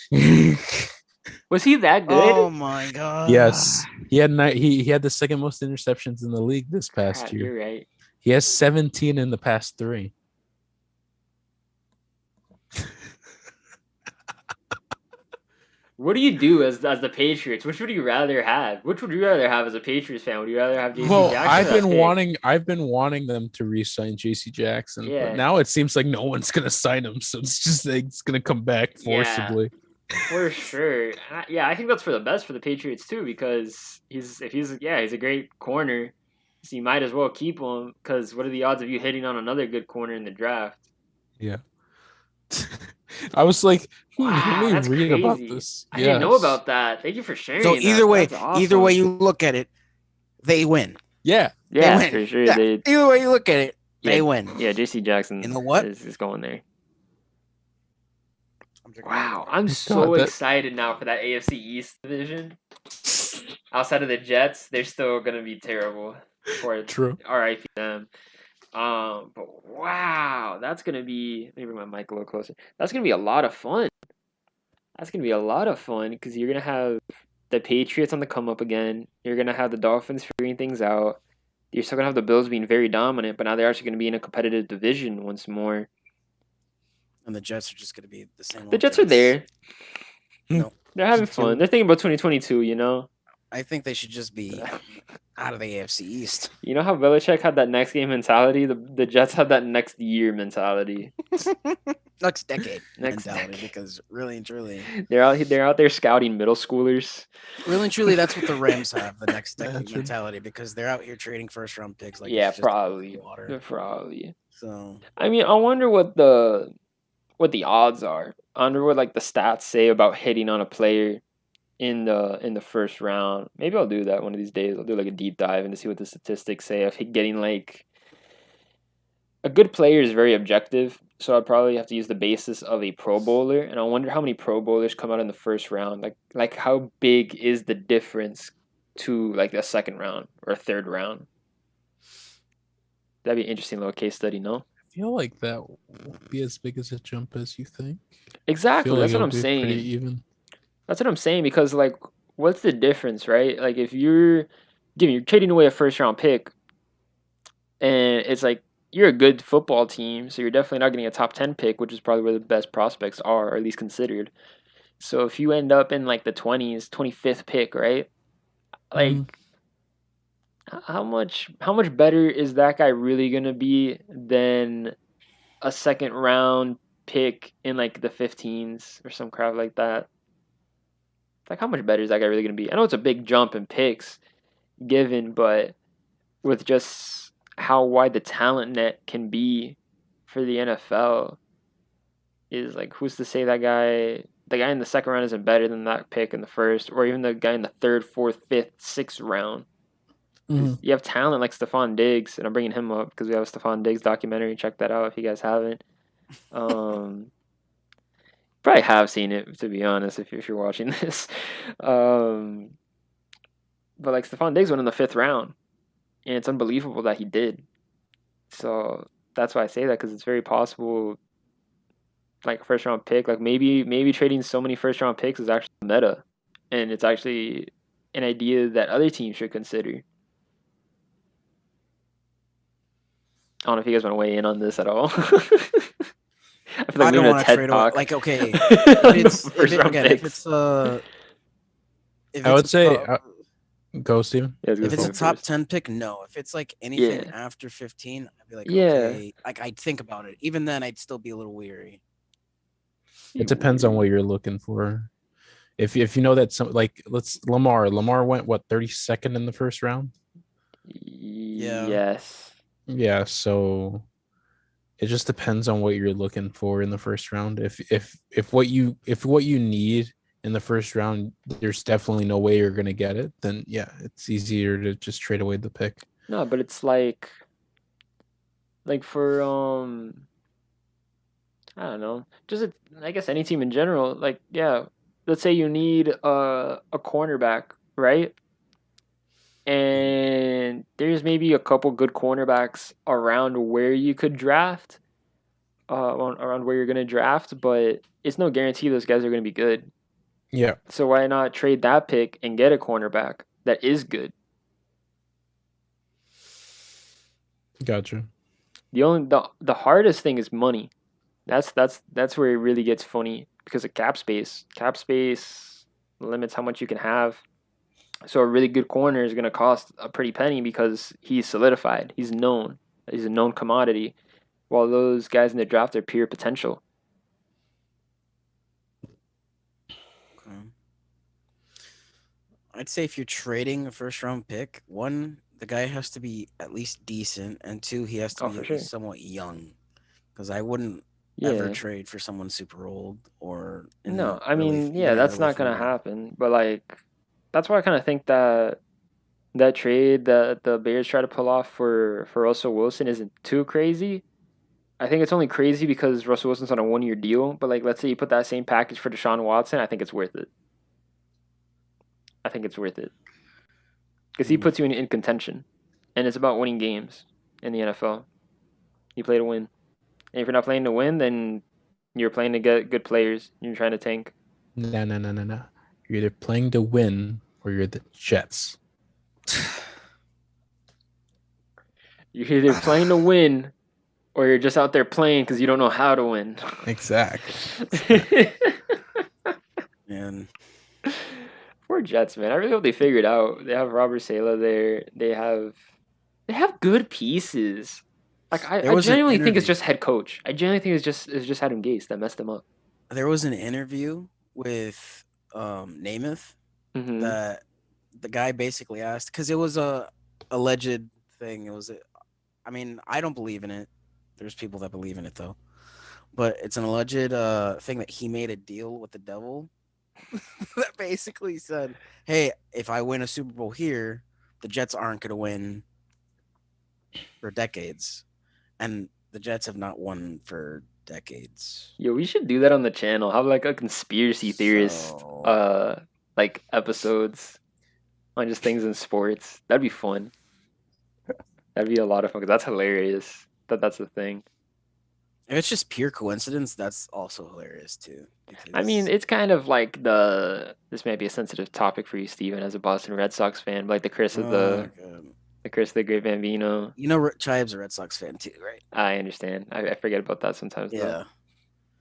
Was he that good?
Oh my god.
Yes. He had the second most interceptions in the league this past year.
You're right.
He has 17 in the past 3.
What do you do as the Patriots? Which would you rather have? Which would you rather have as a Patriots fan? Would you rather have J.C. Jackson?
I've been wanting them to re-sign J.C. Jackson, but now it seems like no one's gonna sign him, so it's gonna come back forcibly.
For sure. I think that's for the best for the Patriots too, because he's a great corner, so you might as well keep him, because what are the odds of you hitting on another good corner in the draft?
Yeah.
I was like,
wow,
let me read about this.
I didn't know about that. Thank you for sharing.
So either way you look at it, they win.
Yeah.
Yeah, for sure.
Yeah. Either way you look at it, They win.
Yeah, J.C. Jackson.
You know what?
Is going there. Wow, I'm so excited now for that AFC East division. Outside of the Jets, they're still gonna be terrible.
True.
R.I.P. them. But wow, that's gonna be. Let me bring my mic a little closer. That's gonna be a lot of fun. That's gonna be a lot of fun because you're gonna have the Patriots on the come up again. You're gonna have the Dolphins figuring things out. You're still gonna have the Bills being very dominant, but now they're actually gonna be in a competitive division once more.
And the Jets are just gonna be the same.
The Jets are there. No, they're having fun. They're thinking about 2022. You know.
I think they should just be out of the AFC East.
You know how Belichick had that next game mentality? The Jets have that next year mentality.
Next decade mentality. Because really and truly,
they're out there scouting middle schoolers.
Really and truly, that's what the Rams have, the next decade mentality, because they're out here trading first round picks. Like
probably.
Water.
Probably.
So
I mean, I wonder what the odds are. I wonder what like the stats say about hitting on a player in the first round. Maybe I'll do that one of these days. I'll do like a deep dive and to see what the statistics say of getting like a good player is very objective. So I'd probably have to use the basis of a Pro Bowler, and I wonder how many Pro Bowlers come out in the first round. Like how big is the difference to like a second round or a third round? That'd be an interesting little case study, no?
I feel like that won't be as big as a jump as you think.
Exactly, that's what I'm saying.
Pretty even.
That's what I'm saying, because like, what's the difference, right? Like, if you're trading away a first round pick, and it's like you're a good football team, so you're definitely not getting a top 10 pick, which is probably where the best prospects are, or at least considered. So if you end up in like the 20s, 25th pick, right? Like, how much better is that guy really gonna be than a second round pick in like the 15s or some crap like that? Like, how much better is that guy really going to be? I know it's a big jump in picks given, but with just how wide the talent net can be for the NFL, is like, who's to say the guy in the second round isn't better than that pick in the first, or even the guy in the third, fourth, fifth, sixth round? You have talent like Stephon Diggs, and I'm bringing him up because we have a Stephon Diggs documentary. Check that out if you guys haven't. Probably have seen it, to be honest, if you're watching this. But like Stephon Diggs went in the 5th round, and it's unbelievable that he did. So that's why I say that, because it's very possible, like a first round pick, like maybe trading so many first round picks is actually meta, and it's actually an idea that other teams should consider. I don't know if you guys want to weigh in on this at all. I feel like
don't want to trade away. Like, okay, if it's
I would say go, Steven.
Yeah, if it's a top 10 pick, no. If it's like anything after 15, I'd be like, okay. Like, I'd think about it. Even then, I'd still be a little weary.
It depends on what you're looking for. If you know that Lamar went 32nd in the first round.
Yes.
Yeah. So it just depends on what you're looking for in the first round. If what you need in the first round, there's definitely no way you're gonna get it, then yeah, it's easier to just trade away the pick.
No, but it's like for I don't know, just I guess any team in general. Like, yeah, let's say you need a cornerback, right? And there's maybe a couple good cornerbacks around where you could draft, around where you're going to draft, but it's no guarantee those guys are going to be good.
Yeah.
So why not trade that pick and get a cornerback that is good?
Gotcha.
The hardest thing is money. That's where it really gets funny, because of cap space. Cap space limits how much you can have. So a really good corner is going to cost a pretty penny because he's solidified. He's known. He's a known commodity, while those guys in the draft are pure potential.
Okay. I'd say if you're trading a first-round pick, 1, the guy has to be at least decent, and 2, he has to be somewhat young. Because I wouldn't ever trade for someone super old or...
No, I mean, that's not going to happen. But, like... That's why I kind of think that that trade that the Bears try to pull off for Russell Wilson isn't too crazy. I think it's only crazy because Russell Wilson's on a 1-year deal. But like, let's say you put that same package for Deshaun Watson, I think it's worth it. Because he puts you in contention, and it's about winning games in the NFL. You play to win. And if you're not playing to win, then you're playing to get good players. You're trying to tank.
No. You're either playing to win or you're the Jets.
You're either playing to win or you're just out there playing because you don't know how to win.
Exactly.
Man.
Poor Jets, man. I really hope they figure it out. They have Robert Saleh there. They have good pieces. Like I genuinely think it's just head coach. I genuinely think it's just Adam Gase that messed them up.
There was an interview with Namath that the guy basically asked, because it was a alleged thing. I mean, I don't believe in it. There's people that believe in it though, but it's an alleged thing that he made a deal with the devil that basically said, "Hey, if I win a Super Bowl here, the Jets aren't going to win for decades." And the Jets have not won for decades.
Yo, we should do that on the channel. Have like a conspiracy theorist like episodes on just things in sports. That'd be fun. That'd be a lot of fun because that's hilarious. That's the thing.
If it's just pure coincidence, that's also hilarious too.
I mean, it's kind of like this might be a sensitive topic for you, Steven, as a Boston Red Sox fan, but like the curse of the curse of the Great Bambino.
You know, Chive's a Red Sox fan too, right?
I understand. I forget about that sometimes.
Yeah.
Though.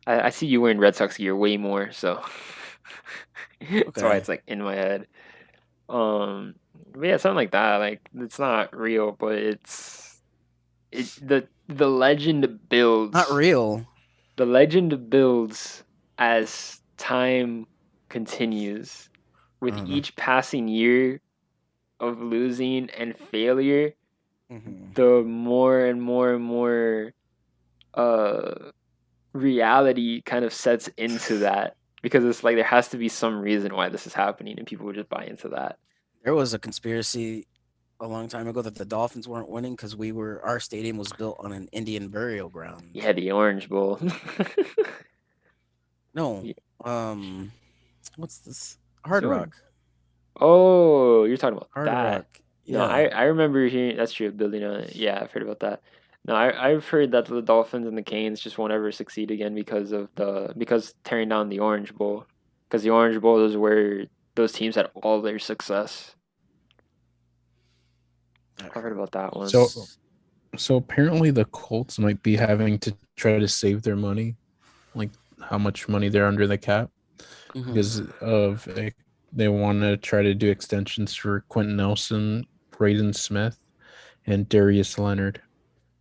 I see you wearing Red Sox gear way more, so that's why it's like in my head. But yeah, something like that. Like it's not real, but the legend builds.
Not real.
The legend builds as time continues. With each passing year of losing and failure, the more and more reality kind of sets into that, because it's like there has to be some reason why this is happening, and people would just buy into that.
There was a conspiracy a long time ago that the Dolphins weren't winning because our stadium was built on an Indian burial ground.
Yeah, the Orange Bowl.
No, what's this? Hard Rock.
Oh, you're talking about
Hard
that.
Rock. Yeah.
No, I remember hearing that's true. Building on it. Yeah, I've heard about that. No, I've heard that the Dolphins and the Canes just won't ever succeed again because tearing down the Orange Bowl, because the Orange Bowl is where those teams had all their success. I've heard about that one.
So apparently the Colts might be having to try to save their money, like how much money they're under the cap, because of they want to try to do extensions for Quentin Nelson, Braden Smith, and Darius Leonard.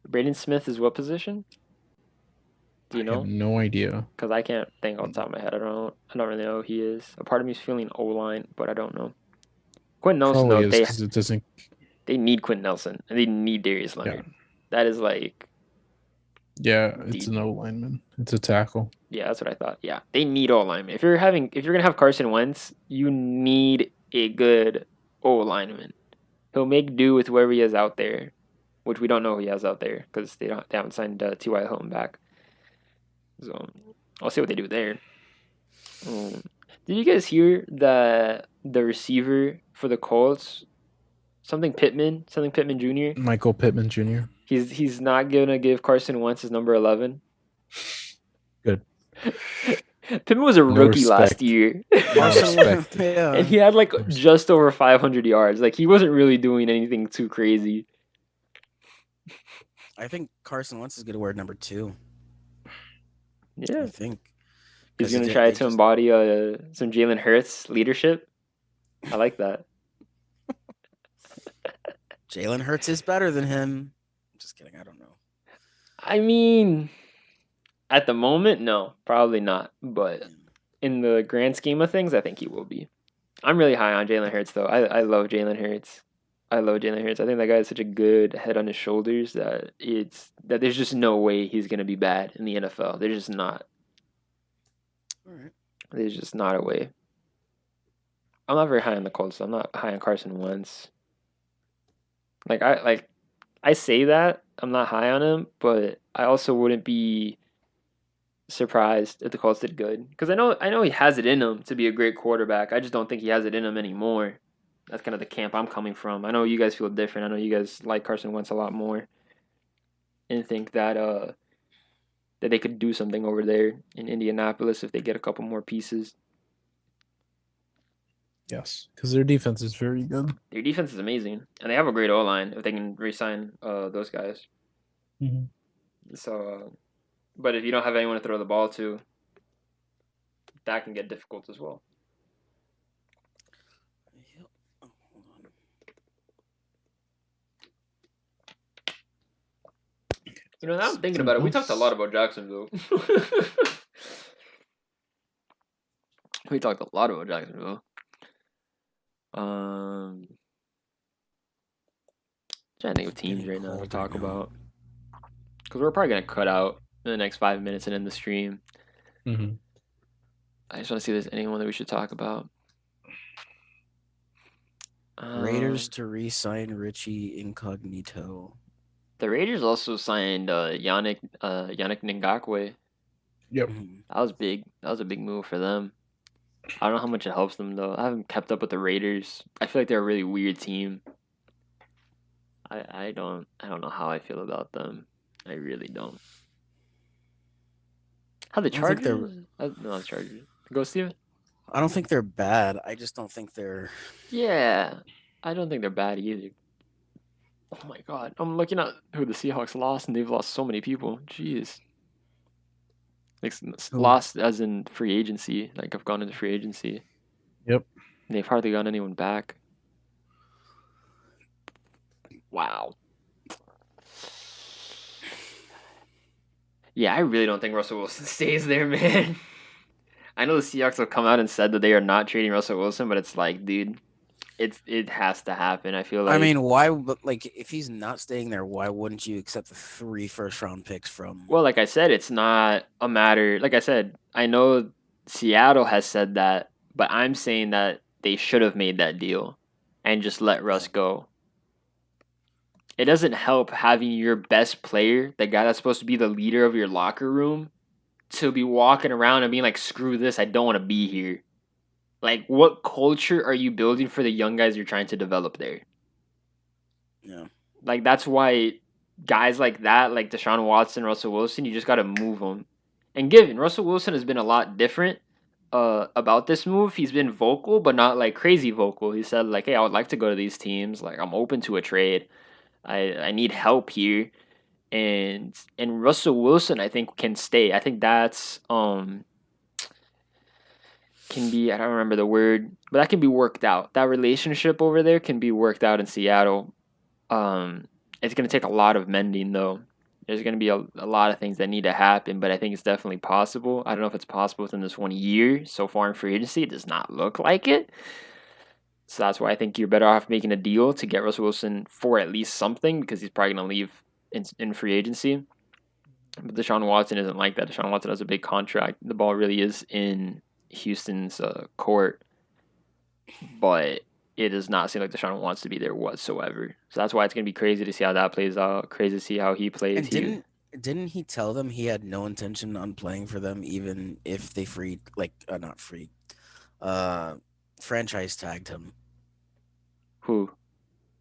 Braden Smith is what position? Do you know?
I have no idea.
Because I can't think off the top of my head. I don't really know who he is. A part of me is feeling O-line, but I don't know. Quentin Nelson, though, they need Quentin Nelson, and they need Darius Leonard. Yeah. That is like...
Yeah, it's an O-lineman. It's a tackle.
Yeah, that's what I thought. Yeah, they need O-lineman. If you're gonna have Carson Wentz, you need a good O-lineman. He'll make do with whoever he has out there, which we don't know who he has out there because they haven't signed T.Y. Hilton back. So I'll see what they do there. Did you guys hear that the receiver for the Colts, something Pittman Jr.?
Michael Pittman Jr.
He's not gonna give Carson Wentz his number 11.
Good.
Pittman was a rookie last year.
Yeah.
And he had like just over 500 yards. Like he wasn't really doing anything too crazy.
I think Carson Wentz is gonna wear number 2.
Yeah,
I think
he's gonna try to embody some Jalen Hurts leadership. I like that.
Jalen Hurts is better than him. I'm just kidding. I don't know.
I mean, at the moment, no, probably not. But in the grand scheme of things, I think he will be. I'm really high on Jalen Hurts, though. I love Jalen Hurts. I think that guy has such a good head on his shoulders that there's just no way he's gonna be bad in the NFL. There's just not.
All right.
There's just not a way. I'm not very high on the Colts. I'm not high on Carson Wentz. I say that I'm not high on him, but I also wouldn't be surprised if the Colts did good, because I know he has it in him to be a great quarterback. I just don't think he has it in him anymore. That's kind of the camp I'm coming from. I know you guys feel different. I know you guys like Carson Wentz a lot more, and think that that they could do something over there in Indianapolis if they get a couple more pieces.
Yes, because their defense is very good.
Their defense is amazing, and they have a great O-line if they can re-sign those guys.
Mm-hmm.
So, but if you don't have anyone to throw the ball to, that can get difficult as well. You know, now I'm thinking about it. We talked a lot about Jacksonville. We talked a lot about Jacksonville. Trying to think of teams right now to talk about, because we're probably gonna cut out in the next 5 minutes and end the stream.
Mm-hmm.
I just want to see if there's anyone that we should talk about.
Raiders to re-sign Richie Incognito.
The Raiders also signed Yannick Ngakoue.
Yep.
That was big. That was a big move for them. I don't know how much it helps them though. I haven't kept up with the Raiders. I feel like they're a really weird team. I don't know how I feel about them. I really don't. How the Chargers? No, the Chargers. Go, Steven.
I don't think they're bad. I just don't think they're.
Yeah, I don't think they're bad either. Oh my god, I'm looking at who the Seahawks lost, and they've lost so many people. Jeez. Like, lost as in free agency. Like, I've gone into free agency.
Yep.
And they've hardly got anyone back. Wow. Yeah, I really don't think Russell Wilson stays there, man. I know the Seahawks have come out and said that they are not trading Russell Wilson, but it's like, dude, it has to happen. I feel like.
I mean, why? But like, if he's not staying there, why wouldn't you accept the 3 first-round picks from?
Well, like I said, it's not a matter. Like I said, I know Seattle has said that, but I'm saying that they should have made that deal and just let Russ go. It doesn't help having your best player, the guy that's supposed to be the leader of your locker room, to be walking around and being like, screw this, I don't want to be here. Like, what culture are you building for the young guys you're trying to develop there?
Yeah.
Like, that's why guys like that, like Deshaun Watson, Russell Wilson, you just got to move them. And given Russell Wilson has been a lot different about this move, he's been vocal, but not like crazy vocal. He said, like, hey, I would like to go to these teams. Like, I'm open to a trade. I need help here. And Russell Wilson, I think, can stay. I think that's can be, I don't remember the word, but that can be worked out. That relationship over there can be worked out in Seattle. It's going to take a lot of mending, though. There's going to be a lot of things that need to happen, but I think it's definitely possible. I don't know if it's possible within this 1 year. So far in free agency, it does not look like it. So that's why I think you're better off making a deal to get Russell Wilson for at least something, because he's probably going to leave in free agency. But Deshaun Watson isn't like that. Deshaun Watson has a big contract. The ball really is in Houston's court, but it does not seem like Deshaun wants to be there whatsoever. So that's why it's going to be crazy to see how that plays out. Crazy to see how he plays.
And didn't he tell them he had no intention on playing for them, even if they franchise tagged him?
Who?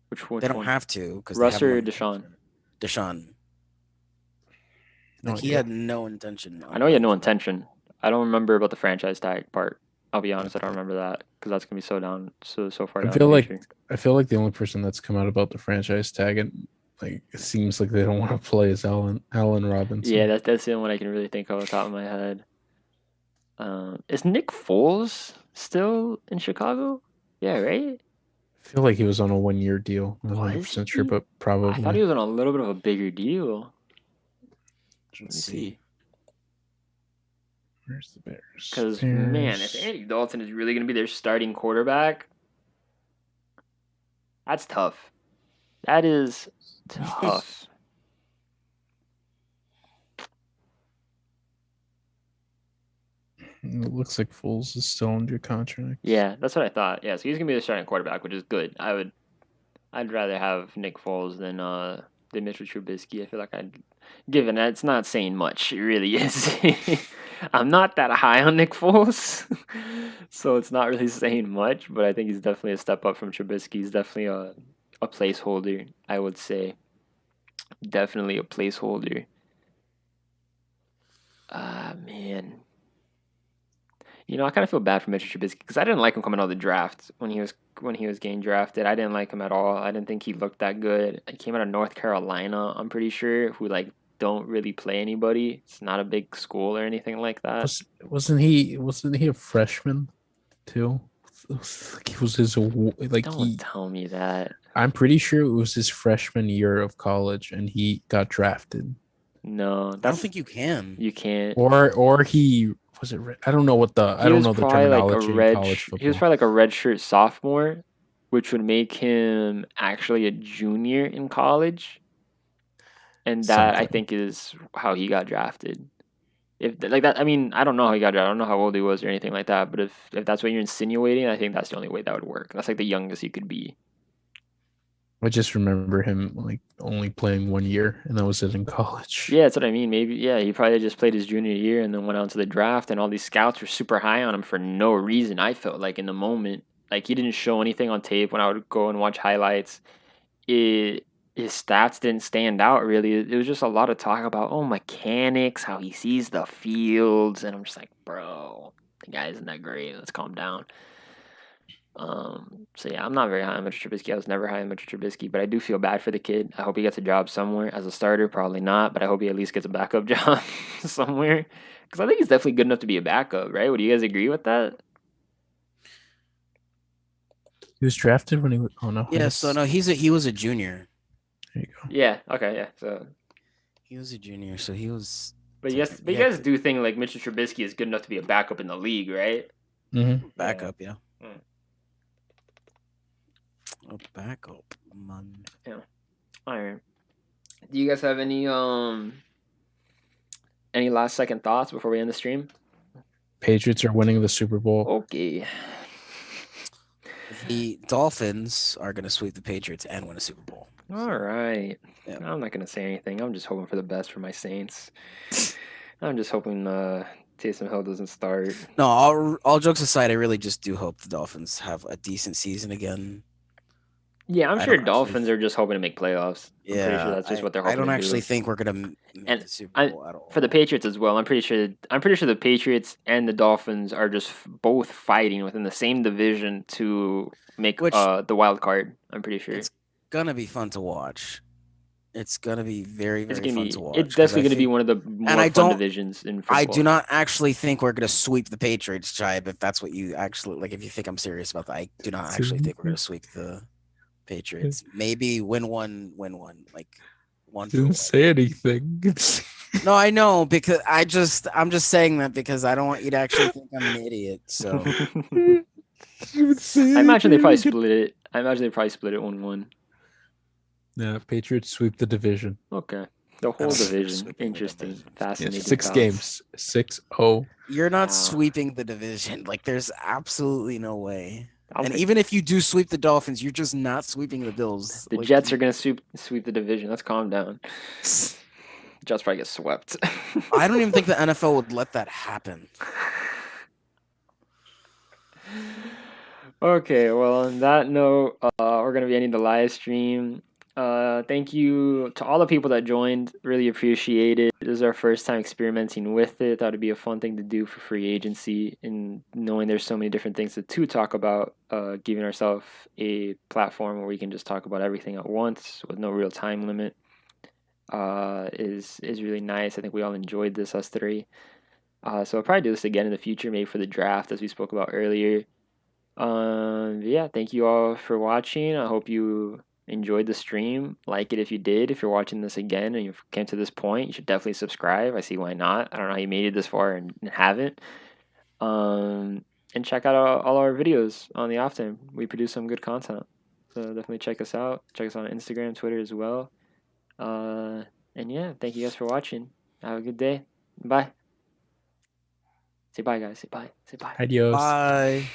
Which one?
They don't have to, because
Russ or Deshaun?
Deshaun.
No,
he had no intention.
I know he had no intention. I don't remember about the franchise tag part. I'll be honest, I don't remember that, because that's gonna be so far down.
I feel like the only person that's come out about the franchise tag, and like it seems like they don't want to play, is Allen Robinson.
Yeah, that's the only one I can really think of off the top of my head. Is Nick Foles still in Chicago? Yeah, right?
I feel like he was on a 1-year deal. I'm not 100% sure, but probably.
I thought he was on a little bit of a bigger deal. Let me see.
Where's the Bears?
Because, man, if Andy Dalton is really going to be their starting quarterback, that's tough. That is tough.
It looks like Foles is still under contract.
Yeah, that's what I thought. Yeah, so he's going to be the starting quarterback, which is good. I I'd rather have Nick Foles than Mitchell Trubisky. I feel like given that it's not saying much, it really is. I'm not that high on Nick Foles, so it's not really saying much. But I think he's definitely a step up from Trubisky. He's definitely a placeholder, I would say. Definitely a placeholder. Man. You know, I kind of feel bad for Mitchell Trubisky because I didn't like him coming out of the draft when he was getting drafted. I didn't like him at all. I didn't think he looked that good. He came out of North Carolina, I'm pretty sure, who like don't really play anybody. It's not a big school or anything like that.
Wasn't he a freshman too? He was his like.
Don't tell me that.
I'm pretty sure it was his freshman year of college, and he got drafted.
No,
I don't think you can.
You can't.
Or he was it. I don't know what the. I don't know the terminology in college football.
He was probably like a redshirt sophomore, which would make him actually a junior in college. And that I think is how he got drafted. If like that, I mean, I don't know how he got drafted. I don't know how old he was or anything like that. But if that's what you're insinuating, I think that's the only way that would work. That's like the youngest he could be.
I just remember him like only playing 1 year, and that was it in college.
Yeah, that's what I mean. Maybe, yeah, he probably just played his junior year and then went on to the draft, and all these scouts were super high on him for no reason. I felt like in the moment, like he didn't show anything on tape when I would go and watch highlights. His stats didn't stand out really. It was just a lot of talk about mechanics, how he sees the fields, and I'm just like, bro, the guy isn't that great. Let's calm down. So yeah, I'm not very high on Mitchell Trubisky. I was never high on Mitchell Trubisky, but I do feel bad for the kid. I hope he gets a job somewhere as a starter. Probably not, but I hope he at least gets a backup job somewhere because I think he's definitely good enough to be a backup, right? Would you guys agree with that?
He was drafted when he was. Oh no.
Yeah. So no, he was a junior.
There you go.
Yeah. Okay. Yeah. So
he was a junior, so he was.
But yes, you guys do think like Mitchell Trubisky is good enough to be a backup in the league, right?
Mm-hmm.
Backup, yeah. Oh, backup, man.
Yeah. All right. Do you guys have any last second thoughts before we end the stream?
Patriots are winning the Super Bowl.
Okay.
The Dolphins are going to sweep the Patriots and win a Super Bowl.
All right.
Yeah.
I'm not going to say anything. I'm just hoping for the best for my Saints. I'm just hoping Taysom Hill doesn't start.
No, all jokes aside, I really just do hope the Dolphins have a decent season again.
Yeah, I'm sure Dolphins are just hoping to make playoffs. I'm pretty sure that's just what they're hoping to do.
I don't actually think we're going to make the Super Bowl at all.
For the Patriots as well, I'm pretty sure the Patriots and the Dolphins are just both fighting within the same division to make the wild card. I'm pretty sure.
It's going to be fun to watch. It's going to be very, very fun to watch.
It's definitely going to be one of the more fun divisions in football.
I do not actually think we're going to sweep the Patriots, Chibe, if that's what you actually, like, if you think I'm serious about that. I do not actually think we're going to sweep the Patriots. Maybe win one, like one.
Didn't say anything.
No, I know, because I'm just saying that because I don't want you to actually think I'm an idiot. So
I imagine they probably split it. 1-1.
Yeah, Patriots sweep the division.
Okay. The whole division. Interesting. Fascinating.
6 games. 6-0.
You're not sweeping the division. Like, there's absolutely no way.
And
even if you do sweep the Dolphins, you're just not sweeping the Bills.
The Jets are going to sweep the division. Let's calm down. Jets probably get swept.
I don't even think the NFL would let that happen.
Okay, well, on that note, we're going to be ending the live stream. Thank you to all the people that joined. Really appreciate it. This is our first time experimenting with it. Thought it'd be a fun thing to do for free agency, and knowing there's so many different things to talk about, giving ourselves a platform where we can just talk about everything at once with no real time limit is really nice. I think we all enjoyed this, us three. So I'll probably do this again in the future, maybe for the draft, as we spoke about earlier. Yeah, thank you all for watching. I hope you enjoyed the stream. Like it if you did. If you're watching this again and you came to this point, you should definitely subscribe. I see why not. I don't know how you made it this far and haven't. And check out all our videos on the off time. We produce some good content, so definitely check us out. Check us out on Instagram, Twitter as well. And yeah, thank you guys for watching. Have a good day. Bye. Say bye, guys. Say bye. Say bye.
Adios.
Bye.